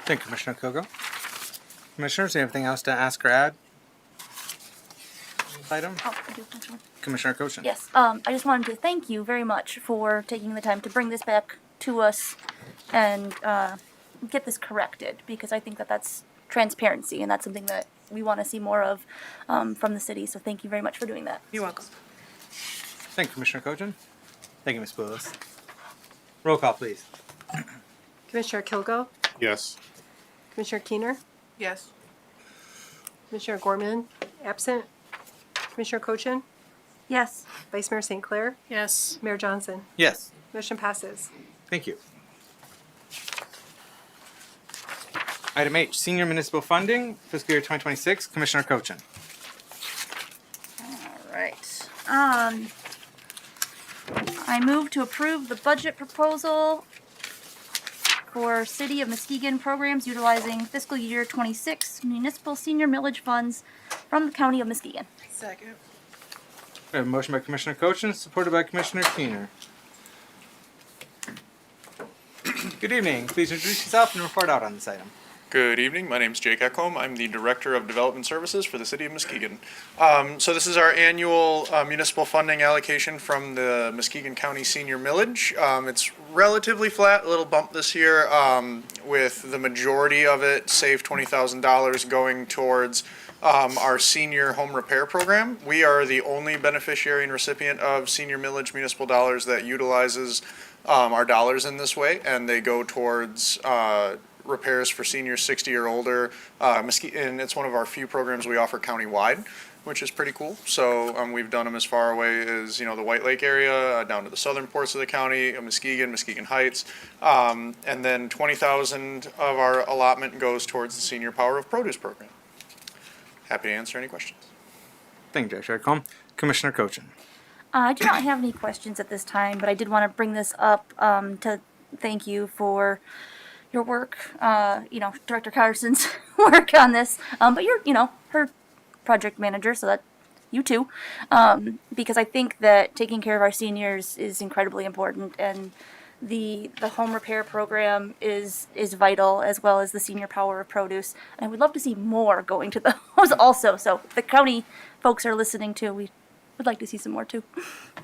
Thank you, Commissioner Kogo. Commissioners, anything else to ask or add? This item? Oh, I do have one. Commissioner Cochin. Yes, I just wanted to thank you very much for taking the time to bring this back to us and get this corrected, because I think that that's transparency and that's something that we want to see more of from the city. So thank you very much for doing that. You're welcome. Thank you, Commissioner Cochin. Thank you, Ms. Poulos. Roll call, please. Commissioner Kilgo, Yes. Commissioner Keener, Yes. Commissioner Gorman, absent. Commissioner Cochin, Yes. Vice Mayor St. Clair, Yes. Mayor Johnson. Yes. Motion passes. Thank you. Item H, Senior Municipal Funding, fiscal year 2026. Commissioner Cochin. All right. I move to approve the budget proposal for City of Muskegon programs utilizing fiscal year 26 municipal senior millage funds from the County of Muskegon. Second. We have a motion by Commissioner Cochin, supported by Commissioner Keener. Good evening. Please introduce yourself and report out on this item. Good evening. My name is Jake Eckholm. I'm the Director of Development Services for the City of Muskegon. So this is our annual municipal funding allocation from the Muskegon County Senior Millage. It's relatively flat, a little bump this year, with the majority of it, save $20,000, going towards our senior home repair program. We are the only beneficiary and recipient of senior millage municipal dollars that utilizes our dollars in this way, and they go towards repairs for seniors 60 or older. And it's one of our few programs we offer countywide, which is pretty cool. So we've done them as far away as the White Lake area, down to the southern ports of the county, Muskegon Heights, and then 20,000 of our allotment goes towards the Senior Power of Produce program. Happy to answer any questions. Thank you, Director Eckholm. Commissioner Cochin. I do not have any questions at this time, but I did want to bring this up to thank you for your work, Director Carson's work on this, but you're, her project manager, so that you too, because I think that taking care of our seniors is incredibly important, and the home repair program is vital, as well as the Senior Power of Produce. And I would love to see more going to those also. So if the county folks are listening too, we would like to see some more too.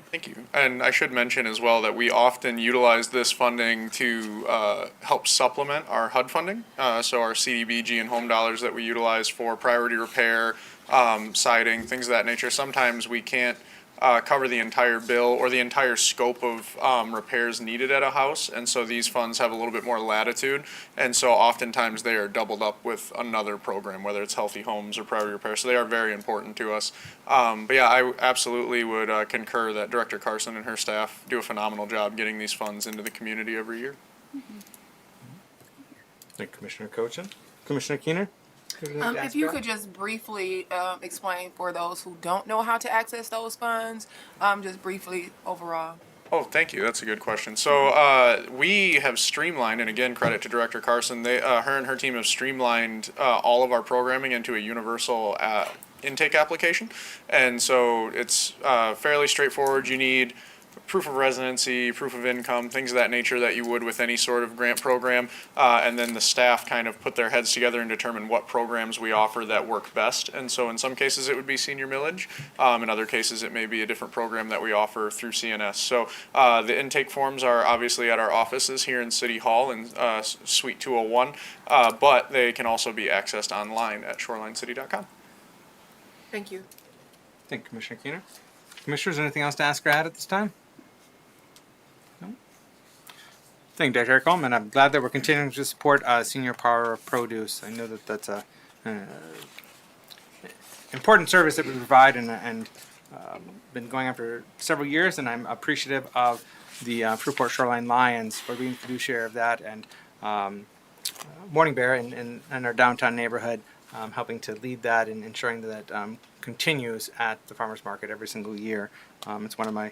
Thank you. And I should mention as well that we often utilize this funding to help supplement our HUD funding. So our CDBG and home dollars that we utilize for priority repair, siding, things of that nature. Sometimes we can't cover the entire bill or the entire scope of repairs needed at a house, and so these funds have a little bit more latitude, and so oftentimes they are doubled up with another program, whether it's Healthy Homes or Priority Repair, so they are very important to us. But yeah, I absolutely would concur that Director Carson and her staff do a phenomenal job getting these funds into the community every year. Thank you, Commissioner Cochin. Commissioner Keener? If you could just briefly explain for those who don't know how to access those funds, just briefly overall. Oh, thank you. That's a good question. So we have streamlined, and again, credit to Director Carson. Her and her team have streamlined all of our programming into a universal intake application, and so it's fairly straightforward. You need proof of residency, proof of income, things of that nature that you would with any sort of grant program. And then the staff kind of put their heads together and determine what programs we offer that work best. And so in some cases it would be senior millage. In other cases it may be a different program that we offer through CNS. So the intake forms are obviously at our offices here in City Hall in Suite 201, but they can also be accessed online at shorelincity.com. Thank you. Thank you, Commissioner Keener. Commissioners, anything else to ask or add at this time? Thank you, Dr. Eckholm, and I'm glad that we're continuing to support Senior Power of Produce. I know that that's a important service that we provide, and been going on for several years, and I'm appreciative of the Fruitport Shoreline Lions for being fiduciary of that, and Morning Bear in our downtown neighborhood, helping to lead that and ensuring that continues at the farmers market every single year. It's one of my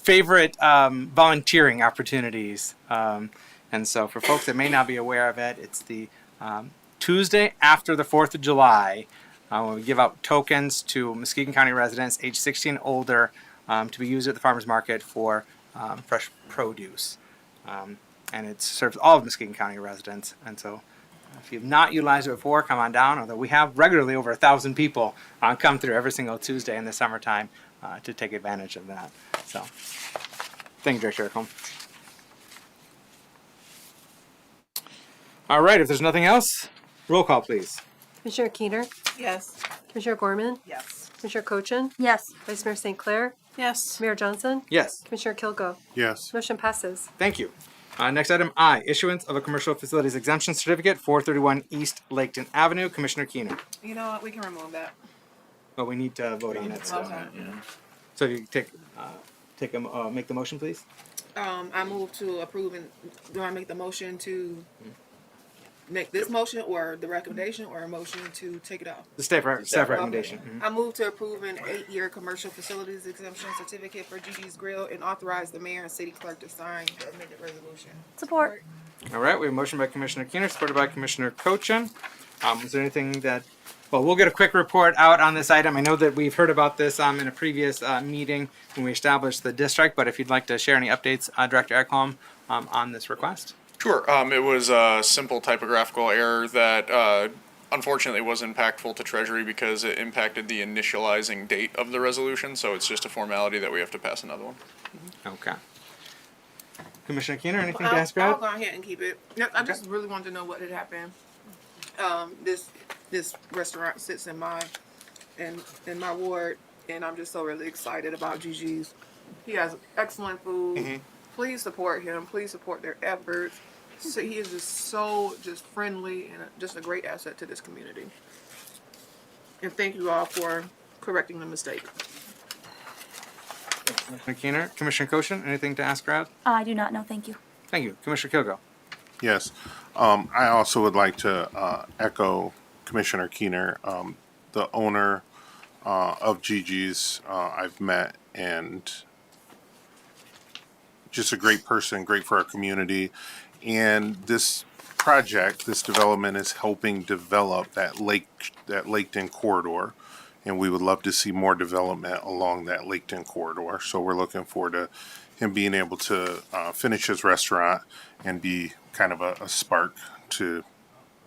favorite volunteering opportunities, and so for folks that may not be aware of it, it's the Tuesday after the 4th of July when we give out tokens to Muskegon County residents age 60 and older to be used at the farmers market for fresh produce, and it serves all of Muskegon County residents. And so if you've not utilized it before, come on down, although we have regularly over 1,000 people come through every single Tuesday in the summertime to take advantage of that. So, thank you, Director Eckholm. All right, if there's nothing else, roll call, please. Commissioner Keener, Yes. Commissioner Gorman, Yes. Commissioner Cochin? Yes. Vice Mayor St. Clair? Yes. Mayor Johnson? Yes. Commissioner Kilgo? Yes. Motion passes. Thank you. Next item I, issuance of a commercial facilities exemption certificate, 431 East Laketon Avenue. Commissioner Keener. You know what? We can remove that. But we need to vote on it. So, Okay. so if you make the motion, please. I move to approve and do I make the motion to make this motion or the recommendation or a motion to take it off? The staff recommendation. I move to approve an 8-year commercial facilities exemption certificate for Gigi's Grill and authorize the mayor and city clerk to sign the amended resolution. Support. All right, we have a motion by Commissioner Keener, supported by Commissioner Cochin. Is there anything that, well, we'll get a quick report out on this item. I know that we've heard about this in a previous meeting when we established the district, but if you'd like to share any updates, Director Ekholm, on this request. Sure. It was a simple typographical error that unfortunately was impactful to Treasury because it impacted the initializing date of the resolution. So it's just a formality that we have to pass another one. Okay. Commissioner Keener, anything to I'll ask go about? ahead and keep it. No, I just really wanted to know what had happened. This restaurant sits in my ward, and I'm just so really excited about Gigi's. He has excellent food. Please support him. Please support their efforts. So he is just friendly and just a great asset to this community. And thank you all for correcting the mistake. Commissioner Keener, Commissioner Cochin, anything to ask Brad? I do not know. Thank you. Thank you. Commissioner Kilgo. Yes. I also would like to echo Commissioner Keener, the owner of Gigi's. I've met, and just a great person, great for our community. And this project, this development is helping develop that Laketon corridor. And we would love to see more development along that Laketon corridor. So we're looking forward to him being able to finish his restaurant and be kind of a spark to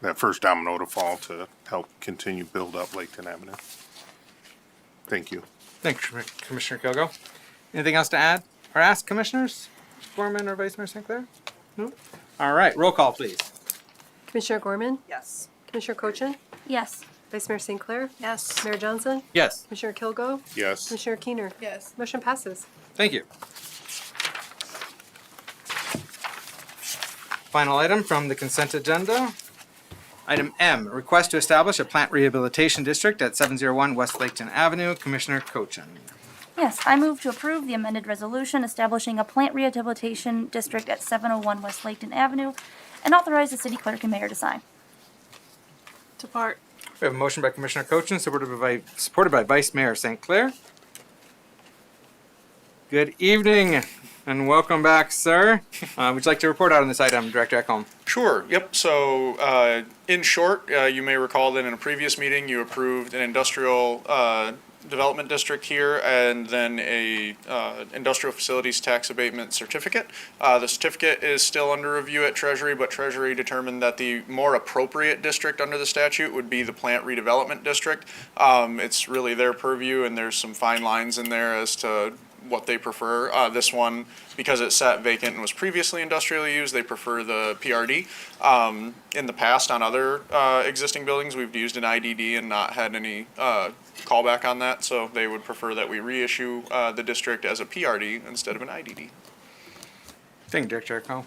that first domino to fall to help continue build up Laketon Avenue. Thank you. Thank you, Commissioner Kilgo. Anything else to add or ask, Commissioners? Gorman or Vice Mayor St. Clair? No? All right, roll call, please. Commissioner Gorman? Yes. Commissioner Cochin? Yes. Vice Mayor St. Clair? Yes. Mayor Johnson? Yes. Commissioner Kilgo? Yes. Commissioner Keener? Yes. Motion passes. Thank you. Final item from the consent agenda. Item M, request to establish a plant rehabilitation district at 701 West Laketon Avenue. Commissioner Cochin. Yes, I move to approve the amended resolution establishing a plant rehabilitation district at 701 West Laketon Avenue and authorize the city clerk and mayor to sign. Support. We have a motion by Commissioner Cochin, supported by Vice Mayor St. Clair. Good evening and welcome back, sir. Would you like to report out on this item, Director Ekholm? Sure. Yep. So, in short, you may recall that in a previous meeting you approved an industrial development district here and then a industrial facilities tax abatement certificate. The certificate is still under review at Treasury, but Treasury determined that the more appropriate district under the statute would be the plant redevelopment district. It's really their purview, and there's some fine lines in there as to what they prefer. This one, because it sat vacant and was previously industrially used, they prefer the PRD. In the past, on other existing buildings, we've used an IDD and not had any callback on that, so they would prefer that we reissue the district as a PRD instead of an IDD. Thank you, Director Ekholm.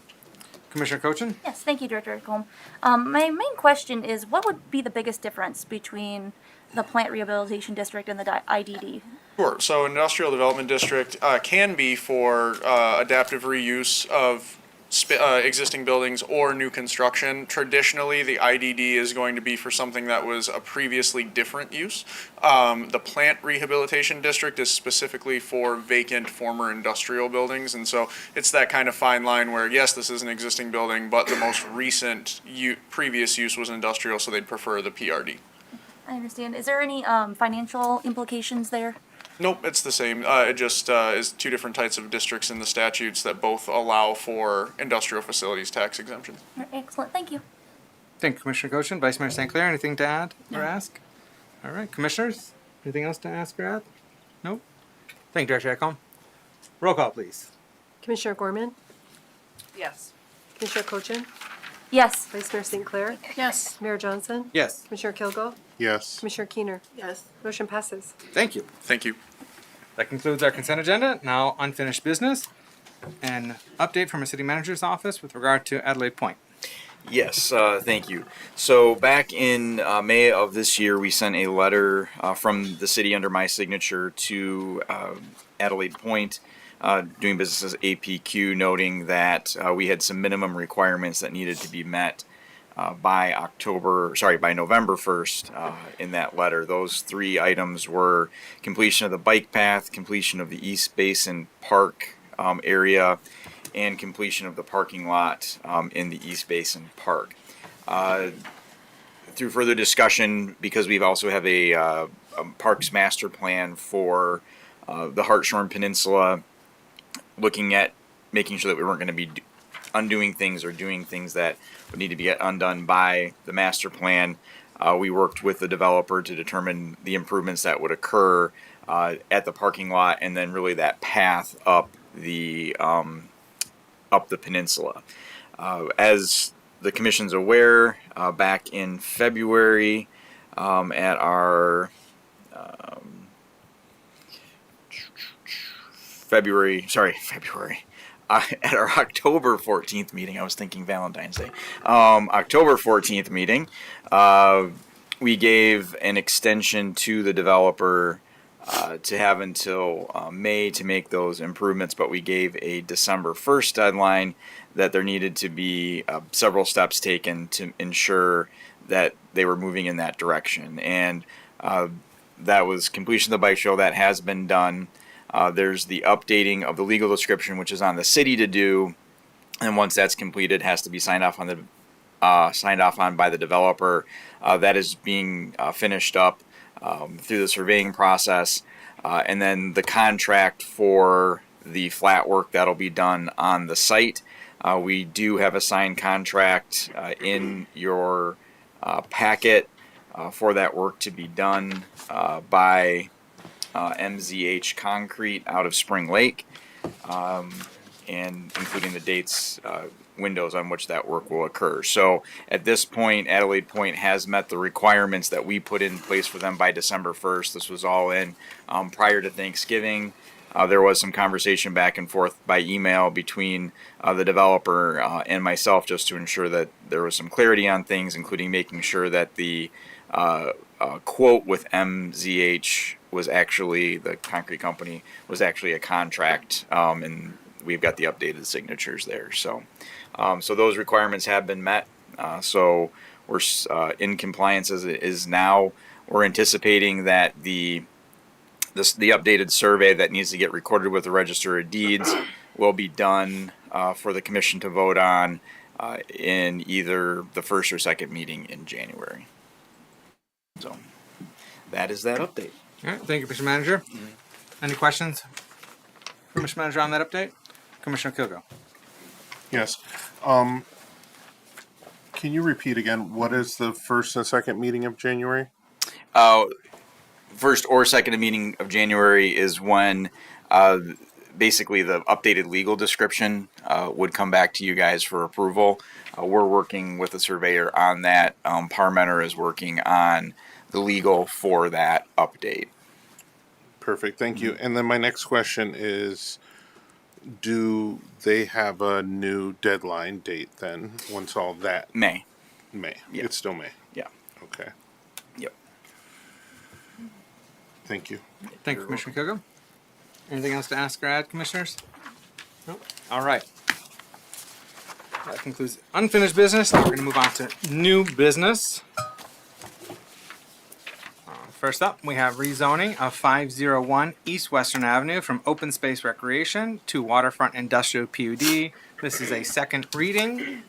Commissioner Cochin? Yes, thank you, Director Ekholm. My main question is, what would be the biggest difference between the plant rehabilitation district and the IDD? Sure. So industrial development district can be for adaptive reuse of existing buildings or new construction. Traditionally, the IDD is going to be for something that was a previously different use. The plant rehabilitation district is specifically for vacant former industrial buildings, and so it's that kind of fine line where, yes, this is an existing building, but the most recent previous use was industrial, so they'd prefer the PRD. I understand. Is there any financial implications there? Nope, it's the same. It just is two different types of districts in the statutes that both allow for industrial facilities tax exemption. Excellent. Thank you. Thank you, Commissioner Cochin. Vice Mayor St. Clair, anything to add or ask? All right, Commissioners, anything else to ask or add? Nope. Thank you, Director Ekholm. Roll call, please. Commissioner Gorman? Yes. Commissioner Cochin? Yes. Vice Mayor St. Clair? Yes. Mayor Johnson? Yes. Commissioner Kilgo? Yes. Commissioner Keener? Yes. Motion passes. Thank you. Thank you. That concludes our consent agenda. Now unfinished business. An update from a city manager's office with regard to Adelaide Point. Yes, thank you. So back in May of this year, we sent a letter from the city under my signature to Adelaide Point, doing business as APQ, noting that we had some minimum requirements that needed to be met by November 1st in that letter. Those 3 items were completion of the bike path, completion of the East Basin Park area, and completion of the parking lot in the East Basin Park. Through further discussion, because we also have a parks master plan for the Hartshorn Peninsula, looking at making sure that we weren't going to be undoing things or doing things that would need to be undone by the master plan. We worked with the developer to determine the improvements that would occur at the parking lot, and then really that path up the peninsula. As the commission's aware, back in February, at our at our October 14th meeting, I was thinking Valentine's Day, October 14th meeting, we gave an extension to the developer to have until May to make those improvements, but we gave a December 1st deadline that there needed to be several steps taken to ensure that they were moving in that direction. And that was completion of the bike trail. That has been done. There's the updating of the legal description, which is on the city to do, and once that's completed, it has to be signed off on by the developer. That is being finished up through the surveying process, and then the contract for the flat work that'll be done on the site. We do have a signed contract in your packet for that work to be done by MZH Concrete out of Spring Lake, and including the dates, windows on which that work will occur. So at this point, Adelaide Point has met the requirements that we put in place for them by December 1st. This was all in prior to Thanksgiving. There was some conversation back and forth by email between the developer and myself just to ensure that there was some clarity on things, including making sure that the quote with MZH was actually, the concrete company, was actually a contract, and we've got the updated signatures there. So those requirements have been met. So we're in compliance as it is now. We're anticipating that the updated survey that needs to get recorded with the Register of Deeds will be done for the commission to vote on in either the first or second meeting in January. So that is that update. All right, thank you, Mr. Manager. Any questions for Mr. Manager on that update? Commissioner Kilgo. Yes. Can you repeat again, what is the first and second meeting of January? First or second meeting of January is when basically the updated legal description would come back to you guys for approval. We're working with the surveyor on that. Parmenter is working on the legal for that update. Perfect, thank you. And then my next question is, do they have a new deadline date then, once all that? May. May. Yeah. It's still May. Yeah. Okay. Yep. Thank you. Thank you, Commissioner Kilgo. Anything else to ask or add, commissioners? Nope. All right. That concludes unfinished business. Now we're going to move on to new business. First up, we have rezoning of 501 East Western Avenue from open space recreation to waterfront industrial PUD. This is a second reading.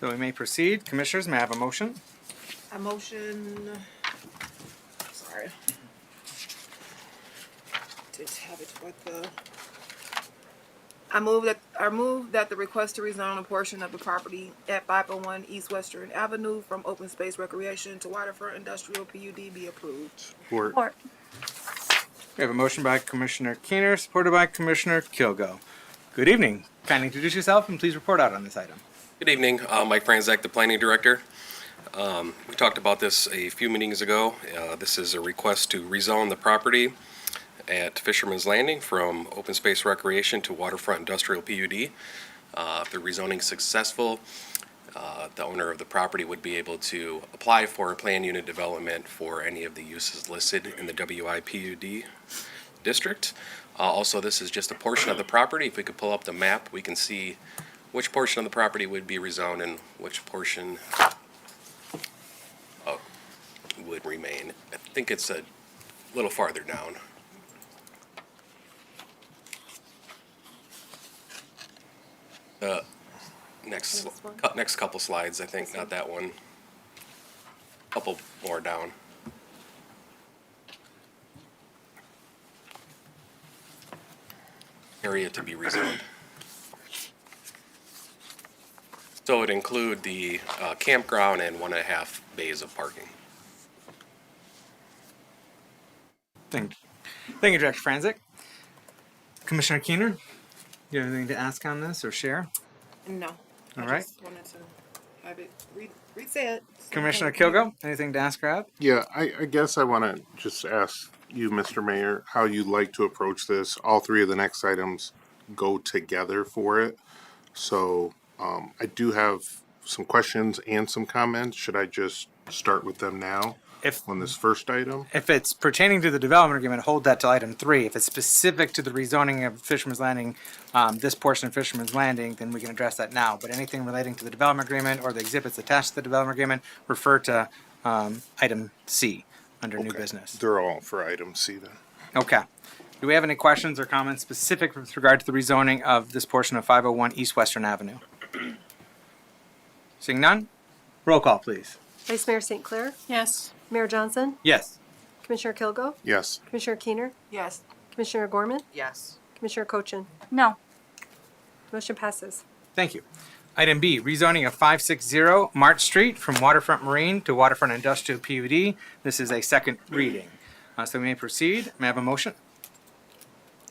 So we may proceed. Commissioners, may I have a motion? A motion. Sorry. Didn't have it with the. I move that the request to rezone a portion of the property at 501 East Western Avenue from open space recreation to waterfront industrial PUD be approved. Support. We have a motion by Commissioner Keener, supported by Commissioner Kilgo. Good evening. Kindly introduce yourself and please report out on this item. Good evening, Mike Franzek, the Planning Director. We talked about this a few meetings ago. This is a request to rezone the property at Fisherman's Landing from open space recreation to waterfront industrial PUD. If the rezoning is successful, the owner of the property would be able to apply for a plan unit development for any of the uses listed in the WI PUD district. Also, this is just a portion of the property. If we could pull up the map, we can see which portion of the property would be rezoned and which portion would remain. I think it's a little farther down. Next couple slides, I think, not that one. Couple more down. Area to be rezoned. So it would include the campground and 1.5 bays of parking. Thank you, Director Franzik. Commissioner Keener, do you have anything to ask on this or share? No. All right. Just wanted to have it reset. Commissioner Kilgo, anything to ask or add? Yeah, I guess I want to just ask you, Mr. Mayor, how you'd like to approach this. All three of the next items go together for it. So I do have some questions and some comments. Should I just start with them now on this first item? If it's pertaining to the development agreement, hold that to item 3. If it's specific to the rezoning of Fisherman's Landing, this portion of Fisherman's Landing, then we can address that now. But anything relating to the development agreement or the exhibits attached to the development agreement, refer to item C under new business. They're all for item C then. Okay. Do we have any questions or comments specific with regard to the rezoning of this portion of 501 East Western Avenue? Seeing none, roll call, please. Vice Mayor St. Clair. Yes. Mayor Johnson. Yes. Commissioner Kilgo. Yes. Commissioner Keener. Yes. Commissioner Gorman. Yes. Commissioner Cochin. No. Motion passes. Thank you. Item B, rezoning of 560 March Street from Waterfront Marine to Waterfront Industrial PUD. This is a second reading. So we may proceed. May I have a motion?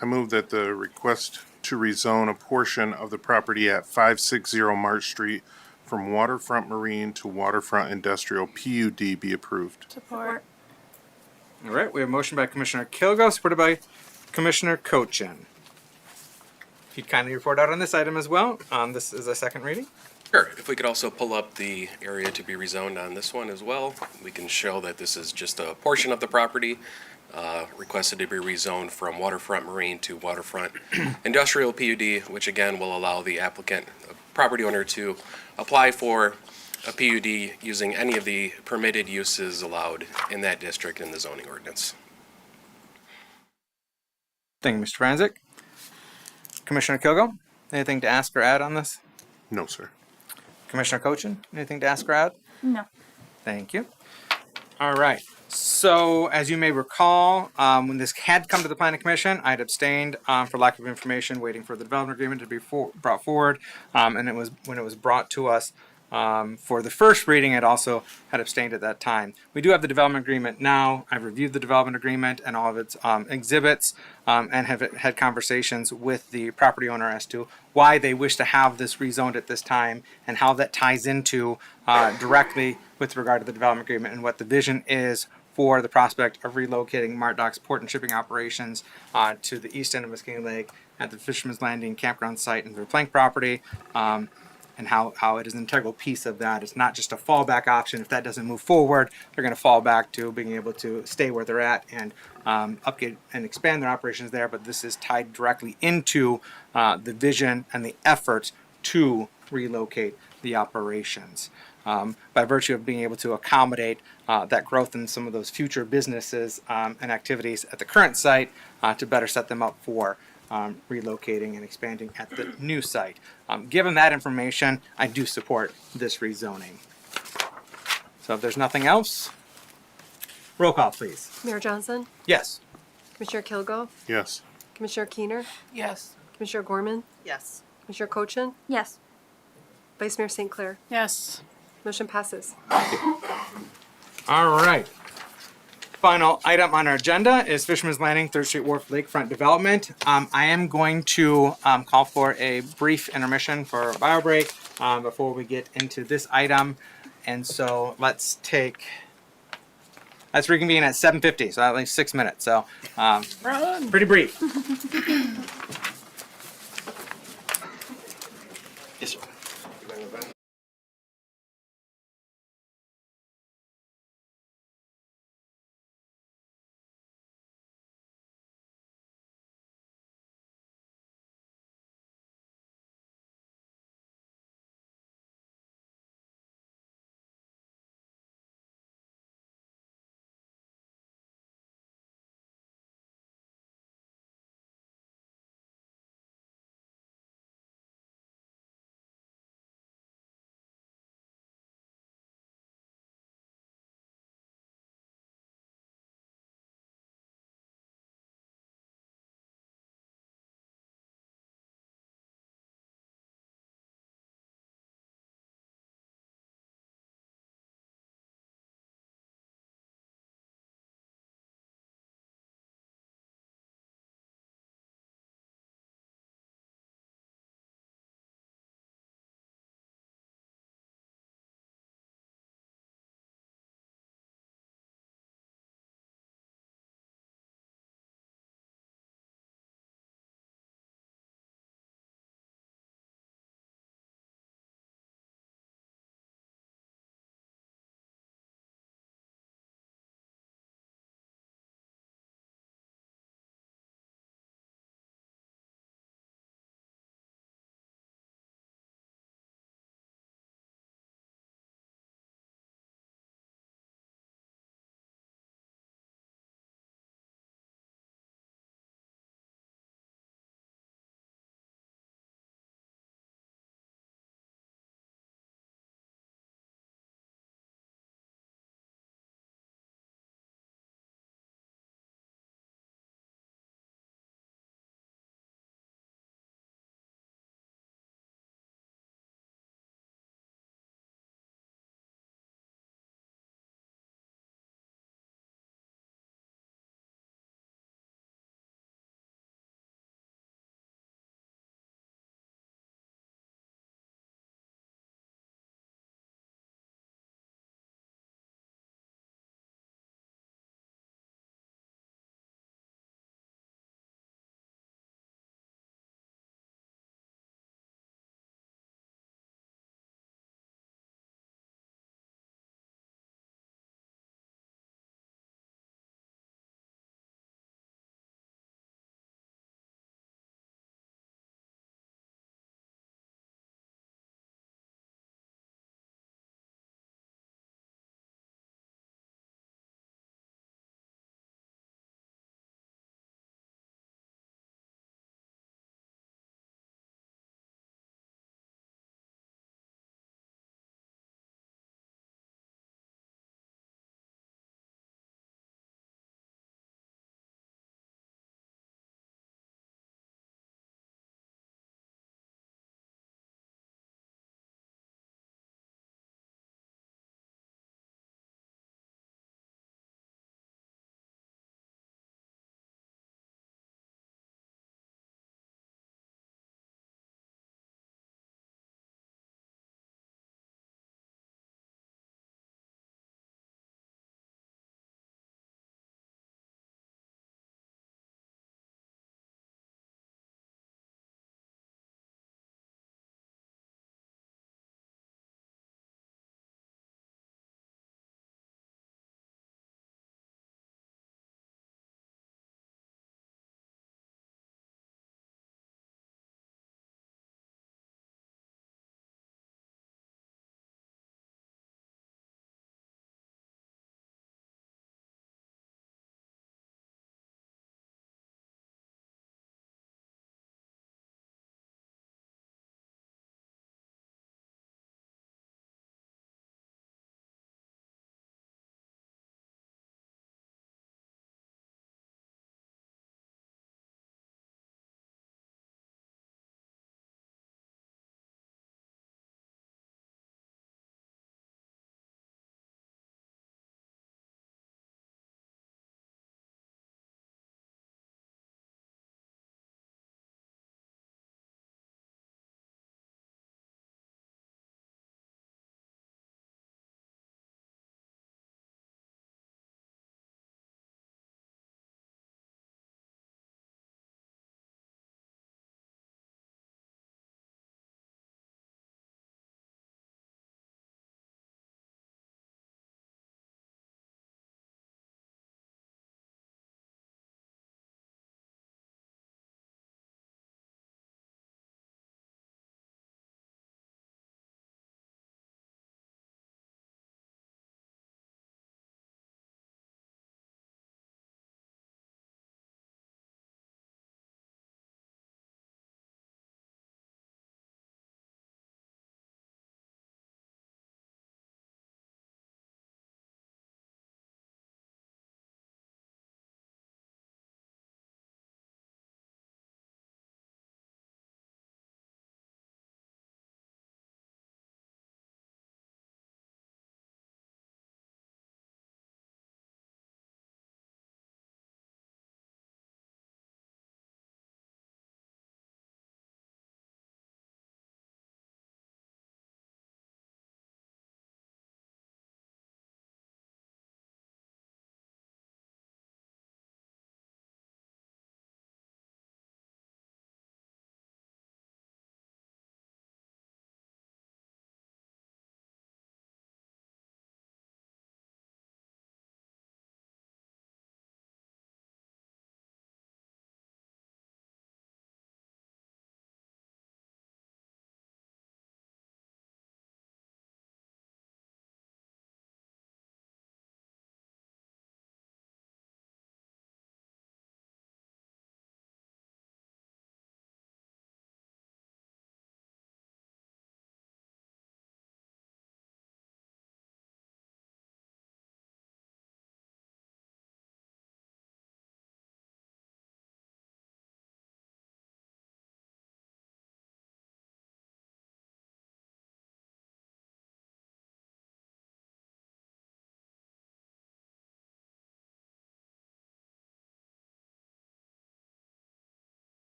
I move that the request to rezone a portion of the property at 560 March Street from Waterfront Marine to Waterfront Industrial PUD be approved. Support. All right, we have a motion by Commissioner Kilgo, supported by Commissioner Cochin. If you'd kindly report out on this item as well. This is a second reading. Sure. If we could also pull up the area to be rezoned on this one as well, we can show that this is just a portion of the property requested to be rezoned from Waterfront Marine to Waterfront Industrial PUD, which again will allow the applicant, property owner, to apply for a PUD using any of the permitted uses allowed in that district in the zoning ordinance. Thank you, Mr. Franzik. Commissioner Kilgo, anything to ask or add on this? No, sir. Commissioner Cochin, anything to ask or add? No. Thank you. All right. So, as you may recall, when this had come to the Planning Commission, I had abstained for lack of information, waiting for the development agreement to be brought forward. And it was when it was brought to us for the first reading, I'd also had abstained at that time. We do have the development agreement now. I've reviewed the development agreement and all of its exhibits and have had conversations with the property owner as to why they wish to have this rezoned at this time and how that ties into directly with regard to the development agreement and what the vision is for the prospect of relocating Mart Dock's port and shipping operations to the east end of Muskegon Lake at the Fisherman's Landing campground site and their plank property, and how it is an integral piece of that. It's not just a fallback option. If that doesn't move forward, they're going to fall back to being able to stay where they're at and upgrade and expand their operations there. But this is tied directly into the vision and the effort to relocate the operations. By virtue of being able to accommodate that growth in some of those future businesses and activities at the current site to better set them up for relocating and expanding at the new site. Given that information, I do support this rezoning. So if there's nothing else, roll call, please. Mayor Johnson. Yes. Commissioner Kilgo. Yes. Commissioner Keener. Yes. Commissioner Gorman. Yes. Commissioner Cochin. Yes. Vice Mayor St. Clair. Yes. Motion passes. All right. Final item on our agenda is Fisherman's Landing, 3rd Street Wharf Lakefront Development. I am going to call for a brief intermission for a bio break. before we get into this item. And so let's reconvene at 7:50, so at least 6 minutes. So pretty brief. Yes, sir.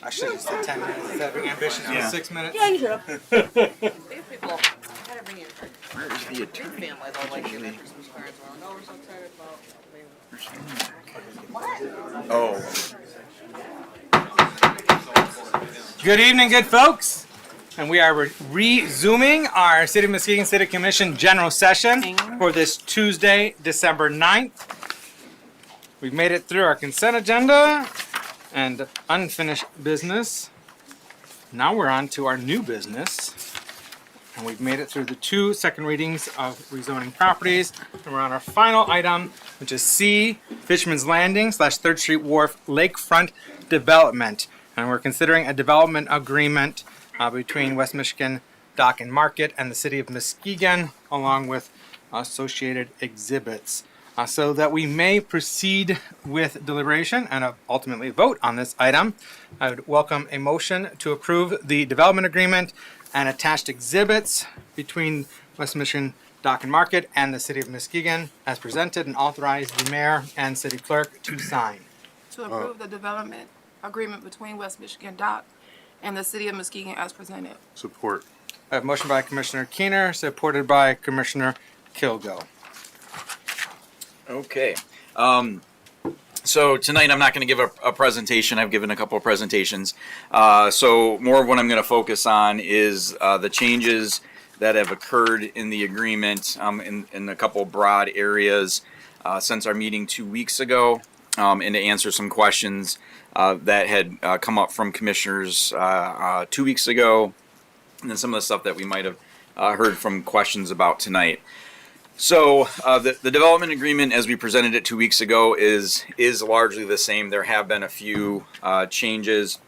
I should have said 10 minutes instead of being ambitious with 6 minutes. Yeah, you should have. These people gotta bring in. Where is the attorney? Family don't like giving Christmas cards around. No, we're so excited about. Oh. Good evening, good folks. And we are resuming our City of Muskegon City Commission General Session for this Tuesday, December 9th. We've made it through our consent agenda and unfinished business. Now we're on to our new business. And we've made it through the 2 second readings of rezoning properties. And we're on our final item, which is C, Fisherman's Landing / 3rd Street Wharf Lakefront Development. And we're considering a development agreement between West Michigan Dock and Market and the City of Muskegon, along with associated exhibits. So that we may proceed with deliberation and ultimately vote on this item, I would welcome a motion to approve the development agreement and attached exhibits between West Michigan Dock and Market and the City of Muskegon as presented, and authorize the mayor and city clerk to sign. To approve the development agreement between West Michigan Dock and the City of Muskegon as presented. Support. I have a motion by Commissioner Keener, supported by Commissioner Kilgo. Okay. So tonight I'm not going to give a presentation. I've given a couple of presentations. So more of what I'm going to focus on is the changes that have occurred in the agreement in a couple of broad areas since our meeting 2 weeks ago, and to answer some questions that had come up from commissioners 2 weeks ago, and then some of the stuff that we might have heard from questions about tonight. So the development agreement, as we presented it 2 weeks ago, is largely the same. There have been a few changes.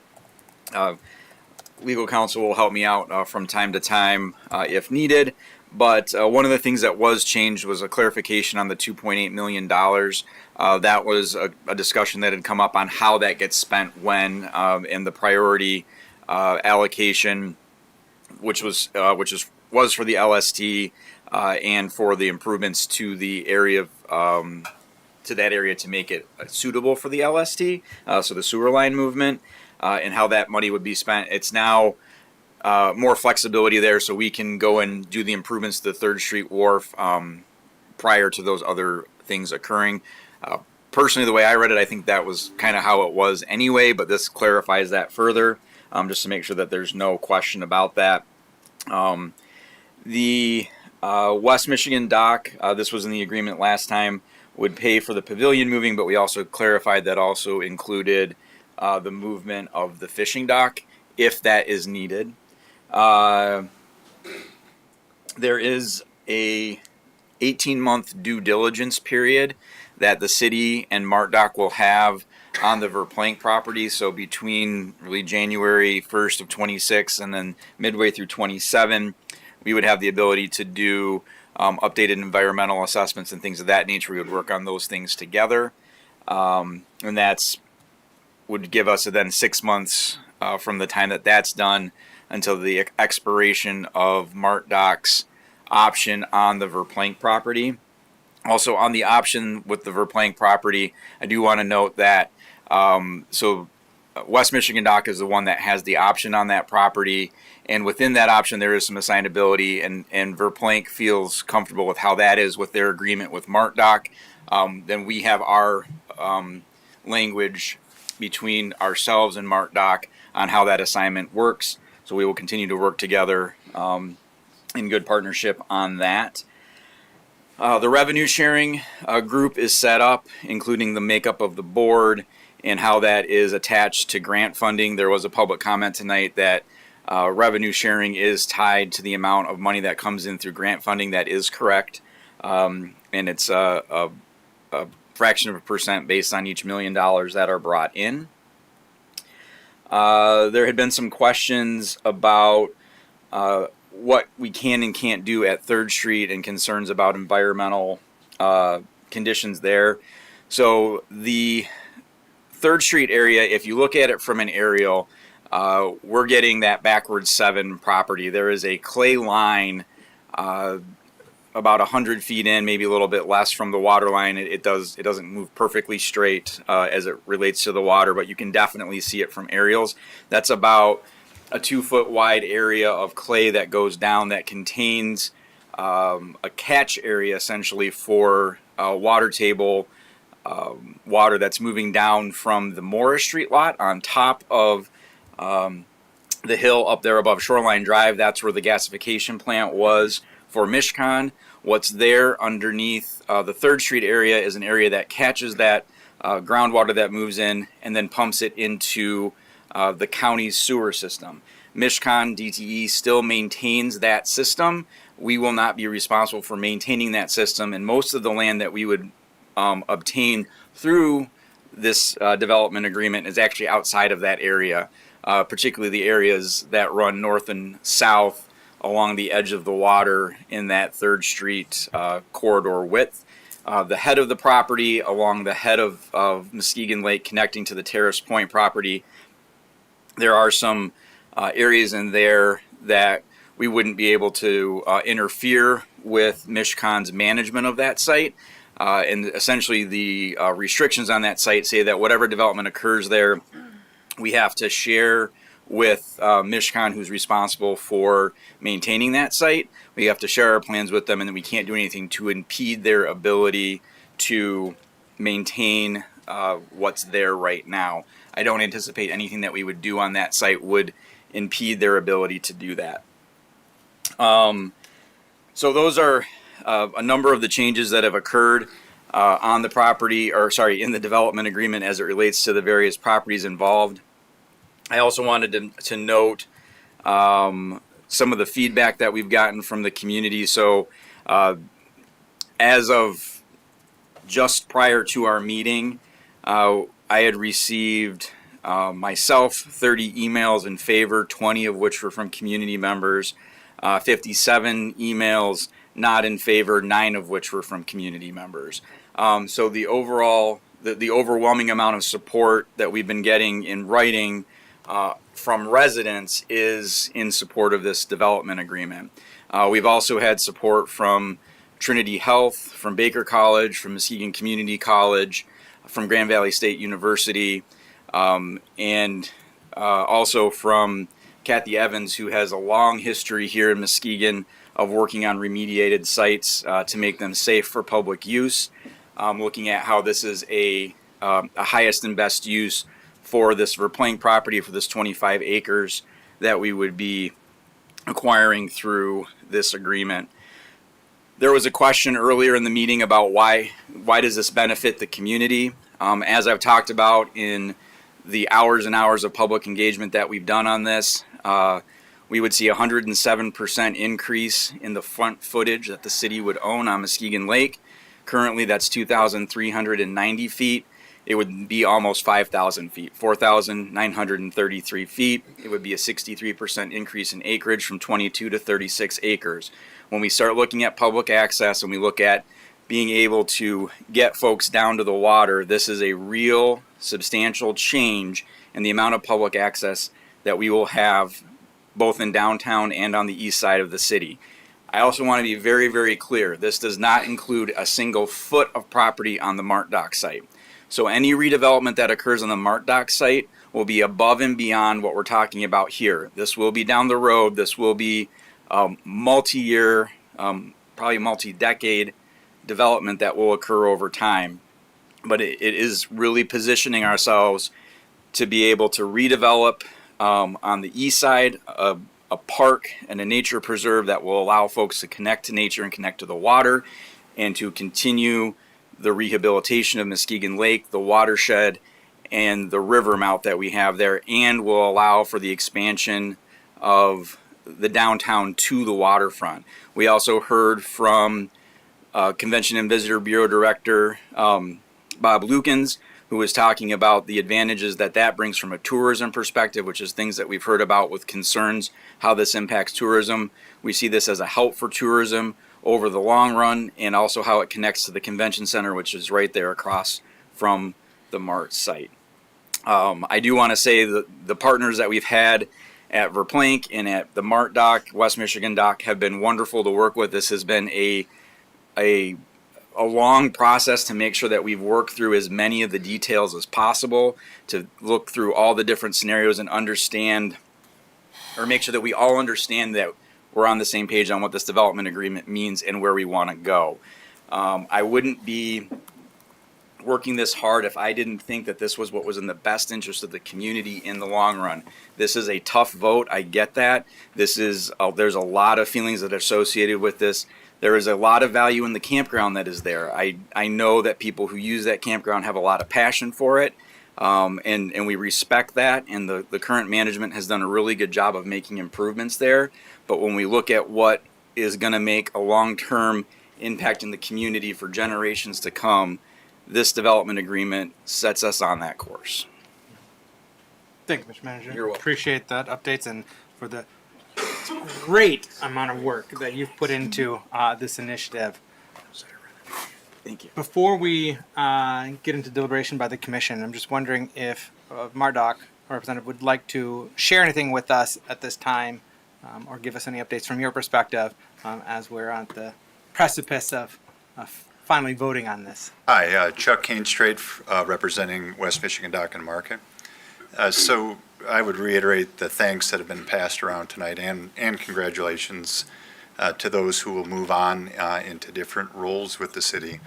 Legal counsel will help me out from time to time if needed. But one of the things that was changed was a clarification on the $2.8 million. That was a discussion that had come up on how that gets spent when, and the priority allocation, which was for the LST. And for the improvements to the area, to that area to make it suitable for the LST, so the sewer line movement, and how that money would be spent. It's now more flexibility there, so we can go and do the improvements to the 3rd Street Wharf prior to those other things occurring. Personally, the way I read it, I think that was kind of how it was anyway, but this clarifies that further, just to make sure that there's no question about that. The West Michigan Dock, this was in the agreement last time, would pay for the pavilion moving, but we also clarified that also included the movement of the fishing dock if that is needed. There is a 18-month due diligence period that the city and MartDock will have on the Verplank property. So between really January 1st of 26 and then midway through 27, we would have the ability to do updated environmental assessments and things of that nature. We would work on those things together. And that's would give us then 6 months from the time that that's done until the expiration of MartDock's option on the Verplank property. Also on the option with the Verplank property, I do want to note that West Michigan Dock is the one that has the option on that property, and within that option there is some assignability, and Verplank feels comfortable with how that is with their agreement with MartDock. Then we have our language between ourselves and MartDock on how that assignment works, so we will continue to work together in good partnership on that. The revenue sharing group is set up, including the makeup of the board and how that is attached to grant funding. There was a public comment tonight that revenue sharing is tied to the amount of money that comes in through grant funding. That is correct. And it's a fraction of a percent based on each $1 million that are brought in. There had been some questions about what we can and can't do at 3rd Street and concerns about environmental conditions there. So the 3rd Street area, if you look at it from an aerial, we're getting that backwards 7 property. There is a clay line about 100 feet in, maybe a little bit less from the water line. It doesn't move perfectly straight as it relates to the water, but you can definitely see it from aerials. That's about a 2-foot wide area of clay that goes down that contains a catch area essentially for water table water that's moving down from the Morris Street lot on top of the hill up there above Shoreline Drive. That's where the gasification plant was for Muskegon. What's there underneath the 3rd Street area is an area that catches that groundwater that moves in and then pumps it into the county's sewer system. Muskegon DTE still maintains that system. We will not be responsible for maintaining that system, and most of the land that we would obtain through this development agreement is actually outside of that area, particularly the areas that run north and south along the edge of the water in that 3rd Street corridor width. The head of the property along the head of Muskegon Lake connecting to the Terrace Point property, there are some areas in there that we wouldn't be able to interfere with Muskegon's management of that site. And essentially the restrictions on that site say that whatever development occurs there, we have to share with Muskegon, who's responsible for maintaining that site. We have to share our plans with them, and then we can't do anything to impede their ability to maintain what's there right now. I don't anticipate anything that we would do on that site would impede their ability to do that. So those are a number of the changes that have occurred on the property, or sorry, in the development agreement as it relates to the various properties involved. I also wanted to note some of the feedback that we've gotten from the community. So as of just prior to our meeting, I had received myself 30 emails in favor, 20 of which were from community members, 57 emails not in favor, 9 of which were from community members. So the overwhelming amount of support that we've been getting in writing from residents is in support of this development agreement. We've also had support from Trinity Health, from Baker College, from Muskegon Community College, from Grand Valley State University, and also from Kathy Evans, who has a long history here in Muskegon of working on remediated sites to make them safe for public use, looking at how this is a highest and best use for this Verplank property, for this 25 acres that we would be acquiring through this agreement. There was a question earlier in the meeting about why does this benefit the community? As I've talked about in the hours and hours of public engagement that we've done on this, we would see a 107% increase in the front footage that the city would own on Muskegon Lake. Currently, that's 2,390 feet. It would be almost 5,000 feet, 4,933 feet. It would be a 63% increase in acreage from 22 to 36 acres. When we start looking at public access and we look at being able to get folks down to the water, this is a real substantial change in the amount of public access that we will have both in downtown and on the east side of the city. I also want to be very, very clear. This does not include a single foot of property on the Mart Dock site. So any redevelopment that occurs on the Mart Dock site will be above and beyond what we're talking about here. This will be down the road. This will be multi-year, probably multi-decade development that will occur over time. But it is really positioning ourselves to be able to redevelop on the east side a park and a nature preserve that will allow folks to connect to nature and connect to the water, and to continue the rehabilitation of Muskegon Lake, the watershed, and the river mouth that we have there, and will allow for the expansion of the downtown to the waterfront. We also heard from Convention and Visitor Bureau Director Bob Lukens, who was talking about the advantages that brings from a tourism perspective, which is things that we've heard about with concerns, how this impacts tourism. We see this as a help for tourism over the long run, and also how it connects to the convention center, which is right there across from the Mart site. I do want to say that the partners that we've had at Verplank and at the Mart Dock, West Michigan Dock, have been wonderful to work with. This has been a a long process to make sure that we've worked through as many of the details as possible, to look through all the different scenarios and understand, or make sure that we all understand that we're on the same page on what this development agreement means and where we want to go. I wouldn't be working this hard if I didn't think that this was what was in the best interest of the community in the long run. This is a tough vote. I get that. There's a lot of feelings that are associated with this. There is a lot of value in the campground that is there. I know that people who use that campground have a lot of passion for it, and we respect that, and the current management has done a really good job of making improvements there. But when we look at what is going to make a long-term impact in the community for generations to come, this development agreement sets us on that course. Thank you, Mr. Manager. You're welcome. Appreciate that updates and for the great amount of work that you've put into this initiative. Thank you. Before we get into deliberation by the commission, I'm just wondering if Mardoc, representative, would like to share anything with us at this time, or give us any updates from your perspective as we're on the precipice of finally voting on this. Hi, Chuck Cainstrade, representing West Michigan Dock and Market. So I would reiterate the thanks that have been passed around tonight, and congratulations to those who will move on into different roles with the city.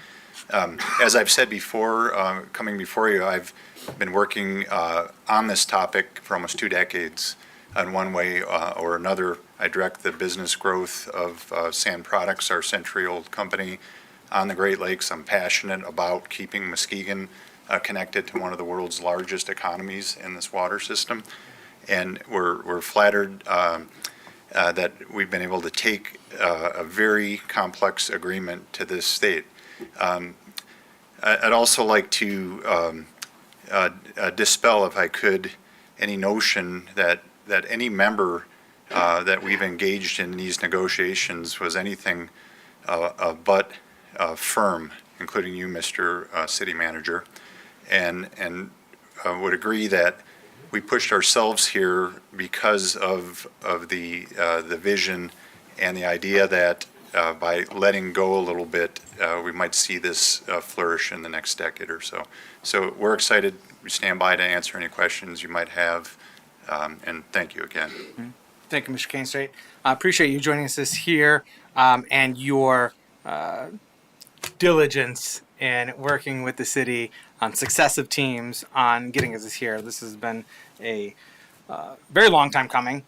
As I've said before, coming before you, I've been working on this topic for almost 2 decades. In one way or another, I direct the business growth of Sand Products, our century-old company on the Great Lakes. I'm passionate about keeping Muskegon connected to one of the world's largest economies in this water system. And we're flattered that we've been able to take a very complex agreement to this state. I'd also like to dispel, if I could, any notion that any member that we've engaged in these negotiations was anything but firm, including you, Mr. City Manager, and would agree that we pushed ourselves here because of the vision and the idea that by letting go a little bit, we might see this flourish in the next decade or so. So we're excited. We stand by to answer any questions you might have, and thank you again. Thank you, Mr. Cainstrade. I appreciate you joining us this here and your diligence in working with the city on successive teams on getting us here. This has been a very long time coming.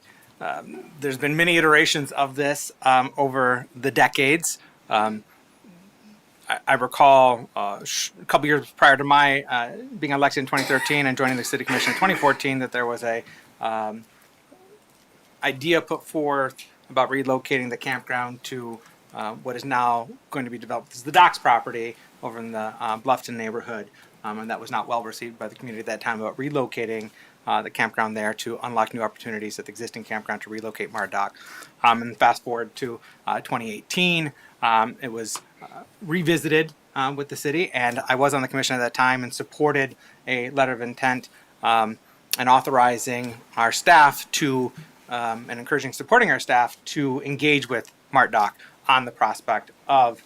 There's been many iterations of this over the decades. I recall a couple years prior to my being elected in 2013 and joining the City Commission in 2014 that there was a idea put forth about relocating the campground to what is now going to be developed as the Docks property over in the Bluffton neighborhood. And that was not well received by the community at that time about relocating the campground there to unlock new opportunities at the existing campground to relocate Mardoc. And fast forward to 2018, it was revisited with the city, and I was on the commission at that time and supported a letter of intent and authorizing our staff to and encouraging, supporting our staff to engage with Mardoc on the prospect of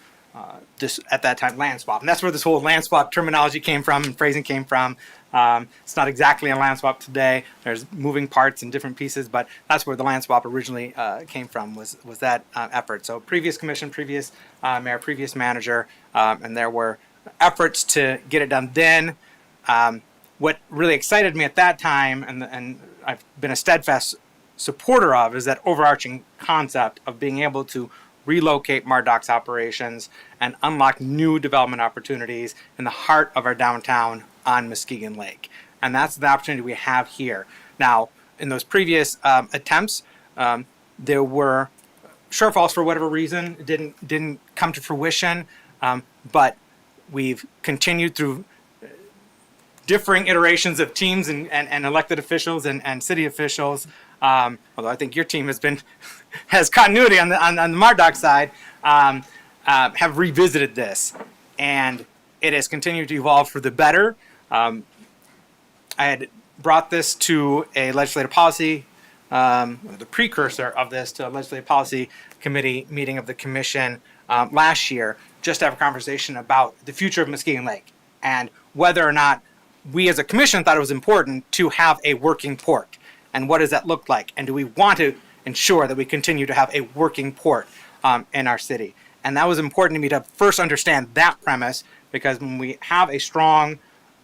this, at that time, land swap. And that's where this whole land swap terminology came from and phrasing came from. It's not exactly a land swap today. There's moving parts and different pieces, but that's where the land swap originally came from, was that effort. So previous commission, previous mayor, previous manager, and there were efforts to get it done then. What really excited me at that time, and I've been a steadfast supporter of, is that overarching concept of being able to relocate Mardoc's operations and unlock new development opportunities in the heart of our downtown on Muskegon Lake. And that's the opportunity we have here. Now, in those previous attempts, there were shortfalls for whatever reason. It didn't come to fruition, but we've continued through differing iterations of teams and elected officials and city officials. Although I think your team has continuity on the Mardoc side, have revisited this, and it has continued to evolve for the better. I had brought this to a legislative policy, the precursor of this to a legislative policy committee meeting of the commission last year, just to have a conversation about the future of Muskegon Lake and whether or not we as a commission thought it was important to have a working port. And what does that look like? And do we want to ensure that we continue to have a working port in our city? And that was important to me to first understand that premise, because when we have a strong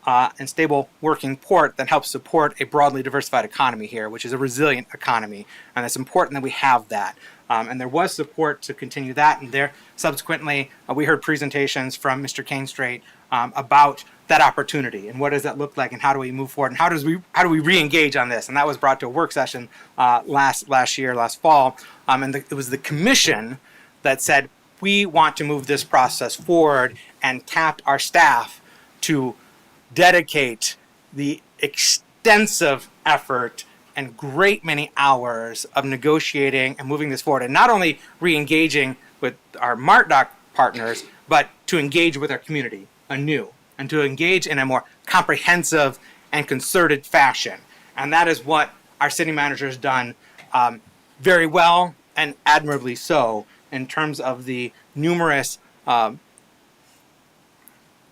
and stable working port that helps support a broadly diversified economy here, which is a resilient economy, and it's important that we have that. And there was support to continue that, and there subsequently we heard presentations from Mr. Cainstraight about that opportunity and what does that look like and how do we move forward and how do we re-engage on this. And that was brought to a work session last fall, and it was the commission that said we want to move this process forward and tapped our staff to dedicate the extensive effort and great many hours of negotiating and moving this forward, and not only re-engaging with our MartDoc partners, but to engage with our community anew and to engage in a more comprehensive and concerted fashion. And that is what our city manager has done very well and admirably so in terms of the numerous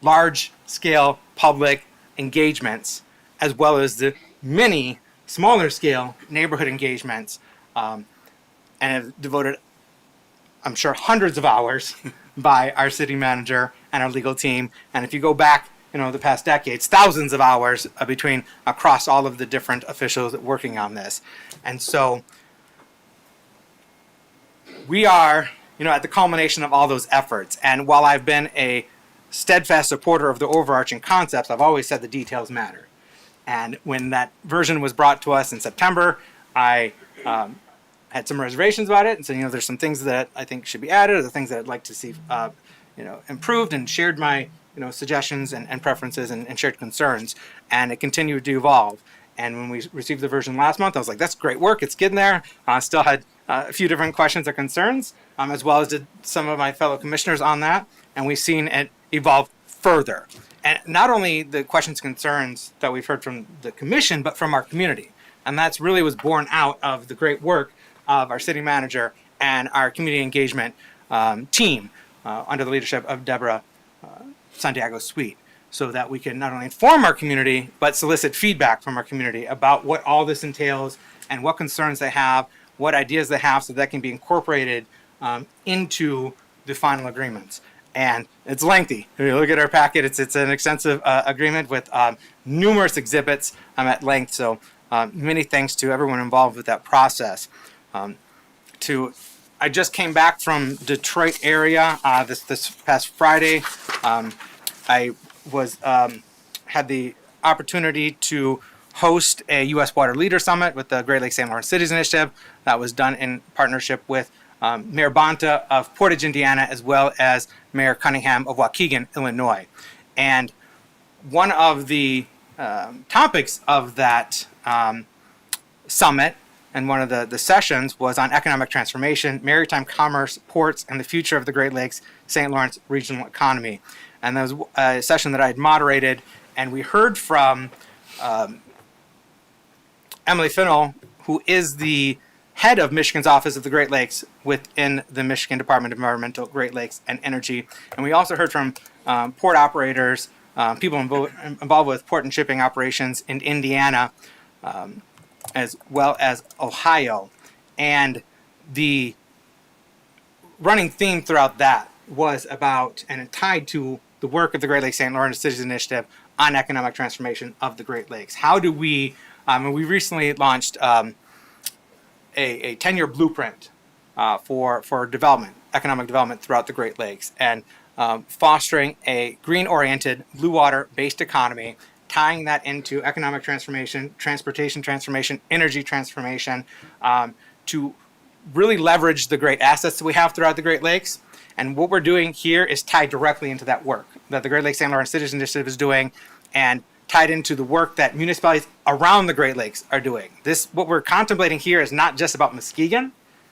large-scale public engagements, as well as the many smaller-scale neighborhood engagements, and have devoted, I'm sure, hundreds of hours by our city manager and our legal team. And if you go back, the past decades, thousands of hours across all of the different officials working on this. And so we are, at the culmination of all those efforts. And while I've been a steadfast supporter of the overarching concepts, I've always said the details matter. And when that version was brought to us in September, I had some reservations about it and said, there's some things that I think should be added, or the things that I'd like to see, improved, and shared my, suggestions and preferences and shared concerns. And it continued to evolve. And when we received the version last month, I was like, that's great work. It's getting there. Still had a few different questions or concerns, as well as did some of my fellow commissioners on that. And we've seen it evolve further. And not only the questions and concerns that we've heard from the commission, but from our community. And that's really was born out of the great work of our city manager and our community engagement team under the leadership of Deborah Santiago Sweet, so that we can not only inform our community, but solicit feedback from our community about what all this entails and what concerns they have, what ideas they have, so that can be incorporated into the final agreements. And it's lengthy. If you look at our packet, it's an extensive agreement with numerous exhibits at length. So many thanks to everyone involved with that process. I just came back from Detroit area this past Friday. I had the opportunity to host a U.S. Water Leader Summit with the Great Lakes St. Lawrence Cities Initiative. That was done in partnership with Mayor Bonta of Portage, Indiana, as well as Mayor Cunningham of Waukegan, Illinois. And one of the topics of that summit and one of the sessions was on economic transformation, maritime commerce, ports, and the future of the Great Lakes St. Lawrence regional economy. And that was a session that I had moderated, and we heard from Emily Finnell, who is the head of Michigan's Office of the Great Lakes within the Michigan Department of Environmental, Great Lakes, and Energy. And we also heard from port operators, people involved with port and shipping operations in Indiana, as well as Ohio. And the running theme throughout that was about, and tied to the work of the Great Lakes St. Lawrence Cities Initiative on economic transformation of the Great Lakes. How do we, and we recently launched a 10-year blueprint for development, economic development throughout the Great Lakes, and fostering a green-oriented, blue water-based economy, tying that into economic transformation, transportation transformation, energy transformation, to really leverage the great assets that we have throughout the Great Lakes. And what we're doing here is tied directly into that work that the Great Lakes St. Lawrence Cities Initiative is doing, and tied into the work that municipalities around the Great Lakes are doing. What we're contemplating here is not just about Muskegon.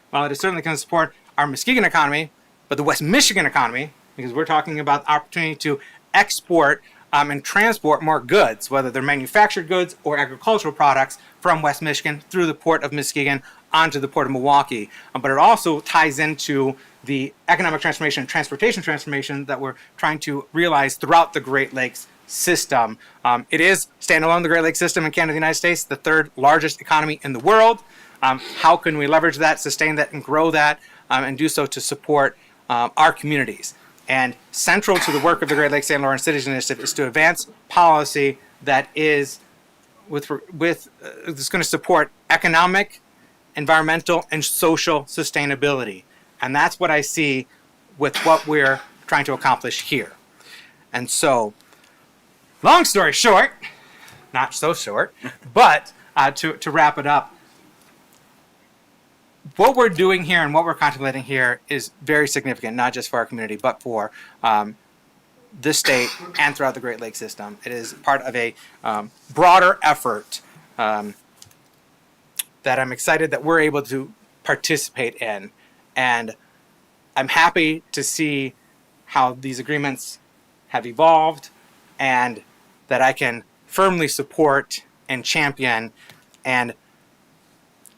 While it is certainly going to support our Muskegon economy, but the West Michigan economy, because we're talking about the opportunity to export and transport more goods, whether they're manufactured goods or agricultural products, from West Michigan through the port of Muskegon onto the port of Milwaukee. But it also ties into the economic transformation and transportation transformation that we're trying to realize throughout the Great Lakes system. It is standalone, the Great Lakes system in Canada, the United States, the third largest economy in the world. How can we leverage that, sustain that, and grow that, and do so to support our communities? And central to the work of the Great Lakes St. Lawrence Cities Initiative is to advance policy that is it's going to support economic, environmental, and social sustainability. And that's what I see with what we're trying to accomplish here. And so, long story short, not so short, but to wrap it up, what we're doing here and what we're contemplating here is very significant, not just for our community, but for this state and throughout the Great Lakes system. It is part of a broader effort that I'm excited that we're able to participate in. And I'm happy to see how these agreements have evolved and that I can firmly support and champion, and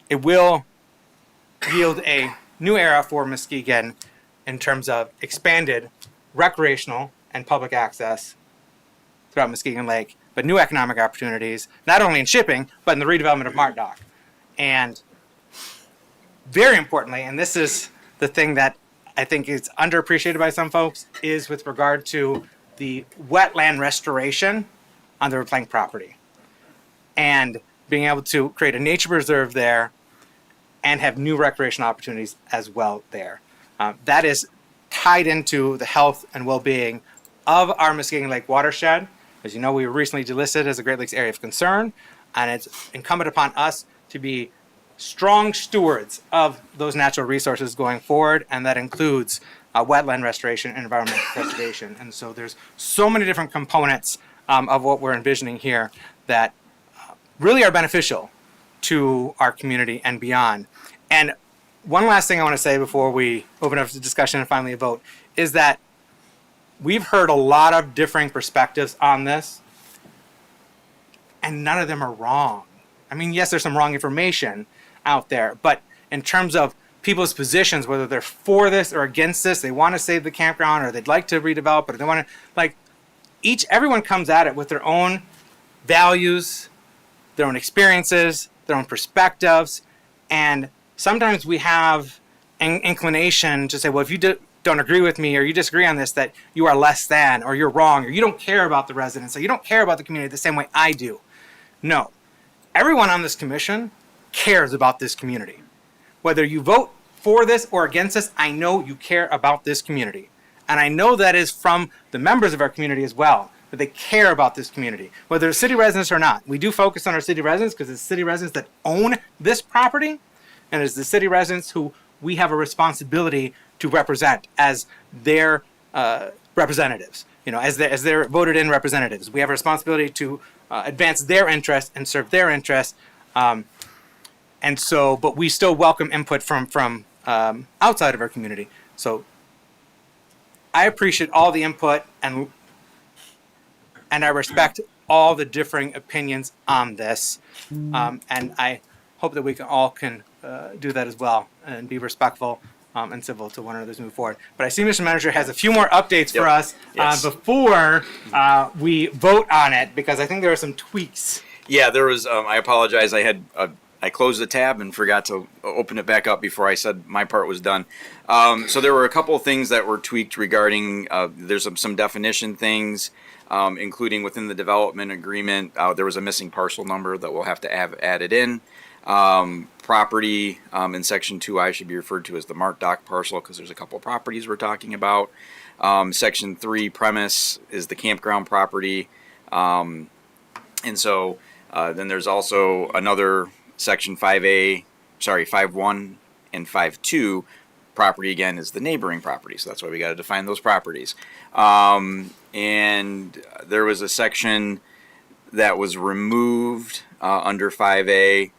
it will yield a new era for Muskegon in terms of expanded recreational and public access throughout Muskegon Lake, but new economic opportunities, not only in shipping, but in the redevelopment of Mart Dock. And very importantly, and this is the thing that I think is underappreciated by some folks, is with regard to the wetland restoration on the Plank property. And being able to create a nature preserve there and have new recreation opportunities as well there. That is tied into the health and well-being of our Muskegon Lake watershed. As you know, we were recently delisted as a Great Lakes Area of Concern, and it's incumbent upon us to be strong stewards of those natural resources going forward, and that includes wetland restoration and environmental preservation. And so there's so many different components of what we're envisioning here that really are beneficial to our community and beyond. And one last thing I want to say before we open up to discussion and finally a vote is that we've heard a lot of differing perspectives on this, and none of them are wrong. I mean, yes, there's some wrong information out there, but in terms of people's positions, whether they're for this or against this, they want to save the campground or they'd like to redevelop it, or they want to, everyone comes at it with their own values, their own experiences, their own perspectives, and sometimes we have an inclination to say, well, if you don't agree with me or you disagree on this, that you are less than, or you're wrong, or you don't care about the residents, or you don't care about the community the same way I do. No. Everyone on this commission cares about this community. Whether you vote for this or against this, I know you care about this community. And I know that is from the members of our community as well, that they care about this community, whether they're city residents or not. We do focus on our city residents because it's city residents that own this property, and it's the city residents who we have a responsibility to represent as their representatives, as their voted in representatives. We have a responsibility to advance their interests and serve their interests. And so, but we still welcome input from outside of our community. So I appreciate all the input and I respect all the differing opinions on this. And I hope that we can do that as well and be respectful and civil to one another as we move forward. But I see Mr. Manager has a few more updates for us before we vote on it, because I think there are some tweaks. Yeah, there was. I apologize. I closed the tab and forgot to open it back up before I said my part was done. So there were a couple of things that were tweaked regarding. There's some definition things, including within the development agreement. There was a missing parcel number that we'll have to have added in. Property in Section 2I should be referred to as the Mart Dock parcel because there's a couple of properties we're talking about. Section 3 premise is the campground property. And so then there's also another Section 5A, 5.1 and 5.2 property again is the neighboring property. So that's why we got to define those properties. And there was a section that was removed under 5A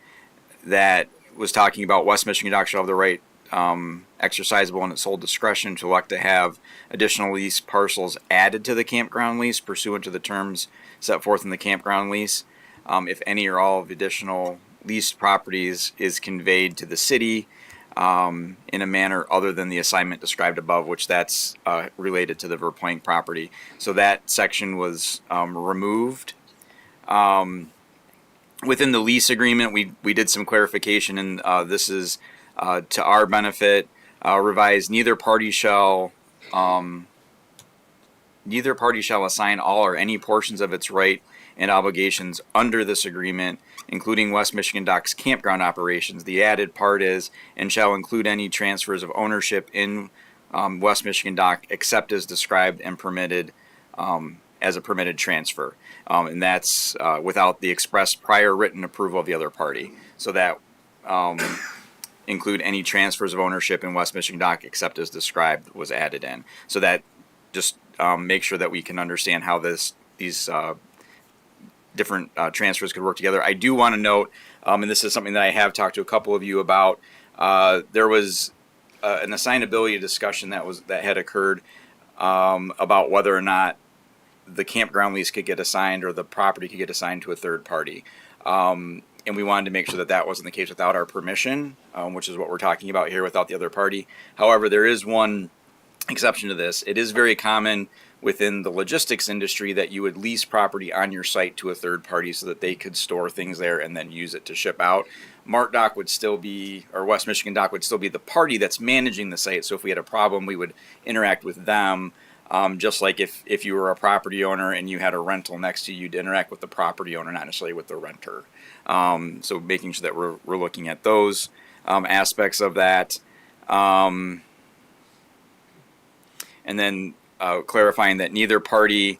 that was talking about West Michigan Dock shall have the right exercisable in its sole discretion to elect to have additional lease parcels added to the campground lease pursuant to the terms set forth in the campground lease. If any or all of additional leased properties is conveyed to the city, in a manner other than the assignment described above, which that's related to the Verplank property. So that section was removed. Within the lease agreement, we did some clarification, and this is to our benefit. Revised: neither party shall assign all or any portions of its right and obligations under this agreement, including West Michigan Dock's campground operations. The added part is, and shall include any transfers of ownership in West Michigan Dock except as described and permitted as a permitted transfer. And that's without the express prior written approval of the other party. So that include any transfers of ownership in West Michigan Dock except as described was added in. So that just make sure that we can understand how these different transfers could work together. I do want to note, and this is something that I have talked to a couple of you about, there was an assignability discussion that had occurred about whether or not the campground lease could get assigned or the property could get assigned to a third party. And we wanted to make sure that that wasn't the case without our permission, which is what we're talking about here, without the other party. However, there is one exception to this. It is very common within the logistics industry that you would lease property on your site to a third party so that they could store things there and then use it to ship out. Mart Dock would still be, or West Michigan Dock would still be the party that's managing the site. So if we had a problem, we would interact with them. Just like if you were a property owner and you had a rental next to you, you'd interact with the property owner, not necessarily with the renter. So making sure that we're looking at those aspects of that. And then clarifying that neither party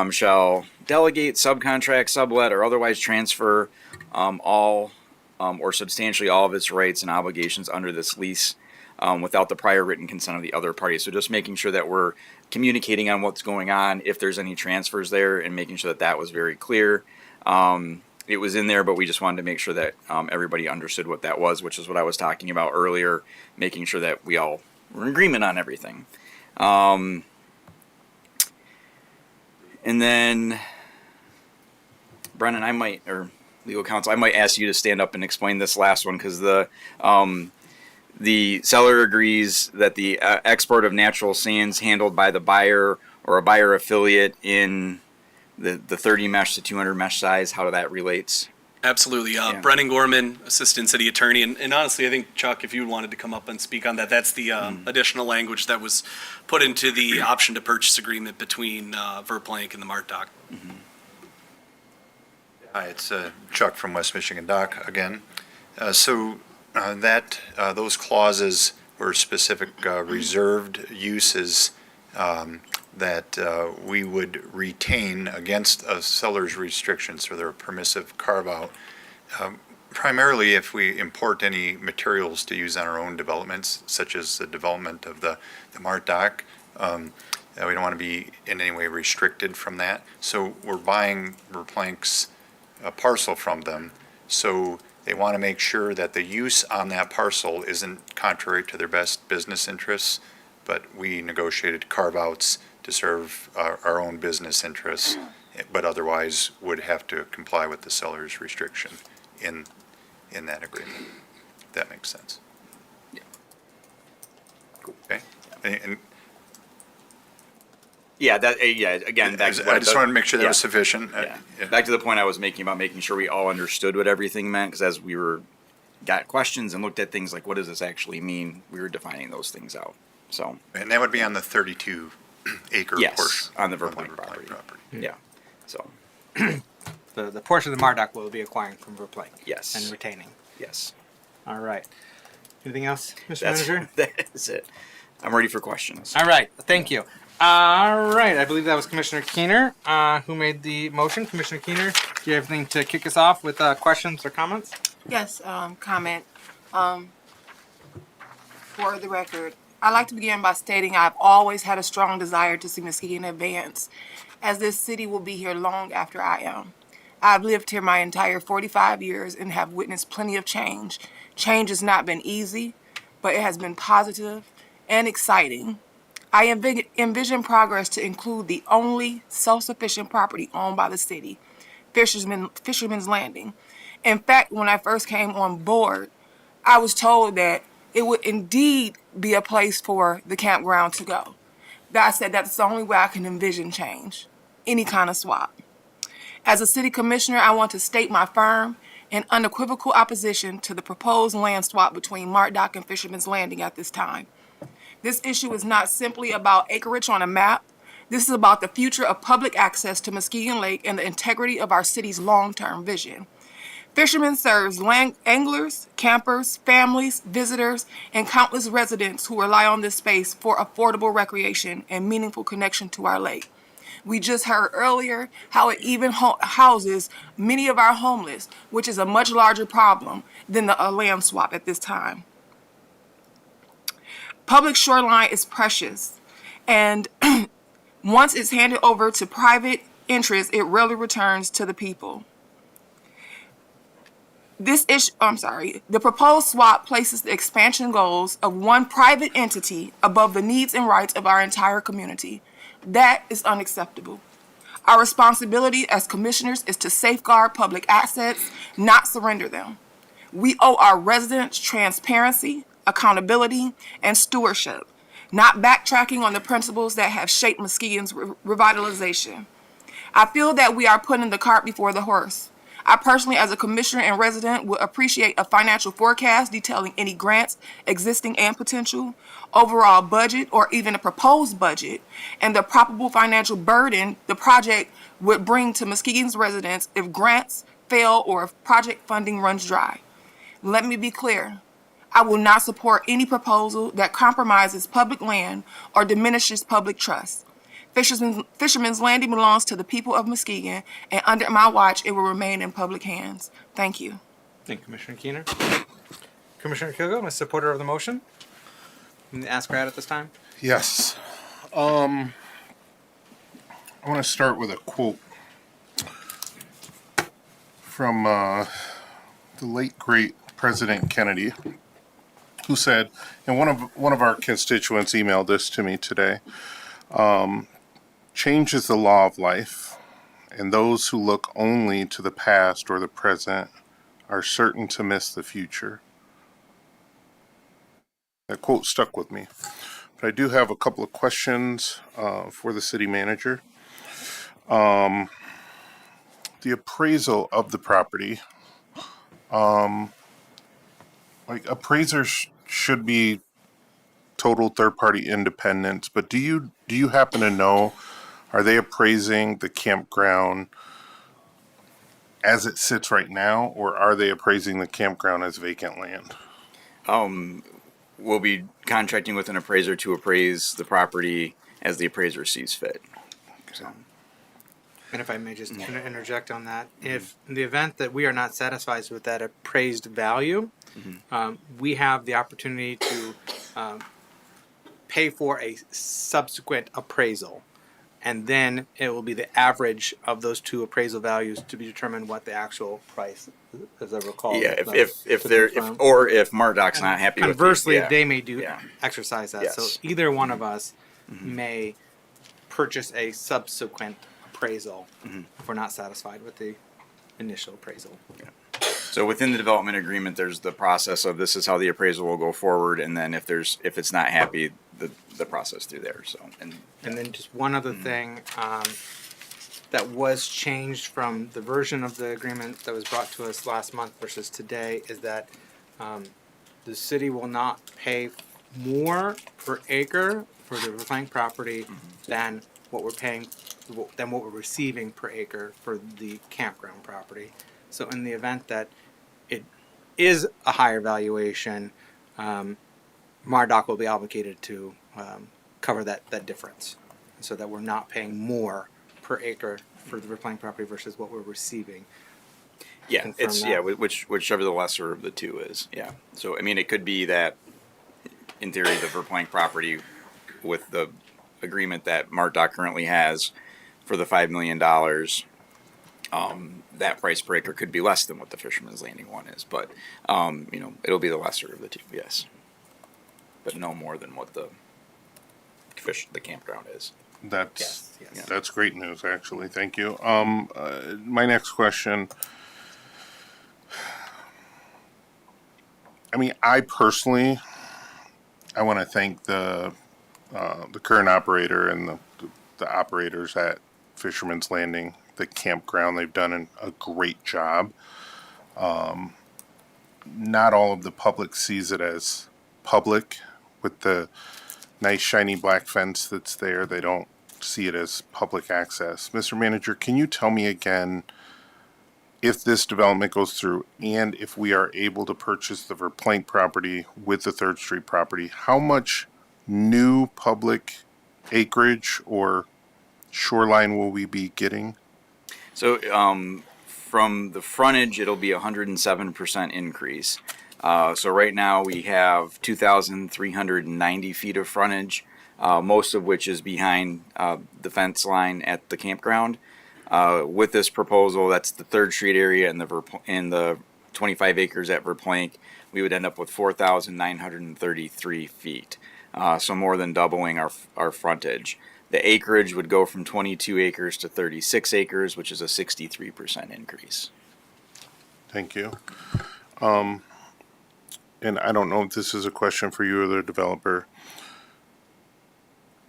shall delegate, subcontract, sublet, or otherwise transfer all or substantially all of its rights and obligations under this lease without the prior written consent of the other party. So just making sure that we're communicating on what's going on, if there's any transfers there, and making sure that that was very clear. It was in there, but we just wanted to make sure that everybody understood what that was, which is what I was talking about earlier, making sure that we all were in agreement on everything. And then, Brennan, or legal counsel, I might ask you to stand up and explain this last one, because the seller agrees that the export of natural sands handled by the buyer or a buyer affiliate in the 30 mesh to 200 mesh size, how that relates. Absolutely. Brennan Gorman, Assistant City Attorney. And honestly, I think, Chuck, if you wanted to come up and speak on that, that's the additional language that was put into the option to purchase agreement between Verplank and the Mart Dock. Hi, it's Chuck from West Michigan Dock again. Those clauses were specific reserved uses that we would retain against a seller's restrictions for their permissive carve-out. Primarily if we import any materials to use on our own developments, such as the development of the Mart Dock, we don't want to be in any way restricted from that. So we're buying Verplank's parcel from them, so they want to make sure that the use on that parcel isn't contrary to their best business interests, but we negotiated carve-outs to serve our own business interests, but otherwise would have to comply with the seller's restriction in that agreement, if that makes sense. Yeah. Cool. Okay. And yeah, again, I just wanted to make sure that was sufficient. Back to the point I was making about making sure we all understood what everything meant, because as we got questions and looked at things like, what does this actually mean, we were defining those things out. So. And that would be on the 32 acre portion. On the Verplank property. Yeah. So. The portion of the Mart Dock will be acquiring from Verplank. Yes. And retaining. Yes. All right. Anything else, Mr. Manager? That's it. I'm ready for questions. All right. Thank you. All right. I believe that was Commissioner Keener who made the motion. Commissioner Keener, do you have anything to kick us off with questions or comments? Yes, comment. For the record, I'd like to begin by stating I've always had a strong desire to see Muskegon advance, as this city will be here long after I am. I've lived here my entire 45 years and have witnessed plenty of change. Change has not been easy, but it has been positive and exciting. I envision progress to include the only self-sufficient property owned by the city, Fisherman's Landing. In fact, when I first came on board, I was told that it would indeed be a place for the campground to go. That said, that's the only way I can envision change, any kind of swap. As a city commissioner, I want to state my firm and unequivocal opposition to the proposed land swap between Mart Dock and Fisherman's Landing at this time. This issue is not simply about acreage on a map. This is about the future of public access to Muskegon Lake and the integrity of our city's long-term vision. Fisherman serves anglers, campers, families, visitors, and countless residents who rely on this space for affordable recreation and meaningful connection to our lake. We just heard earlier how it even houses many of our homeless, which is a much larger problem than the land swap at this time. Public shoreline is precious, and once it's handed over to private interests, it rarely returns to the people. The proposed swap places the expansion goals of one private entity above the needs and rights of our entire community. That is unacceptable. Our responsibility as commissioners is to safeguard public assets, not surrender them. We owe our residents transparency, accountability, and stewardship, not backtracking on the principles that have shaped Muskegon's revitalization. I feel that we are putting the cart before the horse. I personally, as a commissioner and resident, would appreciate a financial forecast detailing any grants, existing and potential, overall budget, or even a proposed budget, and the probable financial burden the project would bring to Muskegon's residents if grants fail or if project funding runs dry. Let me be clear. I will not support any proposal that compromises public land or diminishes public trust. Fisherman's Landing belongs to the people of Muskegon, and under my watch, it will remain in public hands. Thank you. Thank you, Commissioner Keener. Commissioner Kilgo, I'm a supporter of the motion. I'm going to ask Brad at this time. Yes. I want to start with a quote from the late great President Kennedy, who said, and one of our constituents emailed this to me today. Change is the law of life, and those who look only to the past or the present are certain to miss the future. That quote stuck with me. But I do have a couple of questions for the city manager. The appraisal of the property, like appraisers should be total third-party independent, but do you happen to know, are they appraising the campground as it sits right now, or are they appraising the campground as vacant land? We'll be contracting with an appraiser to appraise the property as the appraiser sees fit. So. And if I may just interject on that, if in the event that we are not satisfied with that appraised value, we have the opportunity to pay for a subsequent appraisal, and then it will be the average of those two appraisal values to be determined what the actual price, as I recall. Yeah, if Mart Dock's not happy with it. Conversely, they may exercise that. Yes. So either one of us may purchase a subsequent appraisal if we're not satisfied with the initial appraisal. Yeah. So within the development agreement, there's the process of this is how the appraisal will go forward, and then if it's not happy, the process through there. So and then just one other thing that was changed from the version of the agreement that was brought to us last month versus today is that the city will not pay more per acre for the reclaimed property than what we're receiving per acre for the campground property. So in the event that it is a higher valuation, MARDOC will be obligated to cover that difference, so that we're not paying more per acre for the reclaimed property versus what we're receiving. Yeah, whichever the lesser of the two is. Yeah. So I mean, it could be that, in theory, the Verplank property, with the agreement that MARDOC currently has for the $5 million, that price per acre could be less than what the Fisherman's Landing one is, but it'll be the lesser of the two. Yes. But no more than what the campground is. That's great news, actually. Thank you. My next question. I mean, I personally I want to thank the current operator and the operators at Fisherman's Landing, the campground. They've done a great job. Not all of the public sees it as public with the nice shiny black fence that's there. They don't see it as public access. Mr. Manager, can you tell me again, if this development goes through and if we are able to purchase the Verplank property with the Third Street property, how much new public acreage or shoreline will we be getting? So from the frontage, it'll be 107% increase. So right now we have 2,390 feet of frontage, most of which is behind the fence line at the campground. With this proposal, that's the Third Street area and the 25 acres at Verplank, we would end up with 4,933 feet. So more than doubling our frontage. The acreage would go from 22 acres to 36 acres, which is a 63% increase. Thank you. And I don't know if this is a question for you or the developer.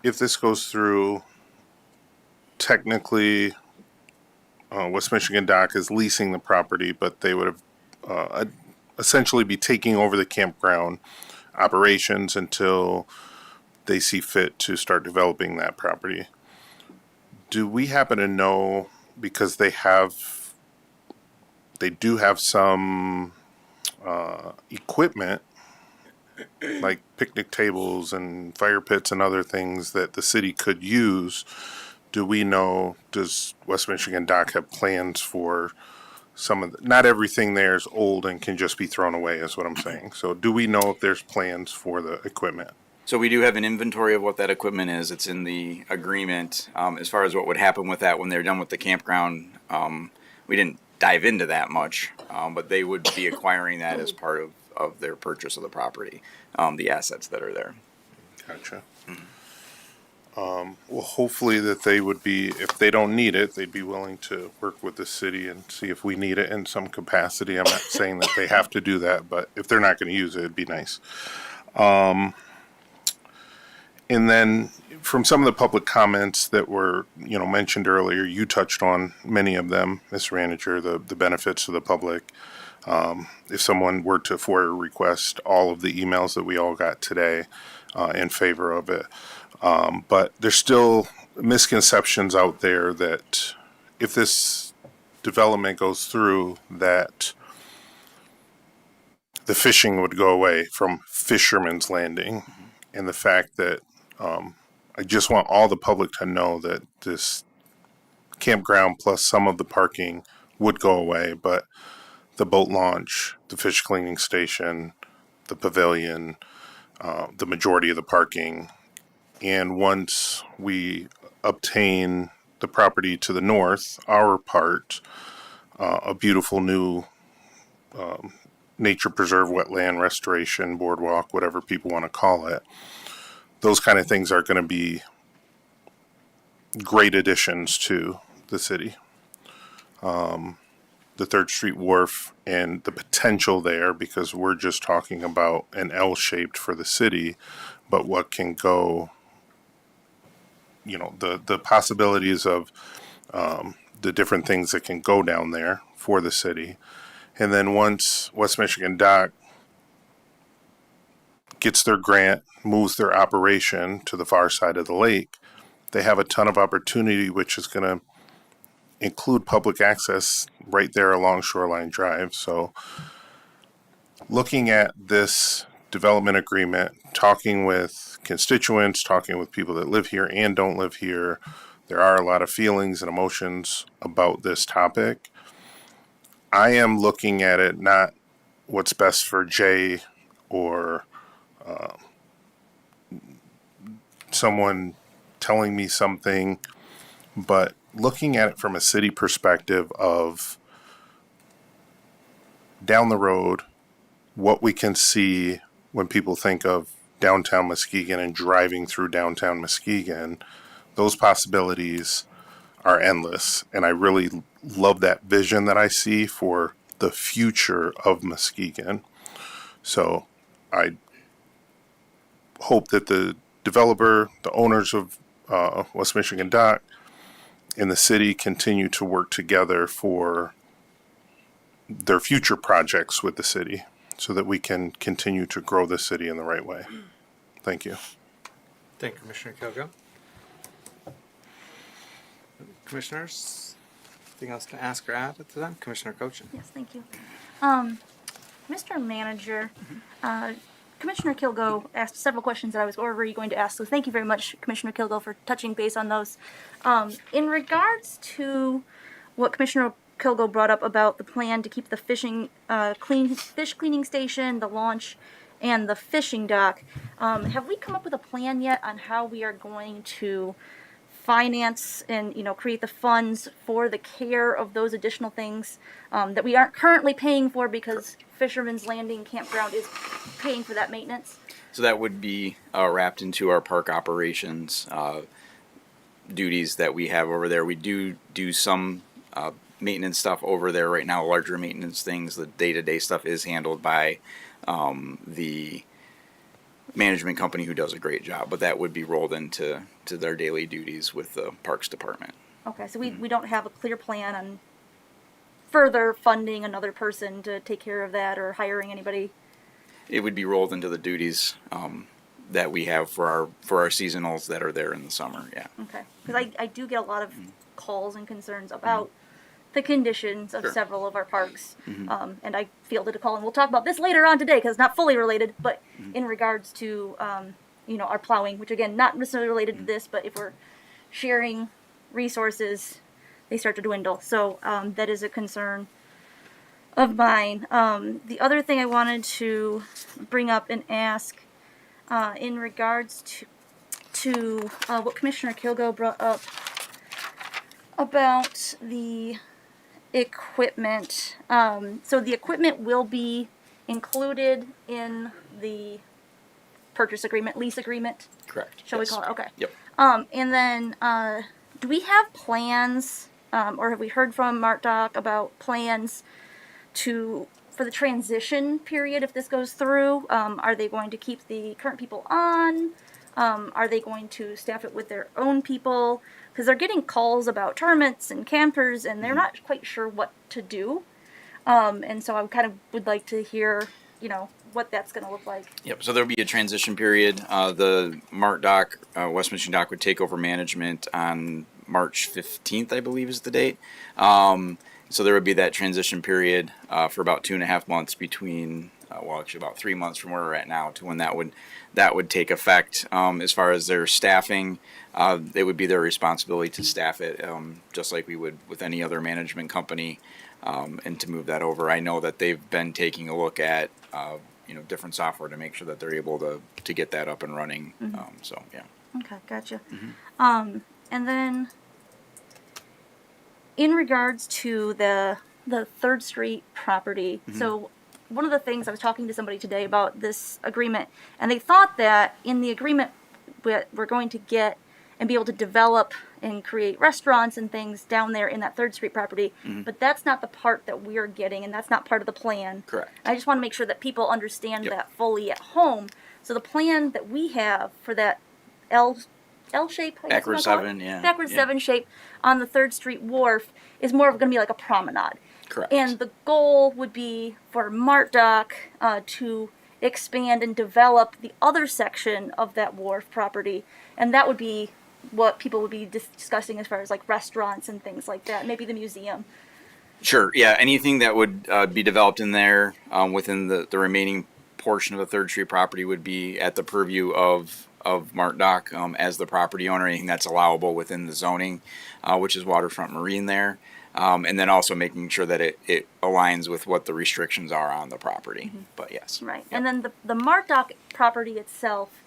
If this goes through, technically, West Michigan Dock is leasing the property, but they would have essentially be taking over the campground operations until they see fit to start developing that property. Do we happen to know, because they do have some equipment like picnic tables and fire pits and other things that the city could use? Do we know, does West Michigan Dock have plans for some of not everything there is old and can just be thrown away, is what I'm saying. So do we know if there's plans for the equipment? So we do have an inventory of what that equipment is. It's in the agreement. As far as what would happen with that when they're done with the campground, we didn't dive into that much, but they would be acquiring that as part of their purchase of the property, the assets that are there. Gotcha. Well, hopefully that they would be, if they don't need it, they'd be willing to work with the city and see if we need it in some capacity. I'm not saying that they have to do that, but if they're not going to use it, it'd be nice. And then from some of the public comments that were, mentioned earlier, you touched on many of them, Mr. Manager, the benefits to the public. If someone were to FOIA request all of the emails that we all got today in favor of it. But there's still misconceptions out there that if this development goes through, that the fishing would go away from Fisherman's Landing. And the fact that I just want all the public to know that this campground plus some of the parking would go away, but the boat launch, the fish cleaning station, the pavilion, the majority of the parking. And once we obtain the property to the north, our part, a beautiful new nature preserve, wetland restoration, boardwalk, whatever people want to call it, those kind of things are going to be great additions to the city. The Third Street Wharf and the potential there, because we're just talking about an L-shaped for the city, but what can go, the possibilities of the different things that can go down there for the city. And then once West Michigan Dock gets their grant, moves their operation to the far side of the lake, they have a ton of opportunity, which is going to include public access right there along Shoreline Drive. So looking at this development agreement, talking with constituents, talking with people that live here and don't live here, there are a lot of feelings and emotions about this topic. I am looking at it not what's best for Jay or someone telling me something, but looking at it from a city perspective of down the road, what we can see when people think of downtown Muskegon and driving through downtown Muskegon, those possibilities are endless. And I really love that vision that I see for the future of Muskegon. So I hope that the developer, the owners of West Michigan Dock, and the city continue to work together for their future projects with the city so that we can continue to grow the city in the right way. Thank you. Thank you, Commissioner Kilgo. Commissioners, anything else to ask or add at the time? Commissioner Cochin. Yes, thank you. Mr. Manager, Commissioner Kilgo asked several questions that I was already going to ask, so thank you very much, Commissioner Kilgo, for touching base on those. In regards to what Commissioner Kilgo brought up about the plan to keep the fishing fish cleaning station, the launch, and the fishing dock, have we come up with a plan yet on how we are going to finance and create the funds for the care of those additional things that we aren't currently paying for because Fisherman's Landing Campground is paying for that maintenance? So that would be wrapped into our park operations duties that we have over there. We do some maintenance stuff over there right now, larger maintenance things. The day-to-day stuff is handled by the management company who does a great job, but that would be rolled into their daily duties with the Parks Department. Okay, so we don't have a clear plan on further funding another person to take care of that or hiring anybody? It would be rolled into the duties that we have for our seasonals that are there in the summer, yeah. Okay, because I do get a lot of calls and concerns about the conditions of several of our parks, and I fielded a call, and we'll talk about this later on today because it's not fully related, but in regards to our plowing, which again, not necessarily related to this, but if we're sharing resources, they start to dwindle. So that is a concern of mine. The other thing I wanted to bring up and ask in regards to what Commissioner Kilgo brought up about the equipment. So the equipment will be included in the purchase agreement, lease agreement? Correct. Shall we call it? Okay. Yep. And then do we have plans, or have we heard from Mart Doc about plans for the transition period if this goes through? Are they going to keep the current people on? Are they going to staff it with their own people? Because they're getting calls about tournaments and campers, and they're not quite sure what to do. And so I kind of would like to hear, what that's going to look like. Yep, so there'll be a transition period. The Mart Dock, West Michigan Dock would take over management on March 15th, I believe is the date. So there would be that transition period for about 2.5 months between, actually about 3 months from where we're at now to when that would take effect. As far as their staffing, it would be their responsibility to staff it, just like we would with any other management company, and to move that over. I know that they've been taking a look at different software to make sure that they're able to get that up and running. So yeah. Okay, gotcha. And then in regards to the 3rd Street property, so one of the things I was talking to somebody today about this agreement, and they thought that in the agreement we're going to get and be able to develop and create restaurants and things down there in that 3rd Street property, but that's not the part that we're getting, and that's not part of the plan. Correct. I just want to make sure that people understand that fully at home. So the plan that we have for that L shape, I guess Backward you wanna call it? 7, yeah. Backward Yeah. 7 shape on the 3rd Street wharf is more of going to be like a promenade. Correct. And the goal would be for Mart Dock to expand and develop the other section of that wharf property, and that would be what people would be discussing as far as like restaurants and things like that, maybe the museum. Sure, yeah, anything that would be developed in there within the remaining portion of the 3rd Street property would be at the purview of Mart Dock as the property owner, anything that's allowable within the zoning, which is waterfront marine there. And then also making sure that it aligns with what the restrictions are on the property. But yes. Right. Yep. And then the Mart Dock property itself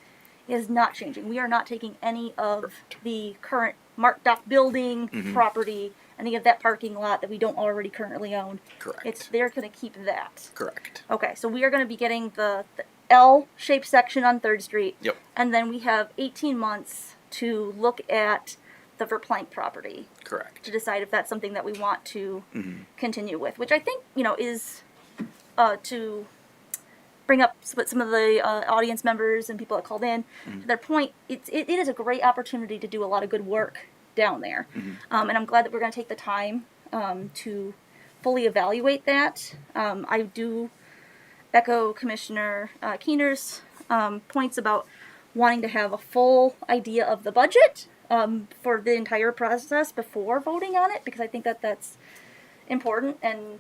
is not changing. We are not taking any of the current Mart Dock building property, any of that parking lot that we don't already currently own. Correct. They're going to keep that. Correct. Okay, so we are going to be getting the L-shaped section on 3rd Street. Yep. And then we have 18 months to look at the Verplank property. Correct. To decide if that's something that we want to continue with, which I think, is to bring up what some of the audience members and people that called in to their point. It is a great opportunity to do a lot of good work down there, and I'm glad that we're going to take the time to fully evaluate that. I do echo Commissioner Keener's points about wanting to have a full idea of the budget for the entire process before voting on it, because I think that that's important and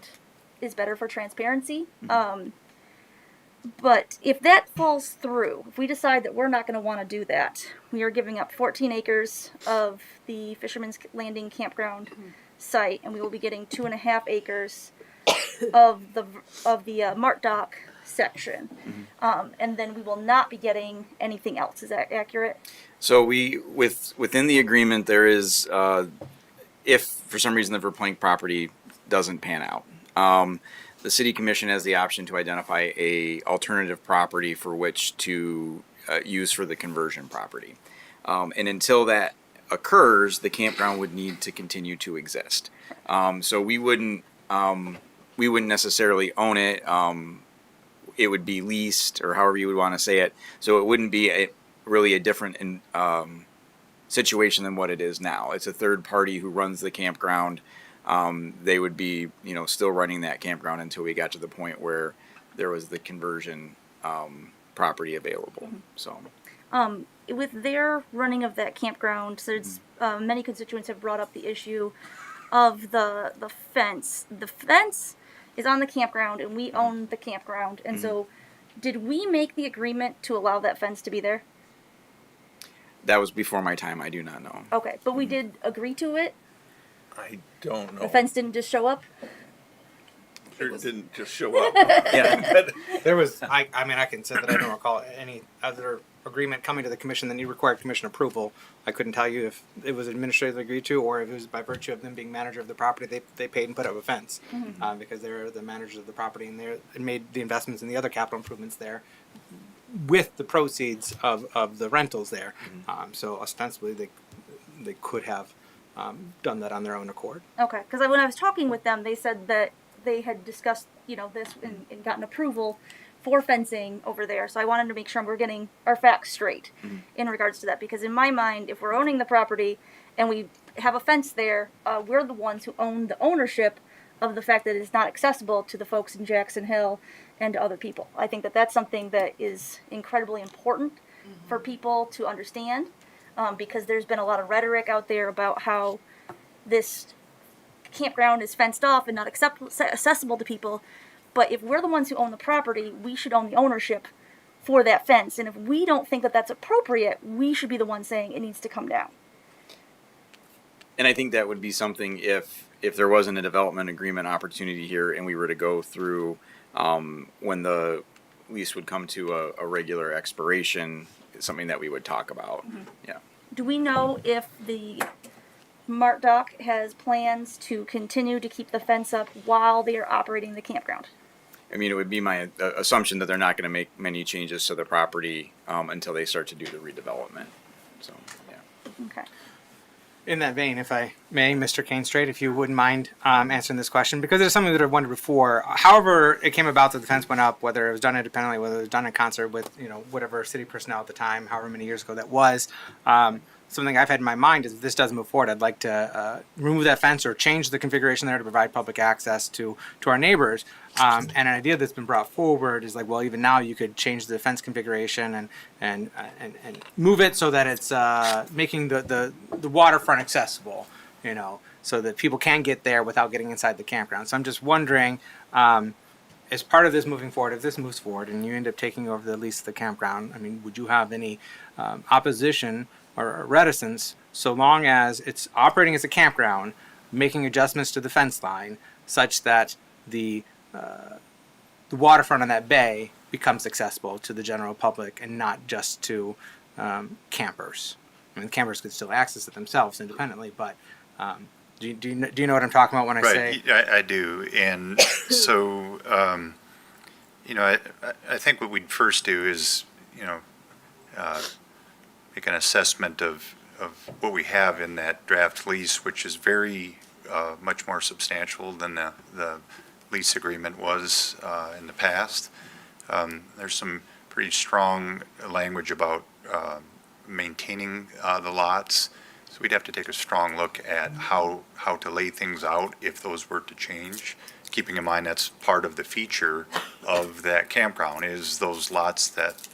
is better for transparency. But if that falls through, if we decide that we're not going to want to do that, we are giving up 14 acres of the Fisherman's Landing campground site, and we will be getting 2.5 acres of the Mart Dock section, and then we will not be getting anything else. Is that accurate? So within the agreement, there is, if for some reason the Verplank property doesn't pan out, the City Commission has the option to identify a alternative property for which to use for the conversion property. And until that occurs, the campground would need to continue to exist. So we wouldn't necessarily own it. It would be leased, or however you would want to say it. So it wouldn't be really a different situation than what it is now. It's a third party who runs the campground. They would be, still running that campground until we got to the point where there was the conversion property available. So, with their running of that campground, there's many constituents have brought up the issue of the fence. The fence is on the campground, and we own the campground. And so, did we make the agreement to allow that fence to be there? that was before my time. I do not know. Okay, but we did agree to it. I don't know. The fence didn't just show up. It didn't just show up. Yeah. There was, I mean, I can say that I don't recall any other agreement coming to the commission that required commission approval. I couldn't tell you if it was administratively agreed to or if it was by virtue of them being manager of the property. They paid and put up a fence because they're the managers of the property and they made the investments in the other capital improvements there with the proceeds of the rentals there. So ostensibly they could have done that on their own accord. Okay, because when I was talking with them, they said that they had discussed, this and gotten approval for fencing over there. So I wanted to make sure we're getting our facts straight in regards to that. Because in my mind, if we're owning the property and we have a fence there, we're the ones who own the ownership of the fact that it's not accessible to the folks in Jackson Hill and to other people. I think that that's something that is incredibly important for people to understand, because there's been a lot of rhetoric out there about how this campground is fenced off and not accessible to people. But if we're the ones who own the property, we should own the ownership for that fence. And if we don't think that that's appropriate, we should be the ones saying it needs to come down. And I think that would be something if there wasn't a development agreement opportunity here and we were to go through when the lease would come to a regular expiration, something that we would talk about. Yeah. Do we know if the Mart Dock has plans to continue to keep the fence up while they are operating the campground? I mean, it would be my assumption that they're not going to make many changes to the property until they start to do the redevelopment. So, yeah. Okay. In that vein, if I may, Mr. Cainstraight, if you wouldn't mind answering this question, because it's something that I've wondered before. However it came about that the fence went up, whether it was done independently, whether it was done in concert with, whatever city personnel at the time, however many years ago that was, something I've had in my mind is if this does move forward, I'd like to remove that fence or change the configuration there to provide public access to our neighbors. And an idea that's been brought forward is like, well, even now you could change the fence configuration and move it so that it's making the waterfront accessible, so that people can get there without getting inside the campground. So I'm just wondering, as part of this moving forward, if this moves forward and you end up taking over the lease of the campground, I mean, would you have any opposition or reticence so long as it's operating as a campground, making adjustments to the fence line such that the waterfront on that bay becomes accessible to the general public and not just to campers? I mean, campers could still access it themselves independently, but do you know what I'm talking about when I say? Right, I do. And so, I think what we'd first do is, make an assessment of what we have in that draft lease, which is very much more substantial than the lease agreement was in the past. There's some pretty strong language about maintaining the lots. So we'd have to take a strong look at how to lay things out if those were to change, keeping in mind that's part of the feature of that campground is those lots that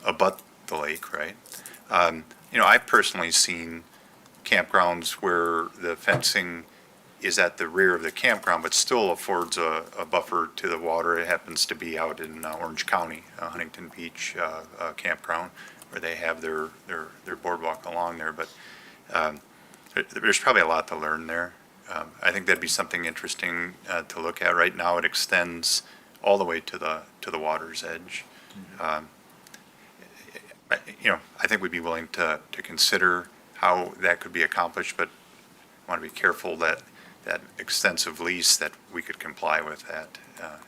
abut the lake, right? I've personally seen campgrounds where the fencing is at the rear of the campground, but still affords a buffer to the water. It happens to be out in Orange County, Huntington Beach campground, where they have their boardwalk along there. But there's probably a lot to learn there. I think that'd be something interesting to look at. Right now, it extends all the way to the water's edge. I think we'd be willing to consider how that could be accomplished, but want to be careful that extensive lease, that we could comply with that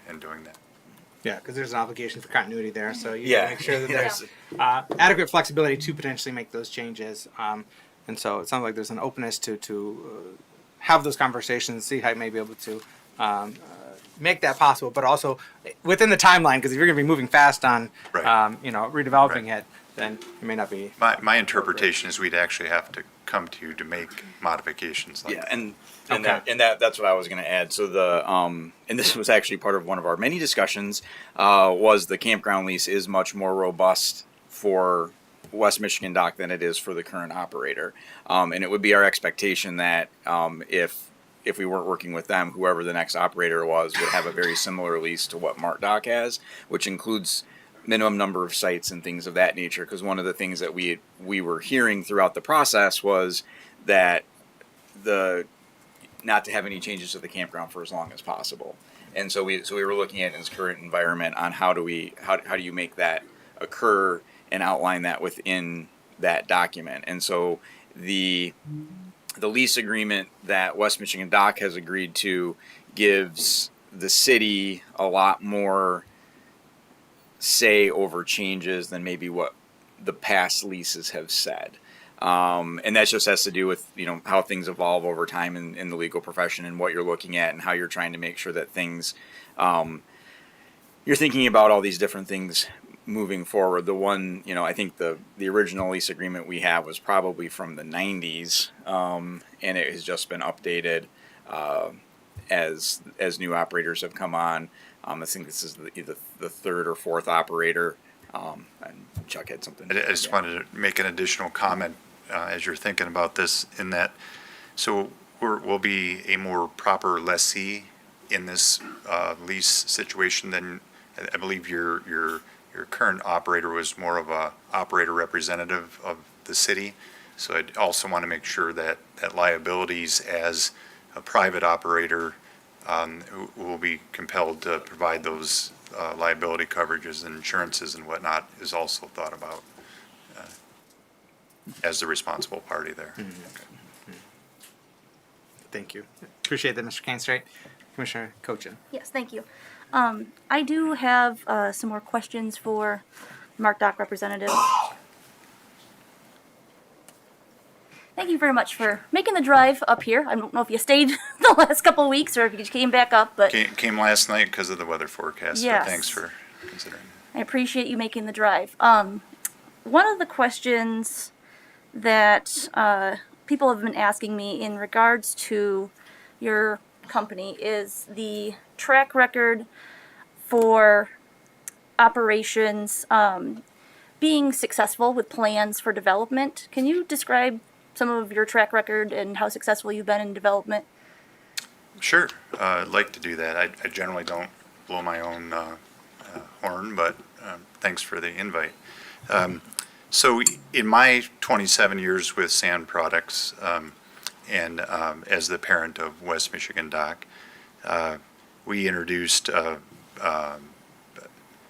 in doing that. Yeah, because there's an obligation for continuity there, so you Yeah. gotta make sure that there's adequate flexibility to potentially make those changes. And so it sounds like there's an openness to have those conversations, see how you may be able to make that possible, but also within the timeline, because if you're going to be moving fast on, redeveloping it, then it may not be. My interpretation is we'd actually have to come to you to make modifications like that. And Okay. that's what I was going to add. So and this was actually part of one of our many discussions, was the campground lease is much more robust for West Michigan Dock than it is for the current operator. And it would be our expectation that if we weren't working with them, whoever the next operator was would have a very similar lease to what Mart Dock has, which includes minimum number of sites and things of that nature. Because one of the things that we were hearing throughout the process was that not to have any changes to the campground for as long as possible. And so we were looking at its current environment on how do you make that occur and outline that within that document. And so the lease agreement that West Michigan Dock has agreed to gives the city a lot more say over changes than maybe what the past leases have said. And that just has to do with, how things evolve over time in the legal profession and what you're looking at and how you're trying to make sure that things, you're thinking about all these different things moving forward. The one, I think the original lease agreement we have was probably from the 90s, and it has just been updated as new operators have come on. I think this is either the third or fourth operator. And Chuck had something. I just wanted to make an additional comment as you're thinking about this, in that, so we'll be a more proper lessee in this lease situation than I believe your current operator was more of a operator representative of the city. So I'd also want to make sure that liabilities as a private operator who will be compelled to provide those liability coverages and insurances and whatnot is also thought about as the responsible party there. Thank you. Appreciate that, Mr. Cainstraight. Commissioner Cochin. Yes, thank you. I do have some more questions for Mart Dock representative. Thank you very much for making the drive up here. I don't know if you stayed the last couple of weeks or if you just came back up, but Came last night because of the weather forecast, Yes. but thanks for considering. I appreciate you making the drive. One of the questions that people have been asking me in regards to your company is the track record for operations being successful with plans for development. Can you describe some of your track record and how successful you've been in development? Sure, I'd like to do that. I generally don't blow my own horn, but thanks for the invite. So in my 27 years with Sand Products and as the parent of West Michigan Dock, we introduced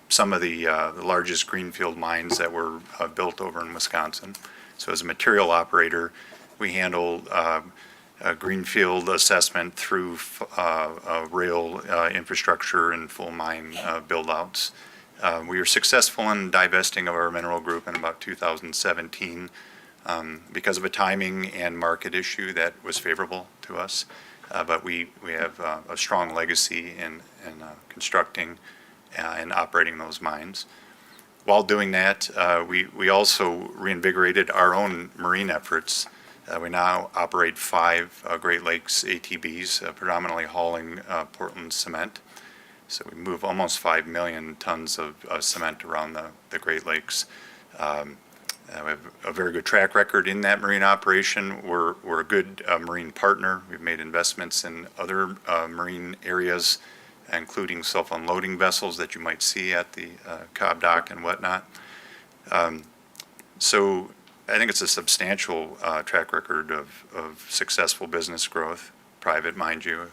some of the largest greenfield mines that were built over in Wisconsin. So as a material operator, we handled a greenfield assessment through rail infrastructure and full mine build-outs. We were successful in divesting of our mineral group in about 2017 because of a timing and market issue that was favorable to us. But we have a strong legacy in constructing and operating those mines. While doing that, we also reinvigorated our own marine efforts. We now operate 5 Great Lakes ATBs, predominantly hauling Portland cement. So we move almost 5 million tons of cement around the Great Lakes. We have a very good track record in that marine operation. We're a good marine partner. We've made investments in other marine areas, including self-unloading vessels that you might see at the Cobb Dock and whatnot. So I think it's a substantial track record of successful business growth, private, mind you.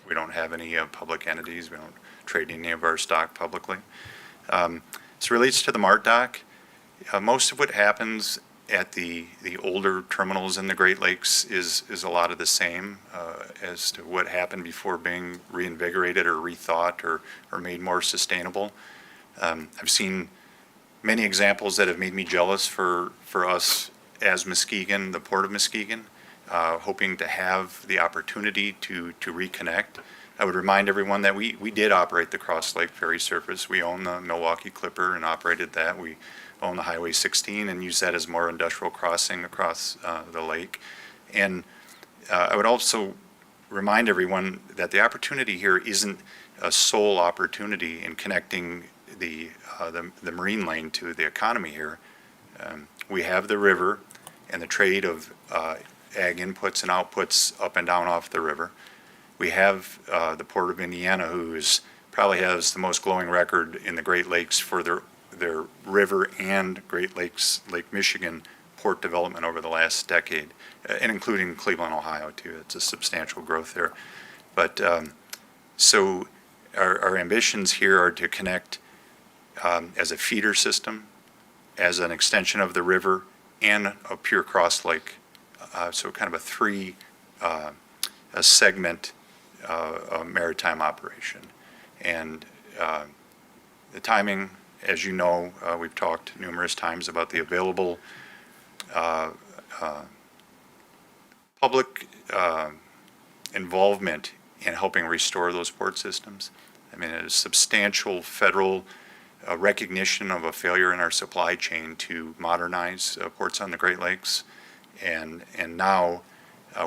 We don't have any public entities. We don't trade any of our stock publicly. As it relates to the MART dock, most of what happens at the older terminals in the Great Lakes is a lot of the same as to what happened before being reinvigorated or rethought or made more sustainable. I've seen many examples that have made me jealous for us as Muskegon, the Port of Muskegon, hoping to have the opportunity to reconnect. I would remind everyone that we did operate the Cross Lake Ferry Surface. We own the Milwaukee Clipper and operated that. We own the Highway 16 and use that as more industrial crossing across the lake. And I would also remind everyone that the opportunity here isn't a sole opportunity in connecting the marine lane to the economy here. We have the river and the trade of ag inputs and outputs up and down off the river. We have the Port of Indiana, who probably has the most glowing record in the Great Lakes for their river and Great Lakes, Lake Michigan port development over the last decade, and including Cleveland, Ohio, too. It's a substantial growth there. But so our ambitions here are to connect as a feeder system, as an extension of the river, and a pure cross lake. So kind of a segment maritime operation. And the timing, as you know, we've talked numerous times about the available public involvement in helping restore those port systems. I mean, it is substantial federal recognition of a failure in our supply chain to modernize ports on the Great Lakes. And now,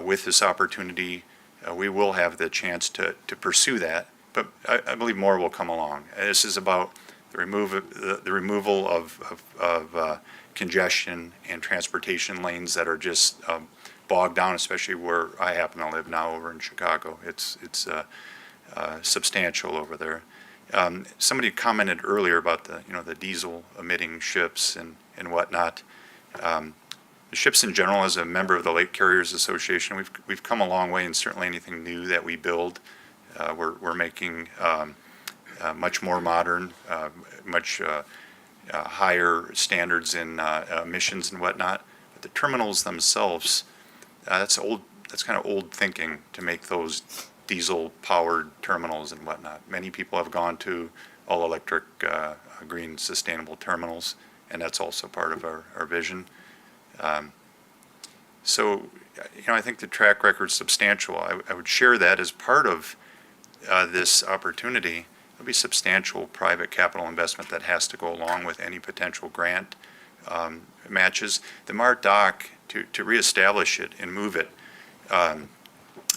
with this opportunity, we will have the chance to pursue that. But I believe more will come along. This is about the removal of congestion and transportation lanes that are just bogged down, especially where I happen to live now over in Chicago. It's substantial over there. Somebody commented earlier about the diesel emitting ships and whatnot. The ships in general, as a member of the Lake Carriers Association, we've come a long way, and certainly anything new that we build, we're making much more modern, much higher standards in emissions and whatnot. But the terminals themselves, that's kind of old thinking to make those diesel-powered terminals and whatnot. Many people have gone to all-electric, green, sustainable terminals, and that's also part of our vision. So, I think the track record's substantial. I would share that as part of this opportunity. There'll be substantial private capital investment that has to go along with any potential grant matches. The MART dock, to reestablish it and move it,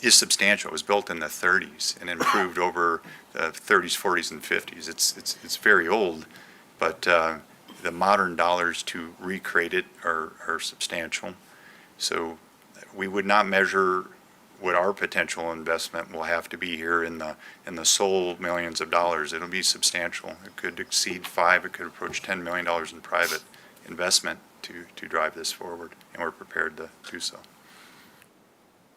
is substantial. It was built in the 30s and improved over the 30s, 40s, and 50s. It's very old, but the modern dollars to recreate it are substantial. So we would not measure what our potential investment will have to be here in the sole millions of dollars. It'll be substantial. It could exceed it could approach $10 million in private investment to drive this forward, and we're prepared to do so.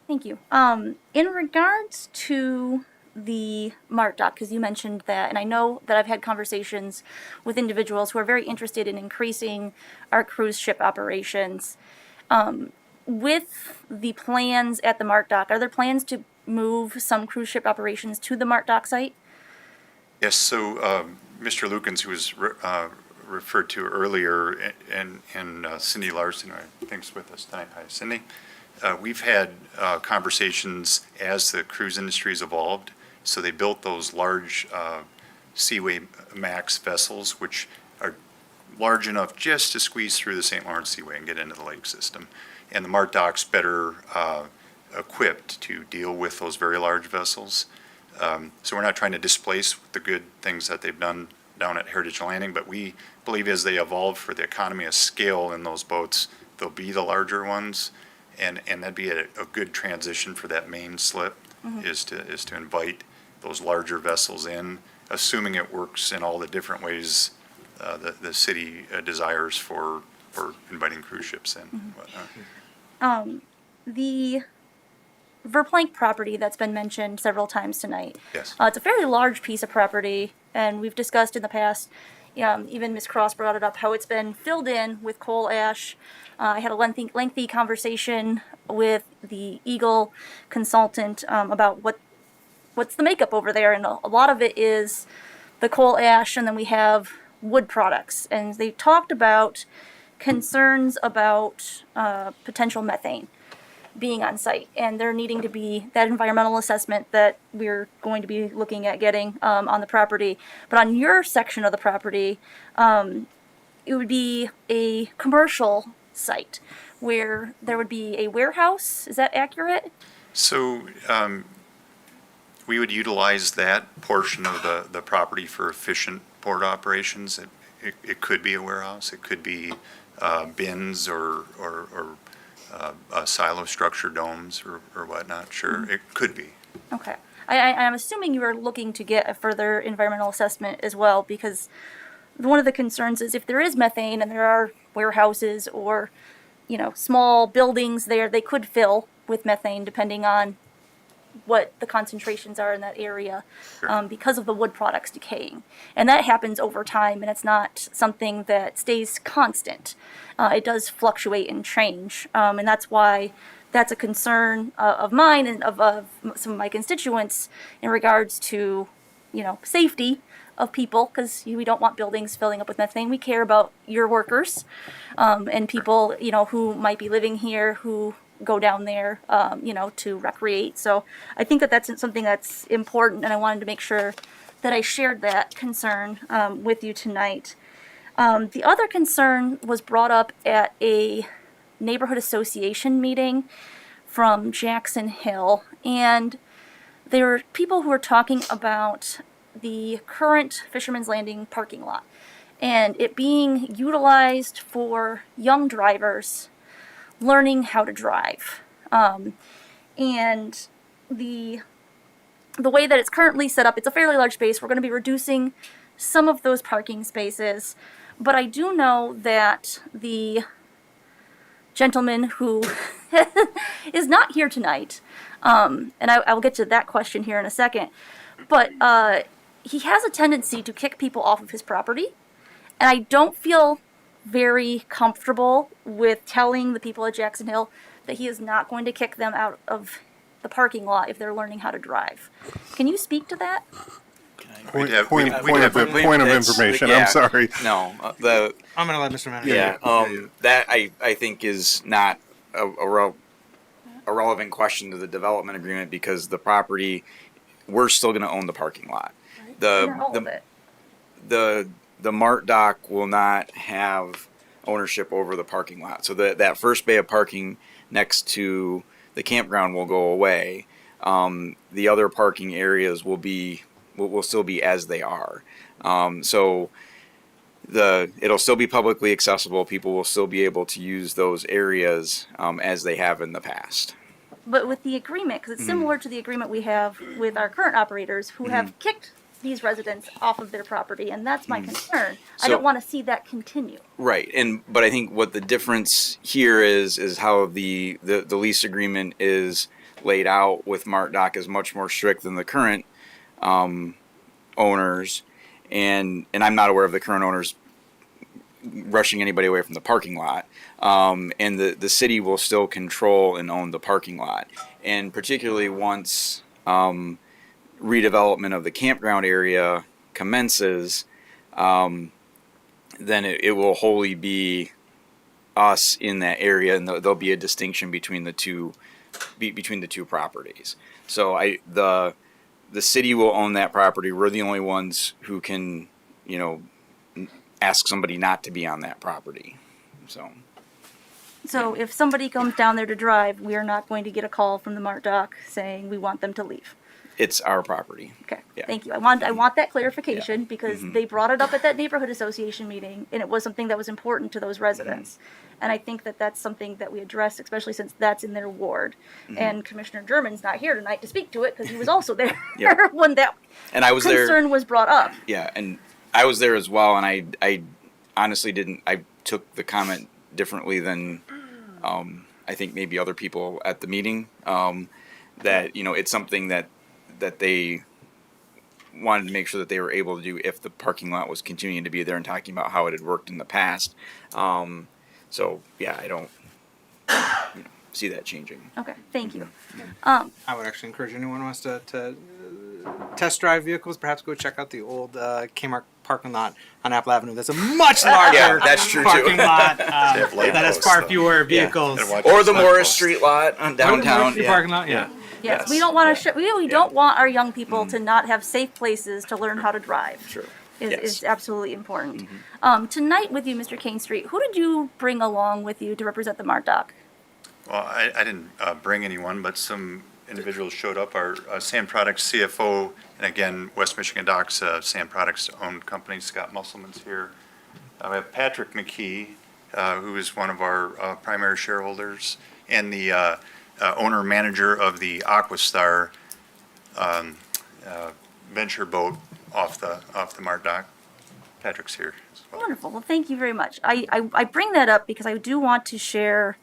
Thank you. In regards to the MART dock, because you mentioned that, and I know that I've had conversations with individuals who are very interested in increasing our cruise ship operations. With the plans at the MART dock, are there plans to move some cruise ship operations to the MART dock site? Yes, so Mr. Lukens, who was referred to earlier, and Cindy Larson, I think is with us tonight. Hi, Cindy. We've had conversations as the cruise industry has evolved. So they built those large Seaway Max vessels, which are large enough just to squeeze through the St. Lawrence Seaway and get into the lake system. And the Mart Dock's better equipped to deal with those very large vessels. So we're not trying to displace the good things that they've done down at Heritage Landing, but we believe as they evolve for the economy of scale in those boats, they'll be the larger ones. And that'd be a good transition for that main slip, is to invite those larger vessels in, assuming it works in all the different ways the city desires for inviting cruise ships in. and whatnot. The Verplank property that's been mentioned several times tonight. Yes. It's a fairly large piece of property, and we've discussed in the past, even Ms. Cross brought it up, how it's been filled in with coal ash. I had a lengthy conversation with the Eagle consultant about what's the makeup over there, and a lot of it is the coal ash, and then we have wood products. And they talked about concerns about potential methane being on site, and there needing to be that environmental assessment that we're going to be looking at getting on the property. But on your section of the property, it would be a commercial site where there would be a warehouse. Is that accurate? So we would utilize that portion of the property for efficient port operations. It could be a warehouse. It could be bins or silo structure domes or whatnot. Sure, it could be. Okay. I'm assuming you are looking to get a further environmental assessment as well, because one of the concerns is if there is methane and there are warehouses or, small buildings there, they could fill with methane depending on what the concentrations are in that area, because of the wood products decaying. And that happens over time, and it's not something that stays constant. It does fluctuate and change, and that's why that's a concern of mine and of some of my constituents in regards to, safety of people, because we don't want buildings filling up with methane. We care about your workers and people, who might be living here, who go down there, to recreate. So I think that that's something that's important, and I wanted to make sure that I shared that concern with you tonight. The other concern was brought up at a neighborhood association meeting from Jackson Hill, and there were people who were talking about the current Fisherman's Landing parking lot and it being utilized for young drivers learning how to drive. And the way that it's currently set up, it's a fairly large space. We're going to be reducing some of those parking spaces, but I do know that the gentleman who is not here tonight, and I will get to that question here in a second, but he has a tendency to kick people off of his property, and I don't feel very comfortable with telling the people at Jackson Hill that he is not going to kick them out of the parking lot if they're learning how to drive. Can you speak to that? Point of information. Yeah, I'm sorry. No, I'm going to let Mr. Manager. Yeah, that I think is not a relevant question to the development agreement, because the property, we're still going to own the parking lot. The Mart Dock will not have ownership over the parking lot. So that first bay of parking next to the campground will go away. The other parking areas will still be as they are. So it'll still be publicly accessible. People will still be able to use those areas as they have in the past. But with the agreement, because it's similar to the agreement we have with our current operators who have kicked these residents off of their property, and that's my concern. I don't want to see that continue. Right, but I think what the difference here is how the lease agreement is laid out with Mart Dock is much more strict than the current owners, and I'm not aware of the current owners rushing anybody away from the parking lot. And the city will still control and own the parking lot, and particularly once redevelopment of the campground area commences, then it will wholly be us in that area, and there'll be a distinction between the two properties. So the city will own that property. We're the only ones who can, ask somebody not to be on that property. So if somebody comes down there to drive, we are not going to get a call from the Mart Dock saying we want them to leave. It's our property. Okay, Yeah. thank you. I want that clarification because they brought it up at that neighborhood association meeting, and it was something that was important to those residents. And I think that that's something that we address, especially since that's in their ward. And Commissioner German's not here tonight to speak to it because he was also there Yep. when that And I was there. concern was brought up. Yeah, and I was there as well, and I honestly didn't. I took the comment differently than I think maybe other people at the meeting. That it's something that they wanted to make sure that they were able to do if the parking lot was continuing to be there, and talking about how it had worked in the past. So yeah, I don't see that changing. Okay, thank you. I would actually encourage anyone who wants to test drive vehicles, perhaps go check out the old Kmart parking lot on Apple Avenue. That's a much larger Yeah, that's true, too. parking lot have light that has posts, far though. fewer Yeah. vehicles. Or the Morris Street lot on downtown. The parking lot, yeah. Yes, we don't want to. We don't want our young people to not have safe places to learn how to drive. Sure. Is absolutely important. Tonight with you, Mr. Kane Street, who did you bring along with you to represent the Mart Dock? Well, I didn't bring anyone, but some individuals showed up. Our Sand Products CFO, and again, West Michigan Docks Sand Products owned company, Scott Musselman's here. We have Patrick McKee, who is one of our primary shareholders, and the owner-manager of the Aquastar venture boat off the Mart Dock. Patrick's here as well. Wonderful. Well, thank you very much. I bring that up because I do want to share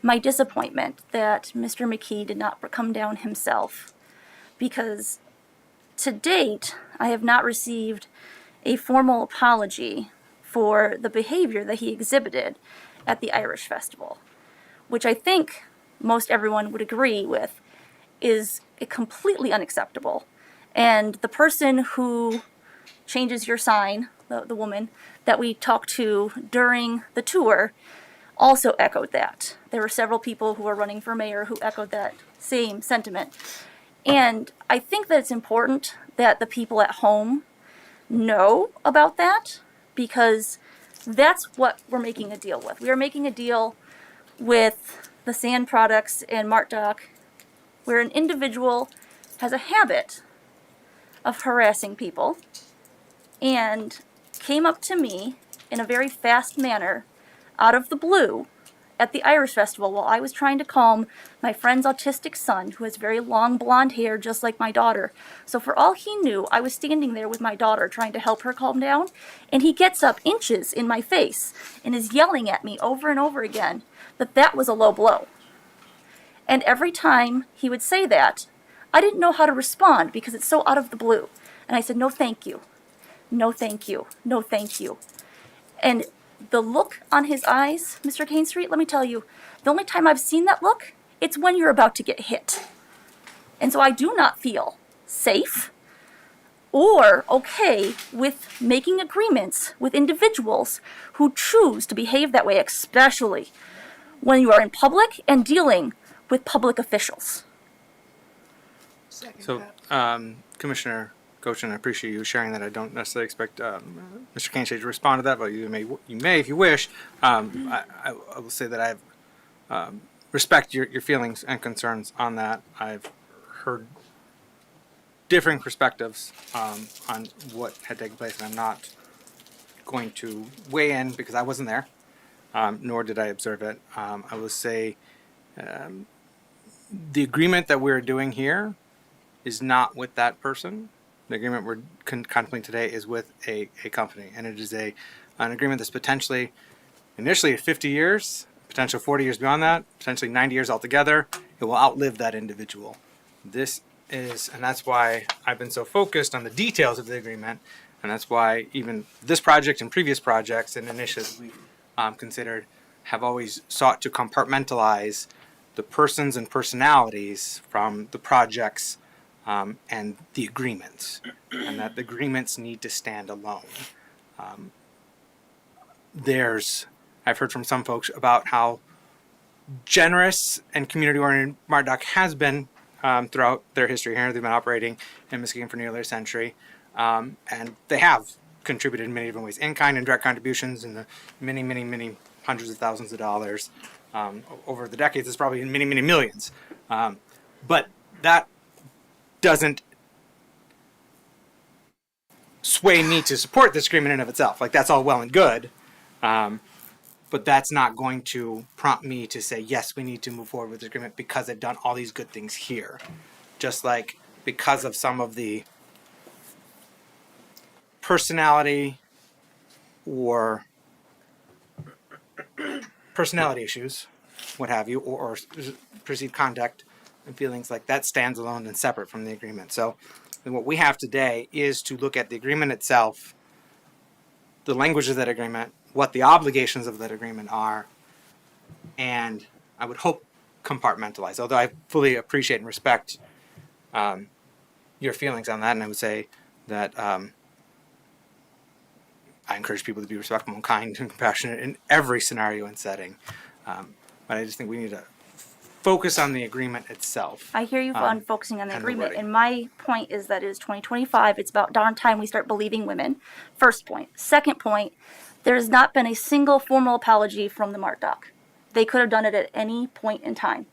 my disappointment that Mr. McKee did not come down himself, because to date I have not received a formal apology for the behavior that he exhibited at the Irish Festival, which I think most everyone would agree with is completely unacceptable. And the person who changes your sign, the woman that we talked to during the tour, also echoed that. There were several people who were running for mayor who echoed that same sentiment. And I think that it's important that the people at home know about that, because that's what we're making a deal with. We are making a deal with the Sand Products and Mart Dock, where an individual has a habit of harassing people and came up to me in a very fast manner out of the blue at the Irish Festival while I was trying to calm my friend's autistic son, who has very long blonde hair just like my daughter. So for all he knew, I was standing there with my daughter trying to help her calm down, and he gets up inches in my face and is yelling at me over and over again that was a low blow. And every time he would say that, I didn't know how to respond because it's so out of the blue. And I said, no, thank you. No, thank you. No, thank you. And the look on his eyes, Mr. Kane Street, let me tell you, the only time I've seen that look, it's when you're about to get hit. And so I do not feel safe or okay with making agreements with individuals who choose to behave that way, especially when you are in public and dealing with public officials. So, Commissioner Goshen, I appreciate you sharing that. I don't necessarily expect Mr. Kaneshade to respond to that, but you may if you wish. I will say that I have respect your feelings and concerns on that. I've heard differing perspectives on what had taken place, and I'm not going to weigh in because I wasn't there, nor did I observe it. I will say the agreement that we're doing here is not with that person. The agreement we're contemplating today is with a company, and it is an agreement that's potentially initially 50 years, potential 40 years beyond that, potentially 90 years altogether. It will outlive that individual. This is, and that's why I've been so focused on the details of the agreement, and that's why even this project and previous projects and initiatives we've considered have always sought to compartmentalize the persons and personalities from the projects and the agreements, and that the agreements need to stand alone. I've heard from some folks about how generous and community-oriented Mart Dock has been throughout their history here. They've been operating in Muskegon for nearly a century, and they have contributed in many different ways, in kind and direct contributions in the many hundreds of thousands of dollars over the decades. It's probably in many millions, but that doesn't sway me to support this agreement in and of itself. Like, that's all well and good, but that's not going to prompt me to say, yes, we need to move forward with the agreement because they've done all these good things here. Just like because of some of the personality or personality issues, what have you, or perceived conduct and feelings like that stands alone and separate from the agreement. So what we have today is to look at the agreement itself, the language of that agreement, what the obligations of that agreement are, and I would hope compartmentalize, although I fully appreciate and respect your feelings on that, and I would say that I encourage people to be respectful and kind and compassionate in every scenario and setting. But I just think we need to focus on the agreement itself. I hear you on focusing on the agreement, and my point is that it is 2025. It's about darn time we start believing women. First point. Second point, there has not been a single formal apology from the MART doc. They could have done it at any point in time,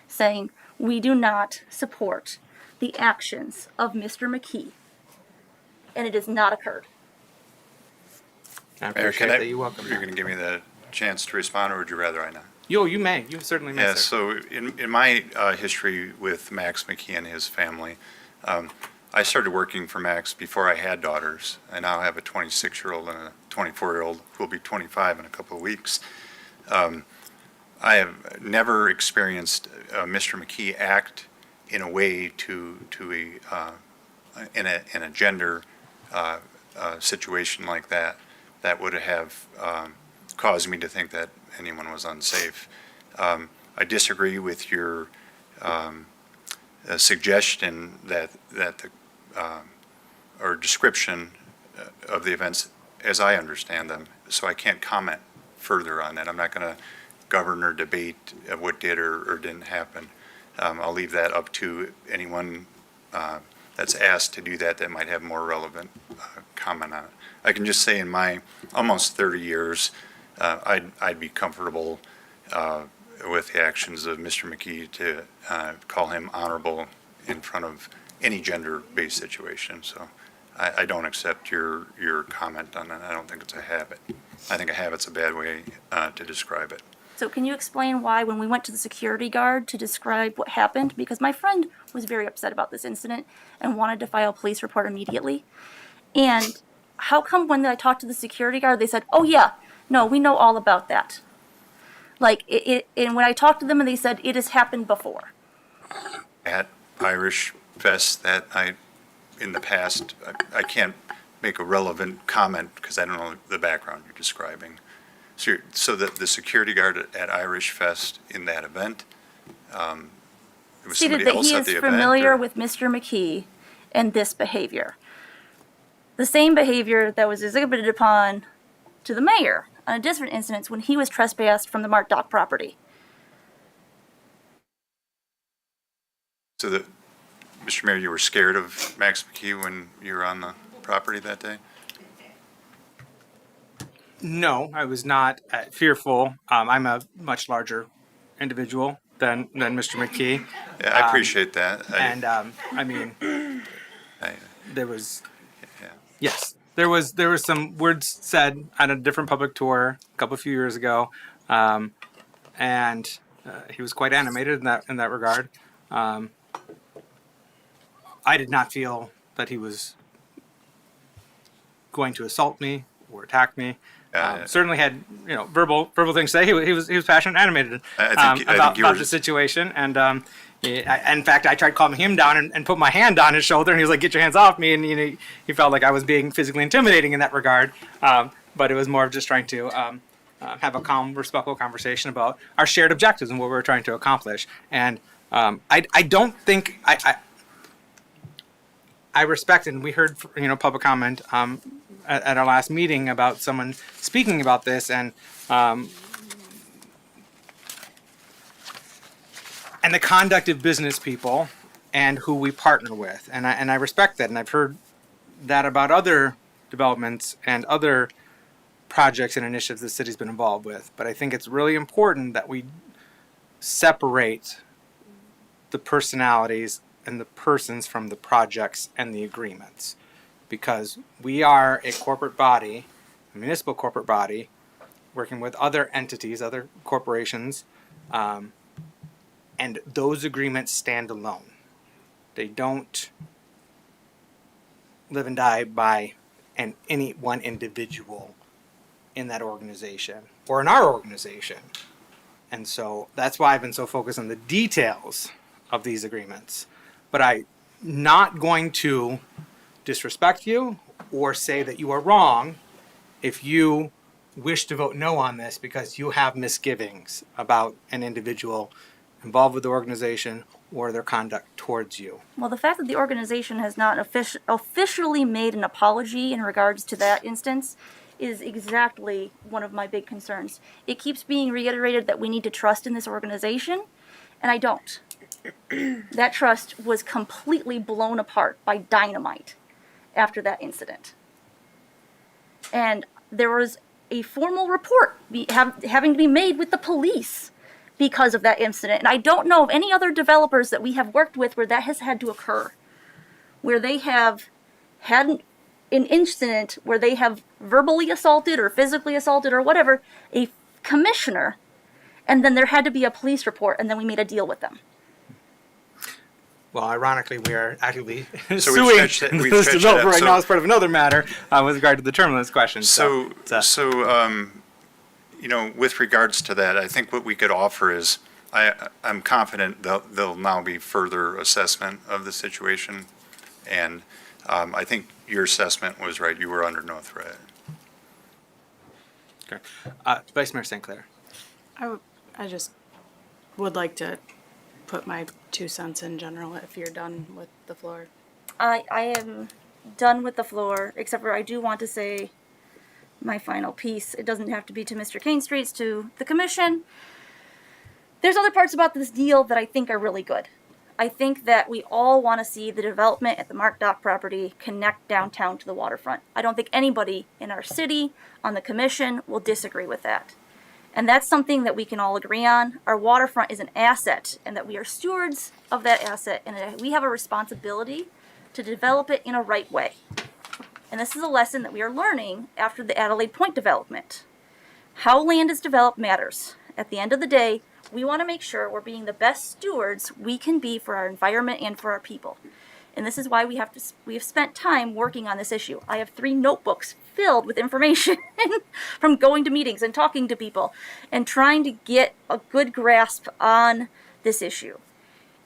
saying, we do not support the actions of Mr. McKee, and it has not occurred. I Mayor, appreciate that. You're welcome. You're going to give me the chance to respond, or would you rather I not? You may. You certainly may. Yeah, sir. so in my history with Max McKee and his family, I started working for Max before I had daughters. I now have a 26-year-old and a 24-year-old who will be 25 in a couple of weeks. I have never experienced Mr. McKee act in a way in a gender situation like that would have caused me to think that anyone was unsafe. I disagree with your suggestion that the or description of the events as I understand them, so I can't comment further on that. I'm not going to govern or debate what did or didn't happen. I'll leave that up to anyone that's asked to do that might have more relevant comment on it. I can just say in my almost 30 years, I'd be comfortable with the actions of Mr. McKee to call him honorable in front of any gender-based situation. So I don't accept your comment on that. I don't think it's a habit. I think a habit's a bad way to describe it. So can you explain why when we went to the security guard to describe what happened, because my friend was very upset about this incident and wanted to file a police report immediately, and how come when I talked to the security guard, they said, oh yeah, no, we know all about that. Like, and when I talked to them and they said, it has happened before. At Irish Fest that night in the past, I can't make a relevant comment because I don't know the background you're describing. So the security guard at Irish Fest in that event, it was Stated somebody that else he at is the event? familiar or- with Mr. McKee and this behavior. The same behavior that was exhibited upon to the mayor on a different incident when he was trespassed from the Mart Dock property. So that, Mr. Mayor, you were scared of Max McKee when you were on the property that day? No, I was not fearful. I'm a much larger individual than Mr. McKee. Yeah, I appreciate that. I mean, there was, yes, there was some words said on a different public tour a few years ago, and he was quite animated in that regard. I did not feel that he was going to assault me or attack me. Certainly had verbal things to say. He was passionate, and animated about the situation, and in fact, I tried calming him down and put my hand on his shoulder, and he was like, "Get your hands off me!" And he felt like I was being physically intimidating in that regard. But it was more of just trying to have a calm, respectful conversation about our shared objectives and what we were trying to accomplish. And I don't think I respect, and we heard public comment at our last meeting about someone speaking about this, and the conduct of business people and who we partner with. And I respect that. And I've heard that about other developments and other projects and initiatives the city's been involved with. But I think it's really important that we separate the personalities and the persons from the projects and the agreements. Because we are a corporate body, a municipal corporate body, working with other entities, other corporations, and those agreements stand alone. They don't live and die by any one individual in that organization or in our organization. And so that's why I've been so focused on the details of these agreements. But I'm not going to disrespect you or say that you are wrong if you wish to vote no on this because you have misgivings about an individual involved with the organization or their conduct towards you. Well, the fact that the organization has not officially made an apology in regards to that instance is exactly one of my big concerns. It keeps being reiterated that we need to trust in this organization, and I don't. That trust was completely blown apart by dynamite after that incident. And there was a formal report having to be made with the police because of that incident. And I don't know of any other developers that we have worked with where that has had to occur, where they have had an incident where they have verbally assaulted or physically assaulted or whatever a commissioner, and then there had to be a police report, and then we made a deal with them. Well, ironically, we are actively So suing we've this stretched developer that. right So- now as part of another matter with regard to the terminus question. You know, with regards to that, I think what we could offer is, I'm confident there'll now be further assessment of the situation. And I think your assessment was right. You were under no threat. Okay. Vice Mayor St. Clair. I just would like to put my 2 cents in general if you're done with the floor. I am done with the floor, except for I do want to say my final piece. It doesn't have to be to Mr. King Street, it's to the commission. There's other parts about this deal that I think are really good. I think that we all want to see the development at the Mark Dock property connect downtown to the waterfront. I don't think anybody in our city, on the commission, will disagree with that. And that's something that we can all agree on. Our waterfront is an asset, and that we are stewards of that asset, and we have a responsibility to develop it in a right way. And this is a lesson that we are learning after the Adelaide Point development. How land is developed matters. At the end of the day, we want to make sure we're being the best stewards we can be for our environment and for our people. And this is why we have spent time working on this issue. I have 3 notebooks filled with information from going to meetings and talking to people and trying to get a good grasp on this issue.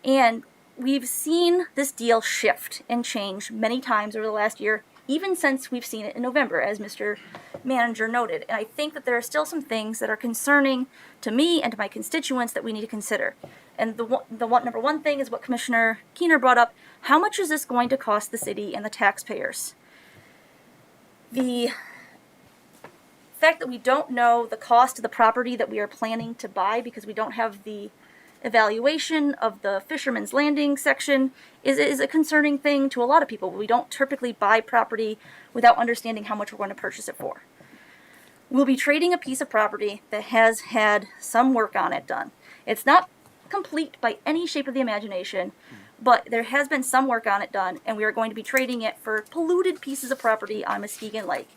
And we've seen this deal shift and change many times over the last year, even since we've seen it in November, as Mr. Manager noted. And I think that there are still some things that are concerning to me and to my constituents that we need to consider. And number one thing is what Commissioner Keener brought up. How much is this going to cost the city and the taxpayers? The fact that we don't know the cost of the property that we are planning to buy because we don't have the evaluation of the Fisherman's Landing section is a concerning thing to a lot of people. We don't typically buy property without understanding how much we're going to purchase it for. We'll be trading a piece of property that has had some work on it done. It's not complete by any shape of the imagination, but there has been some work on it done, and we are going to be trading it for polluted pieces of property on Muskegon Lake.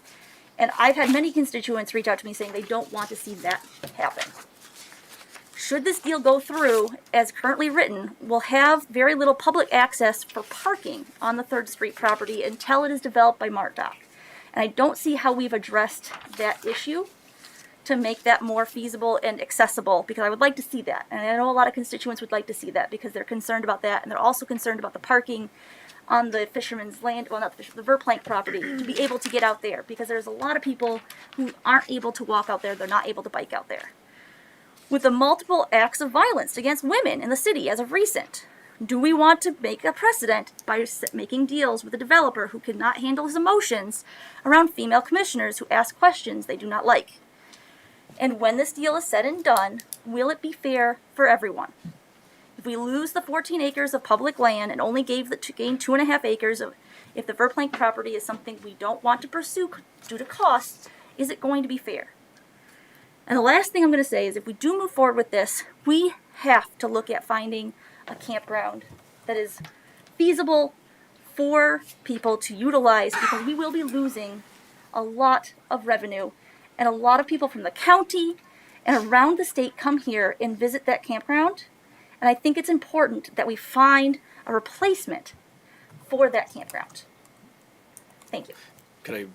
And I've had many constituents reach out to me saying they don't want to see that happen. Should this deal go through as currently written, we'll have very little public access for parking on the 3rd Street property until it is developed by Mark Dock. And I don't see how we've addressed that issue to make that more feasible and accessible, because I would like to see that. And I know a lot of constituents would like to see that because they're concerned about that, and they're also concerned about the parking on the Fisherman's Land, well, not the Verplank property, to be able to get out there, because there's a lot of people who aren't able to walk out there, they're not able to bike out there. With the multiple acts of violence against women in the city as of recent, do we want to make a precedent by making deals with a developer who cannot handle his emotions around female commissioners who ask questions they do not like? And when this deal is said and done, will it be fair for everyone? If we lose the 14 acres of public land and only gain 2.5 acres of, if the Verplank property is something we don't want to pursue due to costs, is it going to be fair? And the last thing I'm going to say is if we do move forward with this, we have to look at finding a campground that is feasible for people to utilize, because we will be losing a lot of revenue. And a lot of people from the county and around the state come here and visit that campground. And I think it's important that we find a replacement for that campground. Thank you. Could I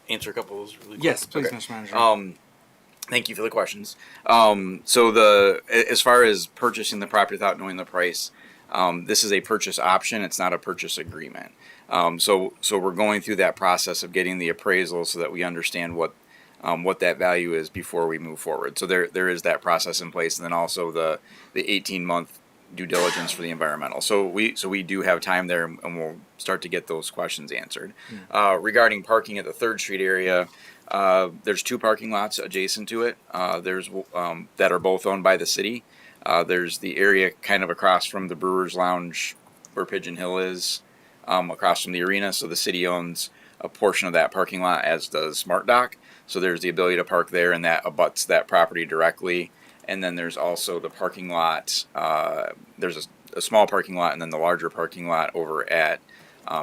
answer a couple of those really quick? Yes, please, Mr. Manager. Thank you for the questions. As far as purchasing the property without knowing the price, this is a purchase option. It's not a purchase agreement. So we're going through that process of getting the appraisal so that we understand what that value is before we move forward. So there is that process in place, and then also the 18-month due diligence for the environmental. So we do have time there, and we'll start to get those questions answered. Regarding parking at the 3rd Street area, there's 2 parking lots adjacent to it. There's that are both owned by the city. There's the area kind of across from the Brewers Lounge where Pigeon Hill is, across from the arena. So the city owns a portion of that parking lot, as does Smart Dock. So there's the ability to park there, and that abuts that property directly. And then there's also the parking lot. There's a small parking lot, and then the larger parking lot over at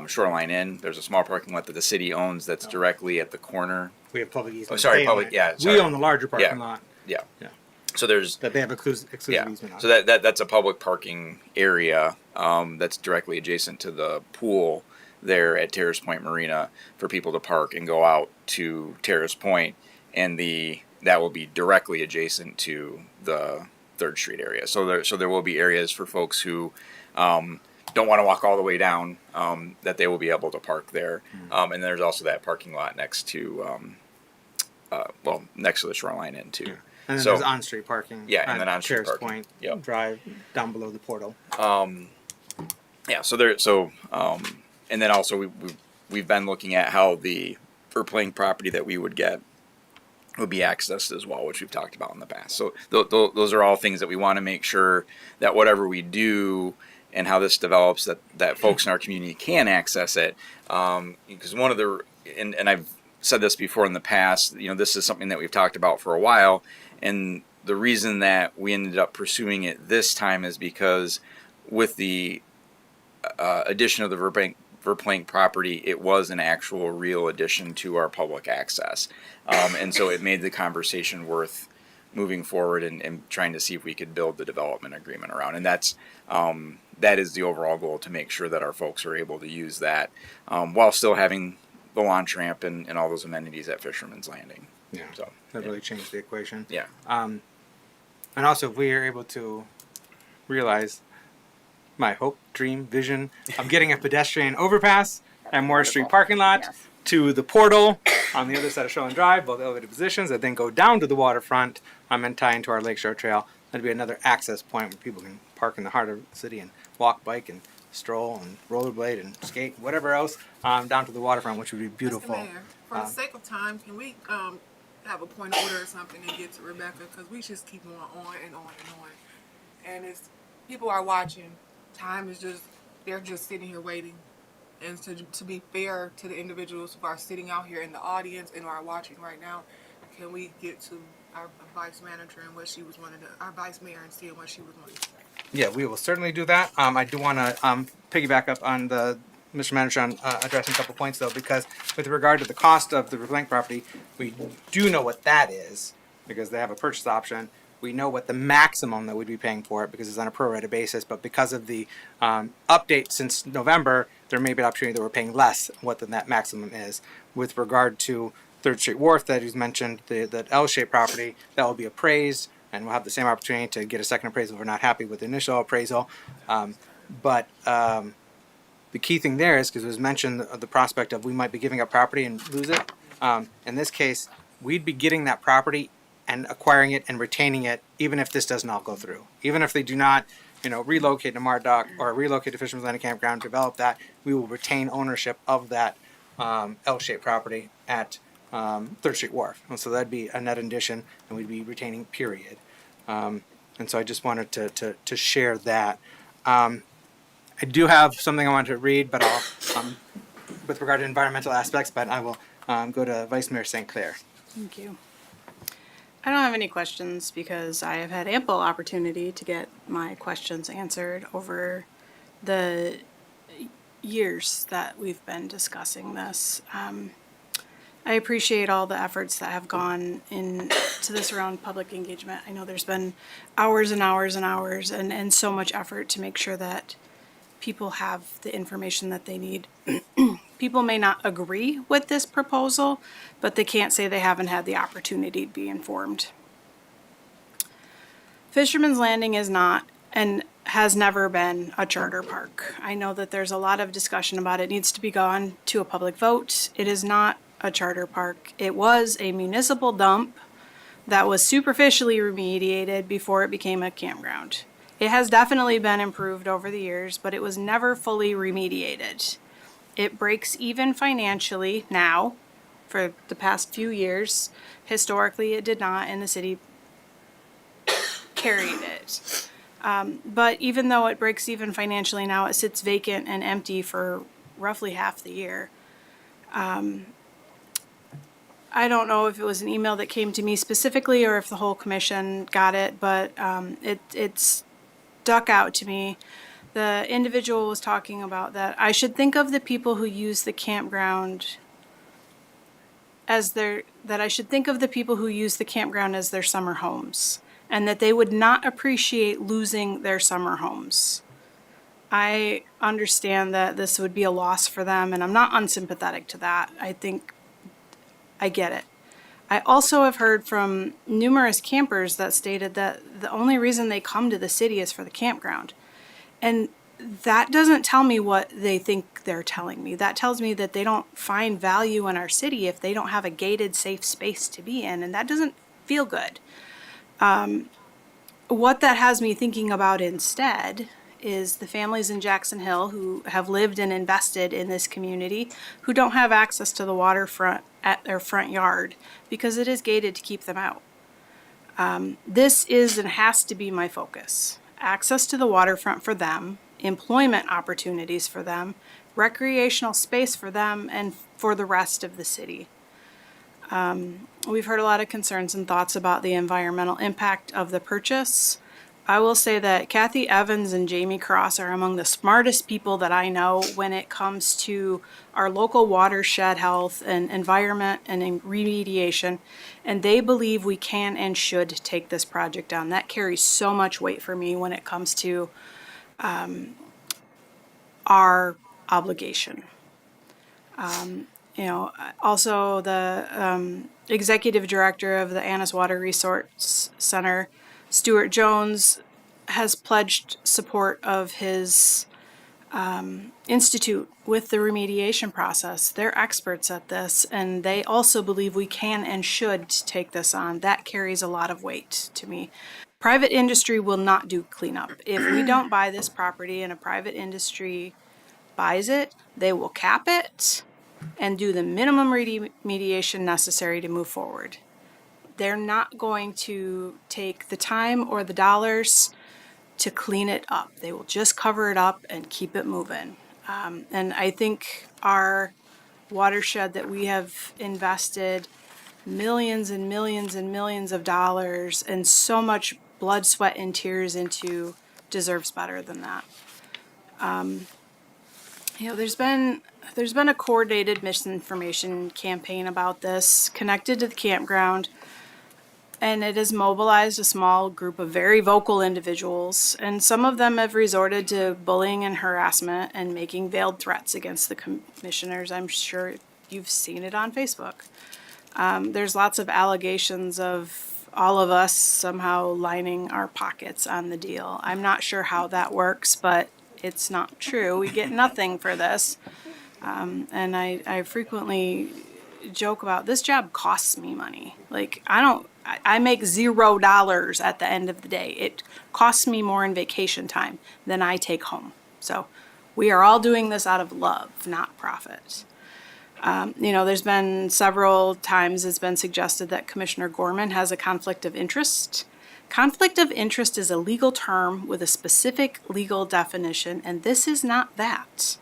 Shoreline Inn. There's a small parking lot that the city owns that's directly at the corner. We have public easement. Oh, sorry, They public. own it. Yeah, We sorry. own the larger parking lot. Yeah. Yeah. So there's That they have exclusive easement on. So that's a public parking area that's directly adjacent to the pool there at Terrace Point Marina for people to park and go out to Terrace Point, and that will be directly adjacent to the 3rd Street area. So there will be areas for folks who don't want to walk all the way down, that they will be able to park there. And there's also that parking lot next to next to the Shoreline Inn too. And then So- there's on-street parking. Yeah, and at then on-street Terrace parking. Point Yep. Drive down below the portal. And then also we've been looking at how the Verplank property that we would get would be accessed as well, which we've talked about in the past. So those are all things that we want to make sure that whatever we do and how this develops, that folks in our community can access it. Because one of the, and I've said this before in the past, this is something that we've talked about for a while, and the reason that we ended up pursuing it this time is because with the addition of the Verplank property, it was an actual real addition to our public access. And so it made the conversation worth moving forward and trying to see if we could build the development agreement around. And that is the overall goal, to make sure that our folks are able to use that while still having the launch ramp and all those amenities at Fisherman's Landing. Yeah. So That really changed the equation. Yeah. And also, if we are able to realize my hope, dream, vision of getting a pedestrian overpass and Morris Street parking lot to the portal on the other side of Shoreline Drive, both elevated positions, that then go down to the waterfront and tie into our Lakeshore Trail. That'd be another access point where people can park in the heart of the city and walk, bike, and stroll and rollerblade and skate, whatever else, down to the waterfront, which would be beautiful. Mr. Mayor, for the sake of time, can we have a point of order or something and get to Rebecca? Because we just keep on and on and on. And it's people are watching. Time is just, they're just sitting here waiting. And to be fair to the individuals who are sitting out here in the audience and are watching right now, can we get to our vice manager and what she was wanting to, our vice mayor, and see what she was wanting to say? Yeah, we will certainly do that. I do want to piggyback up on the Mr. Manager on addressing a couple points, though, because with regard to the cost of the Verplank property, we do know what that is because they have a purchase option. We know what the maximum that we'd be paying for it because it's on a pro rata basis, but because of the update since November, there may be an opportunity that we're paying less what that maximum is. With regard to 3rd Street Wharf that he's mentioned, the L-shaped property, that will be appraised, and we'll have the same opportunity to get a second appraisal if we're not happy with the initial appraisal. But the key thing there is, because it was mentioned the prospect of we might be giving up property and lose it. In this case, we'd be getting that property and acquiring it and retaining it, even if this doesn't all go through. Even if they do not, relocate to Mart Dock or relocate to Fisherman's Landing Campground, develop that, we will retain ownership of that L-shaped property at 3rd Street Wharf. And so that'd be a net addition, and we'd be retaining period. And so I just wanted to share that. I do have something I want to read, but I'll, with regard to environmental aspects, but I will go to Vice Mayor St. Clair. Thank you. I don't have any questions because I have had ample opportunity to get my questions answered over the years that we've been discussing this. I appreciate all the efforts that have gone into this around public engagement. I know there's been hours and hours and hours and so much effort to make sure that people have the information that they need. People may not agree with this proposal, but they can't say they haven't had the opportunity to be informed. Fisherman's Landing is not and has never been a charter park. I know that there's a lot of discussion about it needs to be gone to a public vote. It is not a charter park. It was a municipal dump that was superficially remediated before it became a campground. It has definitely been improved over the years, but it was never fully remediated. It breaks even financially now for the past few years. Historically, it did not, and the city carried it. But even though it breaks even financially now, it sits vacant and empty for roughly half the year. I don't know if it was an email that came to me specifically or if the whole commission got it, but it stuck out to me. The individual was talking about that I should think of the people who use the campground as their summer homes, and that they would not appreciate losing their summer homes. I understand that this would be a loss for them, and I'm not unsympathetic to that. I get it. I also have heard from numerous campers that stated that the only reason they come to the city is for the campground. And that doesn't tell me what they think they're telling me. That tells me that they don't find value in our city if they don't have a gated, safe space to be in, and that doesn't feel good. What that has me thinking about instead is the families in Jackson Hill who have lived and invested in this community who don't have access to the waterfront at their front yard because it is gated to keep them out. This is and has to be my focus. Access to the waterfront for them, employment opportunities for them, recreational space for them, and for the rest of the city. We've heard a lot of concerns and thoughts about the environmental impact of the purchase. I will say that Kathy Evans and Jamie Cross are among the smartest people that I know when it comes to our local watershed health and environment and remediation, and they believe we can and should take this project on. That carries so much weight for me when it comes to our obligation. Also the executive director of the Annis Water Resource Center, Stuart Jones, has pledged support of his institute with the remediation process. They're experts at this, and they also believe we can and should take this on. That carries a lot of weight to me. Private industry will not do cleanup. If we don't buy this property and a private industry buys it, they will cap it and do the minimum remediation necessary to move forward. They're not going to take the time or the dollars to clean it up. They will just cover it up and keep it moving. And I think our watershed that we have invested millions and millions and millions of dollars and so much blood, sweat, and tears into deserves better than that. There's been a coordinated misinformation campaign about this connected to the campground, and it has mobilized a small group of very vocal individuals, and some of them have resorted to bullying and harassment and making veiled threats against the commissioners. I'm sure you've seen it on Facebook. There's lots of allegations of all of us somehow lining our pockets on the deal. I'm not sure how that works, but it's not true. We get nothing for this. And I frequently joke about this job costs me money. Like, I make $0 at the end of the day. It costs me more in vacation time than I take home. So we are all doing this out of love, not profit. There's been several times it's been suggested that Commissioner Gorman has a conflict of interest. Conflict of interest is a legal term with a specific legal definition, and this is not that.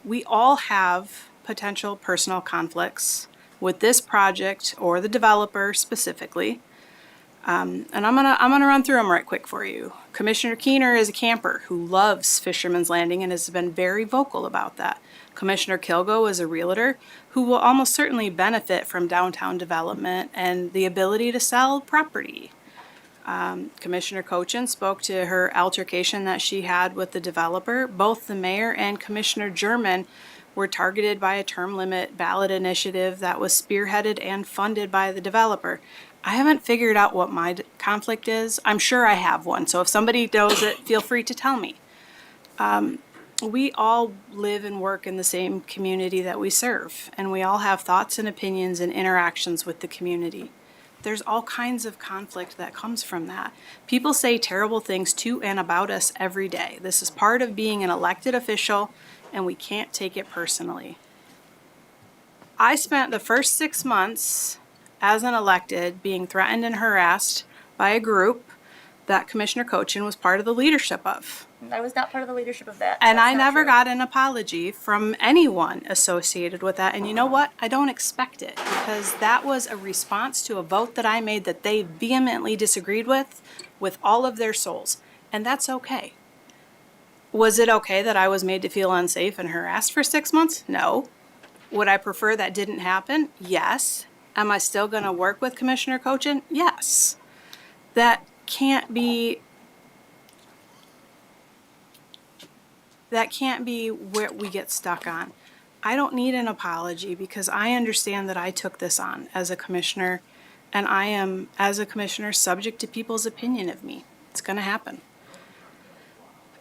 We all have potential personal conflicts with this project or the developer specifically. And I'm gonna run through them right quick for you. Commissioner Keener is a camper who loves Fisherman's Landing and has been very vocal about that. Commissioner Kilgo is a realtor who will almost certainly benefit from downtown development and the ability to sell property. Commissioner Cochin spoke to her altercation that she had with the developer. Both the mayor and Commissioner German were targeted by a term limit ballot initiative that was spearheaded and funded by the developer. I haven't figured out what my conflict is. I'm sure I have one, so if somebody knows it, feel free to tell me. We all live and work in the same community that we serve, and we all have thoughts and opinions and interactions with the community. There's all kinds of conflict that comes from that. People say terrible things to and about us every day. This is part of being an elected official, and we can't take it personally. I spent the first 6 months as an elected being threatened and harassed by a group that Commissioner Cochin was part of the leadership of. I was not part of the leadership of that. And That's I not never true. got an apology from anyone associated with that. And you know what? I don't expect it, because that was a response to a vote that I made that they vehemently disagreed with all of their souls. And that's okay. Was it okay that I was made to feel unsafe and harassed for 6 months? No. Would I prefer that didn't happen? Yes. Am I still going to work with Commissioner Cochin? Yes. That can't be where we get stuck on. I don't need an apology because I understand that I took this on as a commissioner, and I am, as a commissioner, subject to people's opinion of me. It's going to happen.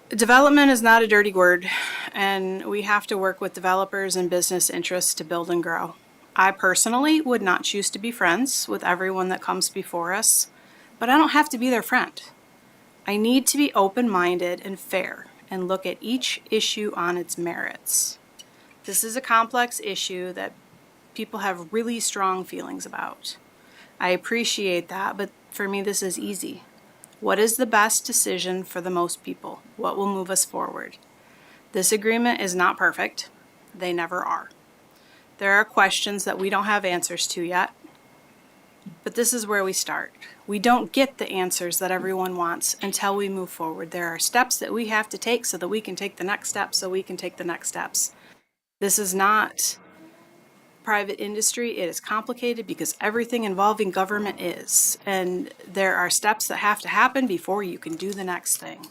Development is not a dirty word, and we have to work with developers and business interests to build and grow. I personally would not choose to be friends with everyone that comes before us, but I don't have to be their friend. I need to be open-minded and fair and look at each issue on its merits. This is a complex issue that people have really strong feelings about. I appreciate that, but for me this is easy. What is the best decision for the most people? What will move us forward? This agreement is not perfect. They never are. There are questions that we don't have answers to yet, but this is where we start. We don't get the answers that everyone wants until we move forward. There are steps that we have to take so that we can take the next step, so we can take the next steps. This is not private industry. It is complicated because everything involving government is. And there are steps that have to happen before you can do the next thing.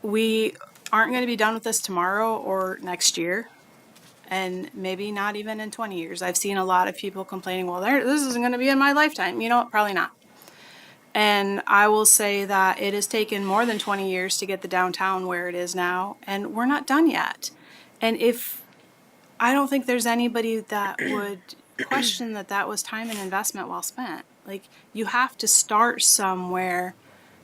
We aren't going to be done with this tomorrow or next year. And maybe not even in 20 years. I've seen a lot of people complaining, well, this isn't going to be in my lifetime. You know what? Probably not. And I will say that it has taken more than 20 years to get the downtown where it is now, and we're not done yet. And I don't think there's anybody that would question that was time and investment well spent. Like, you have to start somewhere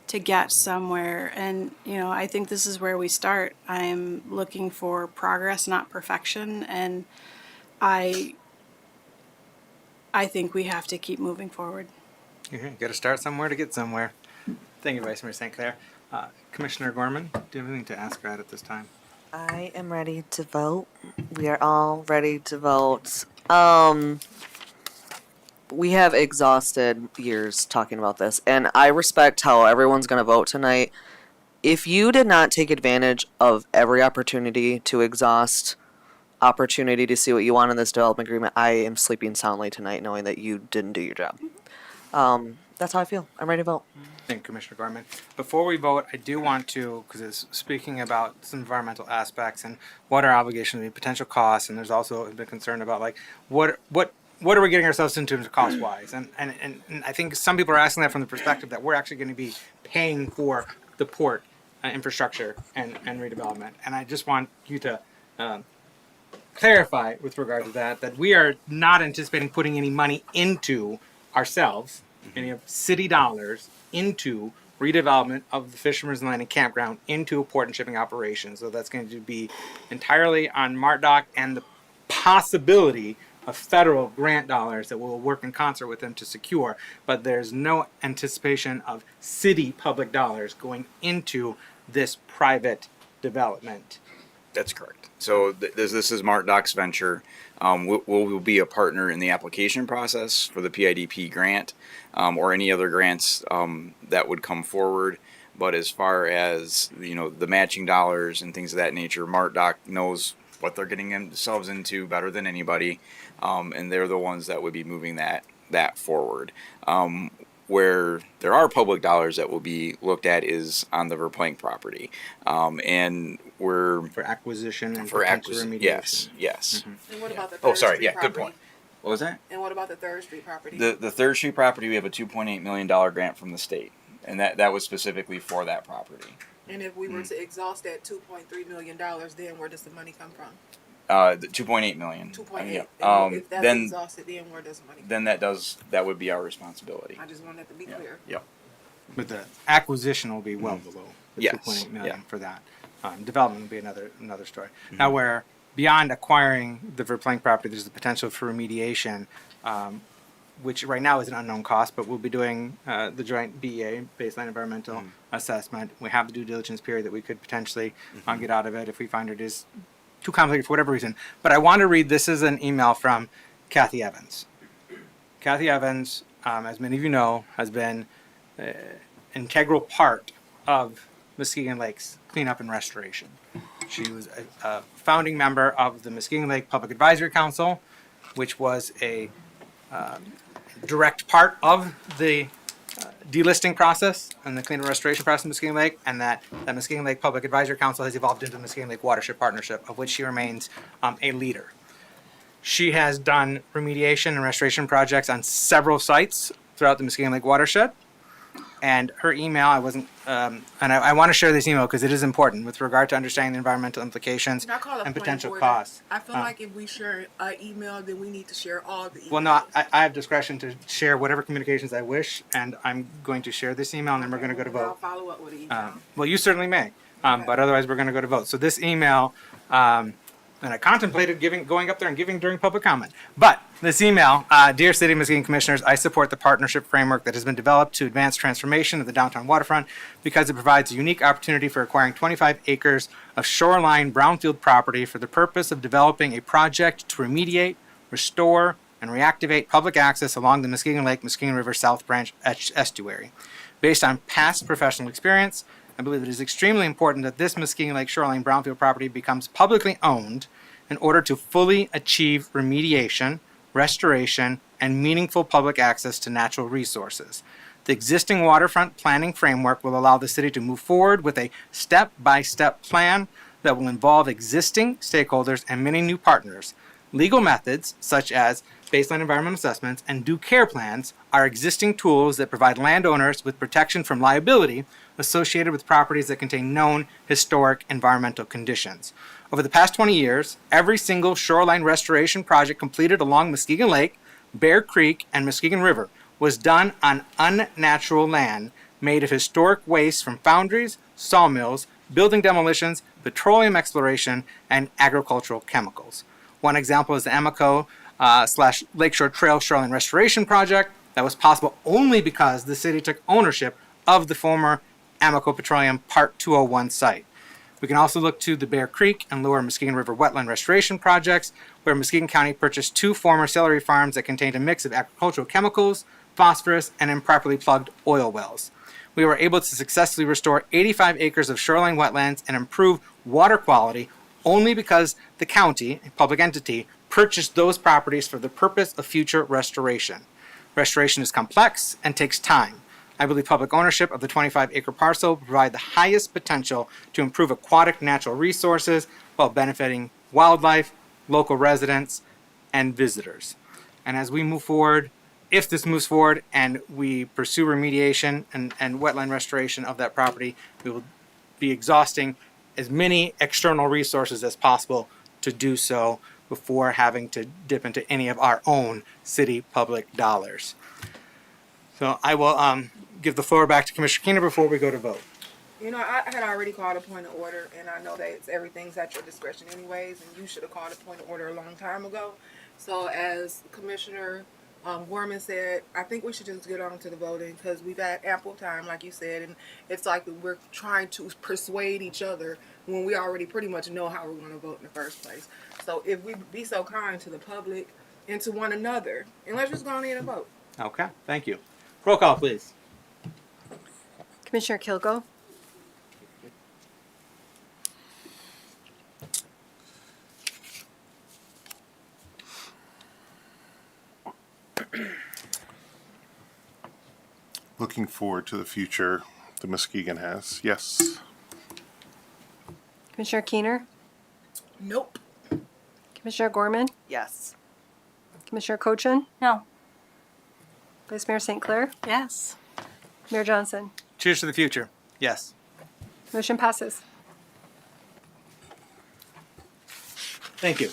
to get somewhere. And, I think this is where we start. I'm looking for progress, not perfection. And I think we have to keep moving forward. You got to start somewhere to get somewhere. Thank you, Vice Mayor St. Clair. Commissioner Gorman, do you have anything to ask Brad at this time? I am ready to vote. We are all ready to vote. We have exhausted years talking about this, and I respect how everyone's going to vote tonight. If you did not take advantage of every opportunity to exhaust, opportunity to see what you want in this development agreement, I am sleeping soundly tonight knowing that you didn't do your job. That's how I feel. I'm ready to vote. Thank you, Commissioner Gorman. Before we vote, I do want to, because it's speaking about some environmental aspects and what our obligations and potential costs, and there's also been concern about what are we getting ourselves into cost wise, and I think some people are asking that from the perspective that we're actually going to be paying for the port infrastructure and redevelopment, and I just want you to clarify with regard to that we are not anticipating putting any money into ourselves, any of city dollars into redevelopment of the Fisherman's Landing campground into a port and shipping operation. So that's going to be entirely on MartDoc and the possibility of federal grant dollars that we'll work in concert with them to secure, but there's no anticipation of city public dollars going into this private development. That's correct. So this is Mart Doc's venture. We'll be a partner in the application process for the PIDP grant or any other grants that would come forward. But as far as the matching dollars and things of that nature, Mart Doc knows what they're getting themselves into better than anybody, and they're the ones that would be moving that forward. Where there are public dollars that will be looked at is on the Verplank property, and we're for acquisition and for potential remediation. remediation. Yes. And what about the Oh, Third sorry. Street Yeah, property? good point. What was that? And what about the Third Street property? The Third Street property, we have a $2.8 million grant from the state, and that was specifically for that property. And if we were to exhaust that $2.3 million, then where does the money come from? The 2.8 million. 2.8. Yeah. If that's Then exhausted, then where does the money come then that would be our responsibility. I just wanted that to be clear. Yep. But the acquisition will be well below the Yes. 2.8 million Yeah. for that. Development will be another story. Now, where beyond acquiring the Verplank property, there's the potential for remediation, which right now is an unknown cost, but we'll be doing the joint BEA, baseline environmental assessment. We have the due diligence period that we could potentially get out of it if we find it is too complicated for whatever reason. But I want to read, this is an email from Kathy Evans. Kathy Evans, as many of you know, has been integral part of Muskegon Lake's cleanup and restoration. She was a founding member of the Muskegon Lake Public Advisory Council, which was a direct part of the delisting process and the cleanup and restoration process in Muskegon Lake, and that the Muskegon Lake Public Advisory Council has evolved into the Muskegon Lake Watershed Partnership, of which she remains a leader. She has done remediation and restoration projects on several sites throughout the Muskegon Lake watershed. And her email, I wasn't, and I want to share this email because it is important with regard to understanding the environmental implications Can I call a and point of potential order? costs. I feel like if we share an email, then we need to share all the emails. Well, no, I have discretion to share whatever communications I wish, and I'm going to share this email, and then we're going to go to I'll vote. follow up with an email. Well, you certainly may, but otherwise we're going to go to vote. So this email, and I contemplated going up there and giving during public comment. But this email, Dear City of Muskegon Commissioners, I support the partnership framework that has been developed to advance transformation of the downtown waterfront because it provides a unique opportunity for acquiring 25 acres of shoreline brownfield property for the purpose of developing a project to remediate, restore, and reactivate public access along the Muskegon Lake, Muskegon River South Branch estuary. Based on past professional experience, I believe it is extremely important that this Muskegon Lake shoreline brownfield property becomes publicly owned in order to fully achieve remediation, restoration, and meaningful public access to natural resources. The existing waterfront planning framework will allow the city to move forward with a step-by-step plan that will involve existing stakeholders and many new partners. Legal methods, such as baseline environmental assessments and due care plans, are existing tools that provide landowners with protection from liability associated with properties that contain known historic environmental conditions. Over the past 20 years, every single shoreline restoration project completed along Muskegon Lake, Bear Creek, and Muskegon River was done on unnatural land made of historic waste from foundries, sawmills, building demolitions, petroleum exploration, and agricultural chemicals. One example is the Amoco / Lakeshore Trail Shoreline Restoration Project that was possible only because the city took ownership of the former Amoco Petroleum Part 201 site. We can also look to the Bear Creek and Lower Muskegon River Wetland Restoration projects, where Muskegon County purchased 2 former celery farms that contained a mix of agricultural chemicals, phosphorus, and improperly plugged oil wells. We were able to successfully restore 85 acres of shoreline wetlands and improve water quality only because the county, a public entity, purchased those properties for the purpose of future restoration. Restoration is complex and takes time. I believe public ownership of the 25-acre parcel will provide the highest potential to improve aquatic natural resources while benefiting wildlife, local residents, and visitors. And as we move forward, if this moves forward and we pursue remediation and wetland restoration of that property, we will be exhausting as many external resources as possible to do so before having to dip into any of our own city public dollars. So I will give the floor back to Commissioner Keener before we go to vote. You know, I had already called a point of order, and I know that everything's at your discretion anyways, and you should have called a point of order a long time ago. So as Commissioner Gorman said, I think we should just get on to the voting because we've had ample time, like you said, and it's like we're trying to persuade each other when we already pretty much know how we're going to vote in the first place. So if we be so kind to the public and to one another, and let's just go on in and vote. Okay, thank you. Roll call, please. Commissioner Kilgo, Looking forward to the future the Muskegon has. Yes. Commissioner Keener, Nope. Commissioner Gorman, Yes. Commissioner Cochin, No. Vice Mayor St. Clair, Yes. Mayor Johnson. Cheers to the future. Yes. Motion passes. Thank you.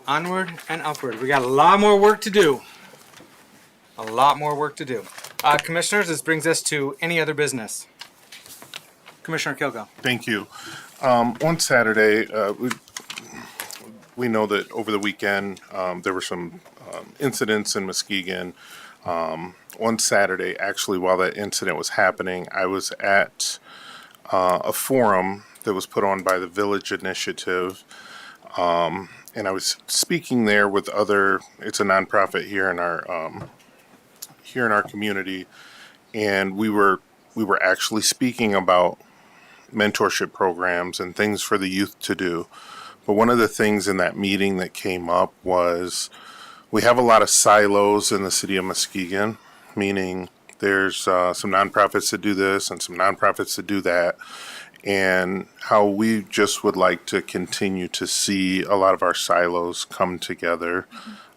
Onward and upward. We got a lot more work to do. A lot more work to do. Commissioners, this brings us to any other business. Commissioner Kilgo. Thank you. On Saturday, we know that over the weekend there were some incidents in Muskegon. On Saturday, actually, while that incident was happening, I was at a forum that was put on by the Village Initiative, and I was speaking there with other. It's a nonprofit here in our community, and we were actually speaking about mentorship programs and things for the youth to do. But one of the things in that meeting that came up was we have a lot of silos in the city of Muskegon, meaning there's some nonprofits that do this and some nonprofits that do that, and how we just would like to continue to see a lot of our silos come together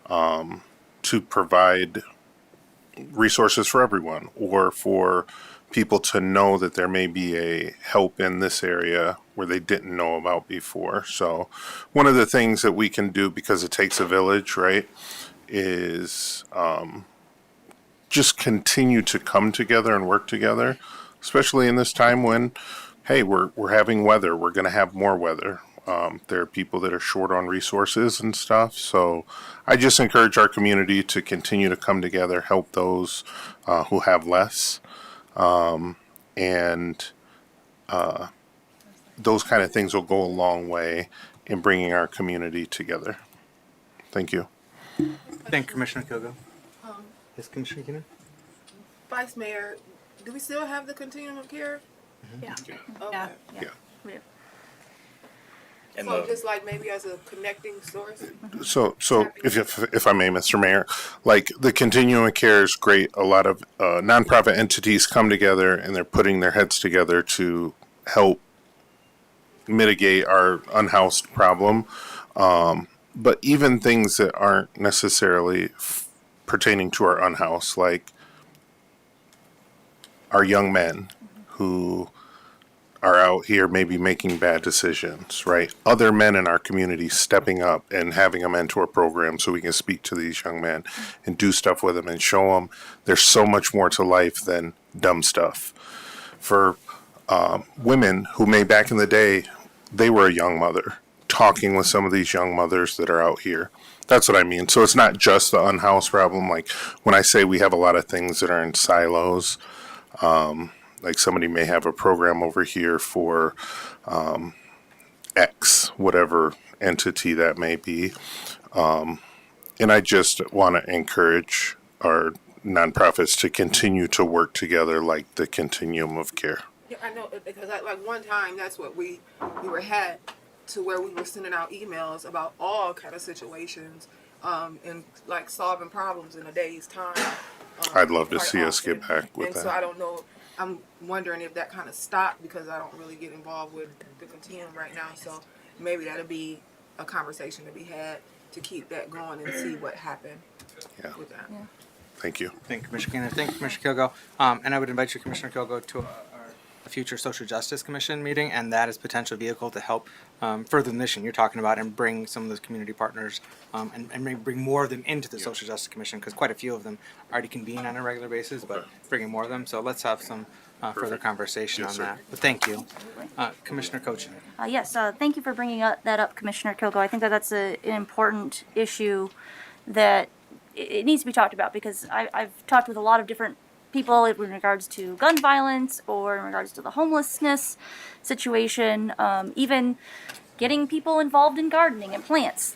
to provide resources for everyone, or for people to know that there may be a help in this area where they didn't know about before. So one of the things that we can do, because it takes a village, right, is just continue to come together and work together, especially in this time when, hey, we're having weather, we're going to have more weather. There are people that are short on resources and stuff. So I just encourage our community to continue to come together, help those who have less. And those kind of things will go a long way in bringing our community together. Thank you. Thank you, Commissioner Kilgo. Yes, Commissioner Keener? Vice Mayor, do we still have the continuum of care? Yeah. Okay. Yeah. And So the, just like maybe as a connecting source? So if I may, Mr. Mayor, like the continuum of care is great. A lot of nonprofit entities come together and they're putting their heads together to help mitigate our unhoused problem. But even things that aren't necessarily pertaining to our unhoused, like our young men who are out here maybe making bad decisions, right? Other men in our community stepping up and having a mentor program so we can speak to these young men and do stuff with them and show them there's so much more to life than dumb stuff. For women who may back in the day, they were a young mother, talking with some of these young mothers that are out here. That's what I mean. So it's not just the unhoused problem. Like when I say we have a lot of things that are in silos, like somebody may have a program over here for X, whatever entity that may be. And I just want to encourage our nonprofits to continue to work together like the continuum of care. Yeah, I know, because like one time, that's what we were had to where we were sending out emails about all kind of situations and like solving problems in a day's time. I'd love to quite see us often. get back with And that. so I don't know, I'm wondering if that kind of stopped because I don't really get involved with the continuum right now. So maybe that'll be a conversation to be had to keep that going and see what happened with that. Yeah. Thank you. Thank you, Commissioner Keener. Thank you, Commissioner Kilgo. And I would invite you, Commissioner Kilgo, to a future Social Justice Commission meeting, and that is potential vehicle to help further the mission you're talking about and bring some of those community partners and maybe bring more of them into the Social Justice Commission, because quite a few of them already convene on a regular basis, but bringing more of them. So let's have some further conversation on that. But thank you. Commissioner Cochin. Yes, thank you for bringing that up, Commissioner Kilgo. I think that that's an important issue that it needs to be talked about, because I've talked with a lot of different people in regards to gun violence or in regards to the homelessness situation, even getting people involved in gardening and plants.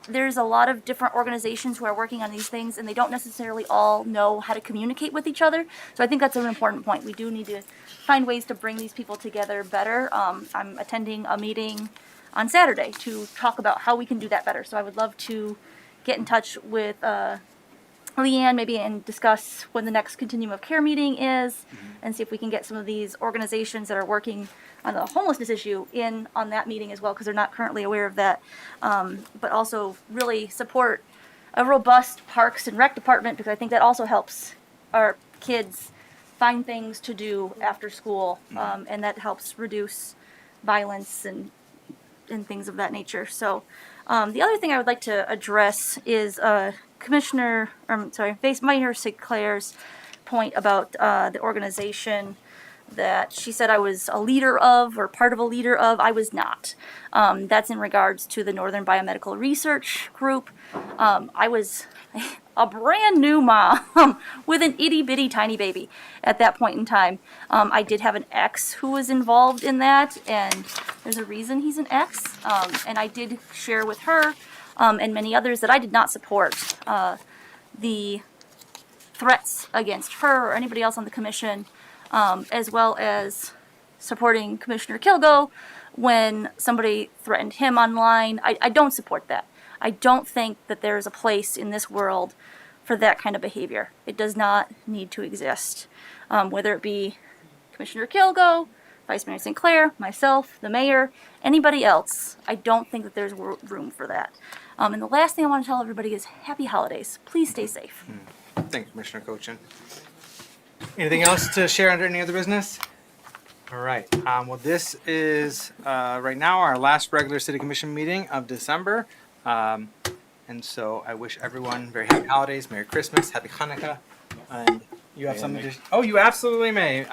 There's a lot of different organizations who are working on these things, and they don't necessarily all know how to communicate with each other. So I think that's an important point. We do need to find ways to bring these people together better. I'm attending a meeting on Saturday to talk about how we can do that better. So I would love to get in touch with Leanne maybe and discuss when the next continuum of care meeting is, and see if we can get some of these organizations that are working on the homelessness issue in on that meeting as well, because they're not currently aware of that. But also really support a robust parks and rec department, because I think that also helps our kids find things to do after school, and that helps reduce violence and things of that nature. So the other thing I would like to address is Vice Mayor Sinclair's point about the organization that she said I was a leader of or part of a leader of. I was not. That's in regards to the Northern Biomedical Research Group. I was a brand new mom with an itty bitty tiny baby at that point in time. I did have an ex who was involved in that, and there's a reason he's an ex. And I did share with her and many others that I did not support the threats against her or anybody else on the commission, as well as supporting Commissioner Kilgo when somebody threatened him online. I don't support that. I don't think that there is a place in this world for that kind of behavior. It does not need to exist. Whether it be Commissioner Kilgo, Vice Mayor Sinclair, myself, the mayor, anybody else, I don't think that there's room for that. And the last thing I want to tell everybody is happy holidays. Please stay safe. Thank you, Commissioner Cochin. Anything else to share under any other business? All right. Well, this is right now our last regular City Commission meeting of December. And so I wish everyone very happy holidays, Merry Christmas, Happy Hanukkah. And you have something to... Oh, you absolutely may,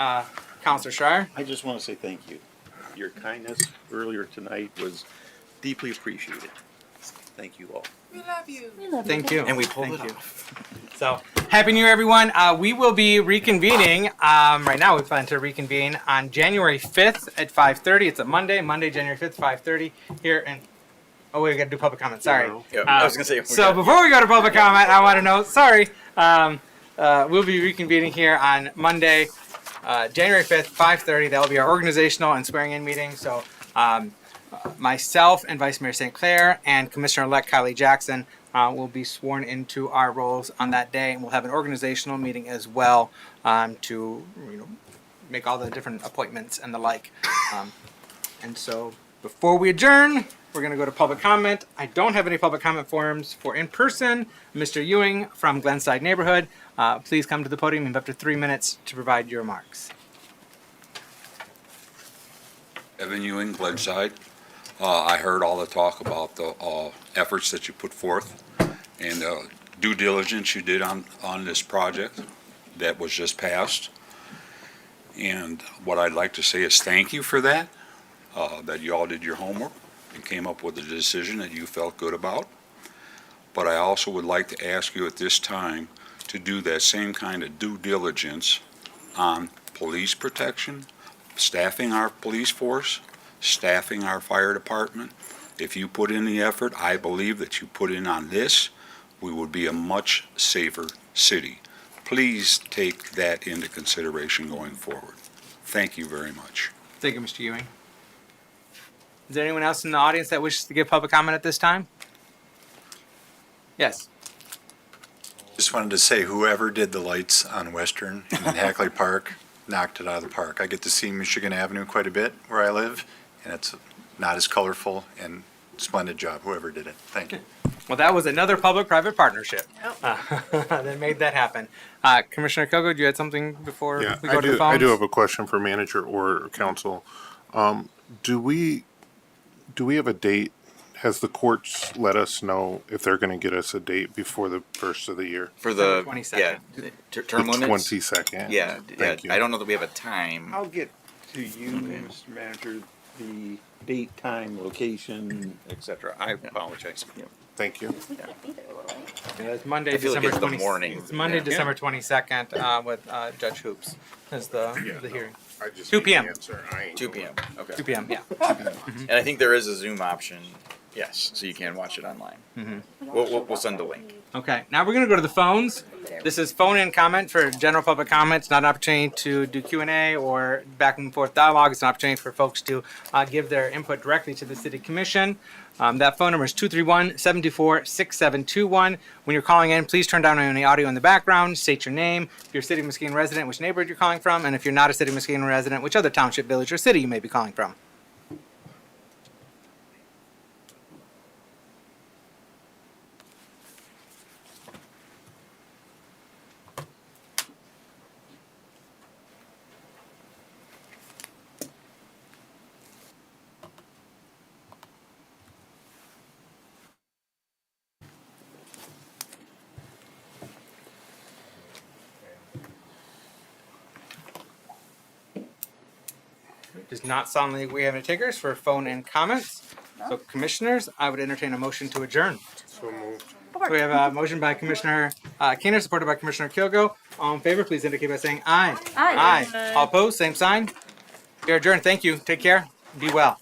Councilor Schreier. I just want to say thank you. Your kindness earlier tonight was deeply appreciated. Thank you all. We love you. Thank you. And we pulled Thank it you. off. So, Happy New Year, everyone. We will be reconvening. Right now, we plan to reconvene on January 5th at 5:30. It's a Monday, January 5th, 5:30 here in... Oh, wait, we got to do public comment. Sorry. Yeah, I was going to say. So, before we go to public comment, I want to know, sorry, we'll be reconvening here on Monday, January 5th, 5:30. That will be our organizational and swearing-in meeting. So, myself and Vice Mayor St. Clair and Commissioner-elect Kylie Jackson will be sworn into our roles on that day, and we'll have an organizational meeting as well to make all the different appointments and the like. And so before we adjourn, we're going to go to public comment. I don't have any public comment forms for in person. Mr. Ewing from Glenside Neighborhood, please come to the podium. You have up to 3 minutes to provide your remarks. Evan Ewing, Glenside. I heard all the talk about the efforts that you put forth and due diligence you did on this project that was just passed. And what I'd like to say is thank you for that, that you all did your homework and came up with a decision that you felt good about. But I also would like to ask you at this time to do that same kind of due diligence on police protection, staffing our police force, staffing our fire department. If you put in the effort I believe that you put in on this, we would be a much safer city. Please take that into consideration going forward. Thank you very much. Thank you, Mr. Ewing. Is there anyone else in the audience that wishes to give public comment at this time? Yes. Just wanted to say whoever did the lights on Western and in Hackley Park knocked it out of the park. I get to see Michigan Avenue quite a bit where I live, and it's not as colorful, and splendid job, whoever did it. Thank you. Well, that was another public-private partnership that made that happen. Commissioner Kogo, do you have something before we go to the phones? I do have a question for manager or council. Do we have a date has the courts let us know if they're going to get us a date before the first of the year? For the 22nd. term The limits. 22nd. Yeah, Thank you. I don't know that we have a time. I'll get to you, Mr. Manager, the date, time, location, etc. I apologize. Thank you. Yeah, it's Monday, I feel like December it's the 20 morning. It's Monday, Yeah. December 22nd, with Judge Hoops is the hearing. I just 2 need the p.m. answer. I ain't 2 p.m. Okay. 2 p.m. Yeah. And I think there is a Zoom option. Yes, so you can watch it online. We'll send the link. Okay, now we're going to go to the phones. This is phone-in comment for general public comments, not an opportunity to do Q&A or back and forth dialogue. It's an opportunity for folks to give their input directly to the City Commission. That phone number is 231-724-6721. When you're calling in, please turn down any audio in the background, state your name, if you're a City of Muskegon resident, which neighborhood you're calling from, and if you're not a City of Muskegon resident, which other township, village, or city you may be calling from. Does not sound like we have any takers for phone and comments. So commissioners, I would entertain a motion to adjourn. So moved. So we have a motion by Commissioner Keener, supported by Commissioner Kilgo. All in favor, please indicate by saying aye. Aye. All opposed, same sign. You're adjourned. Thank you. Take care. Be well.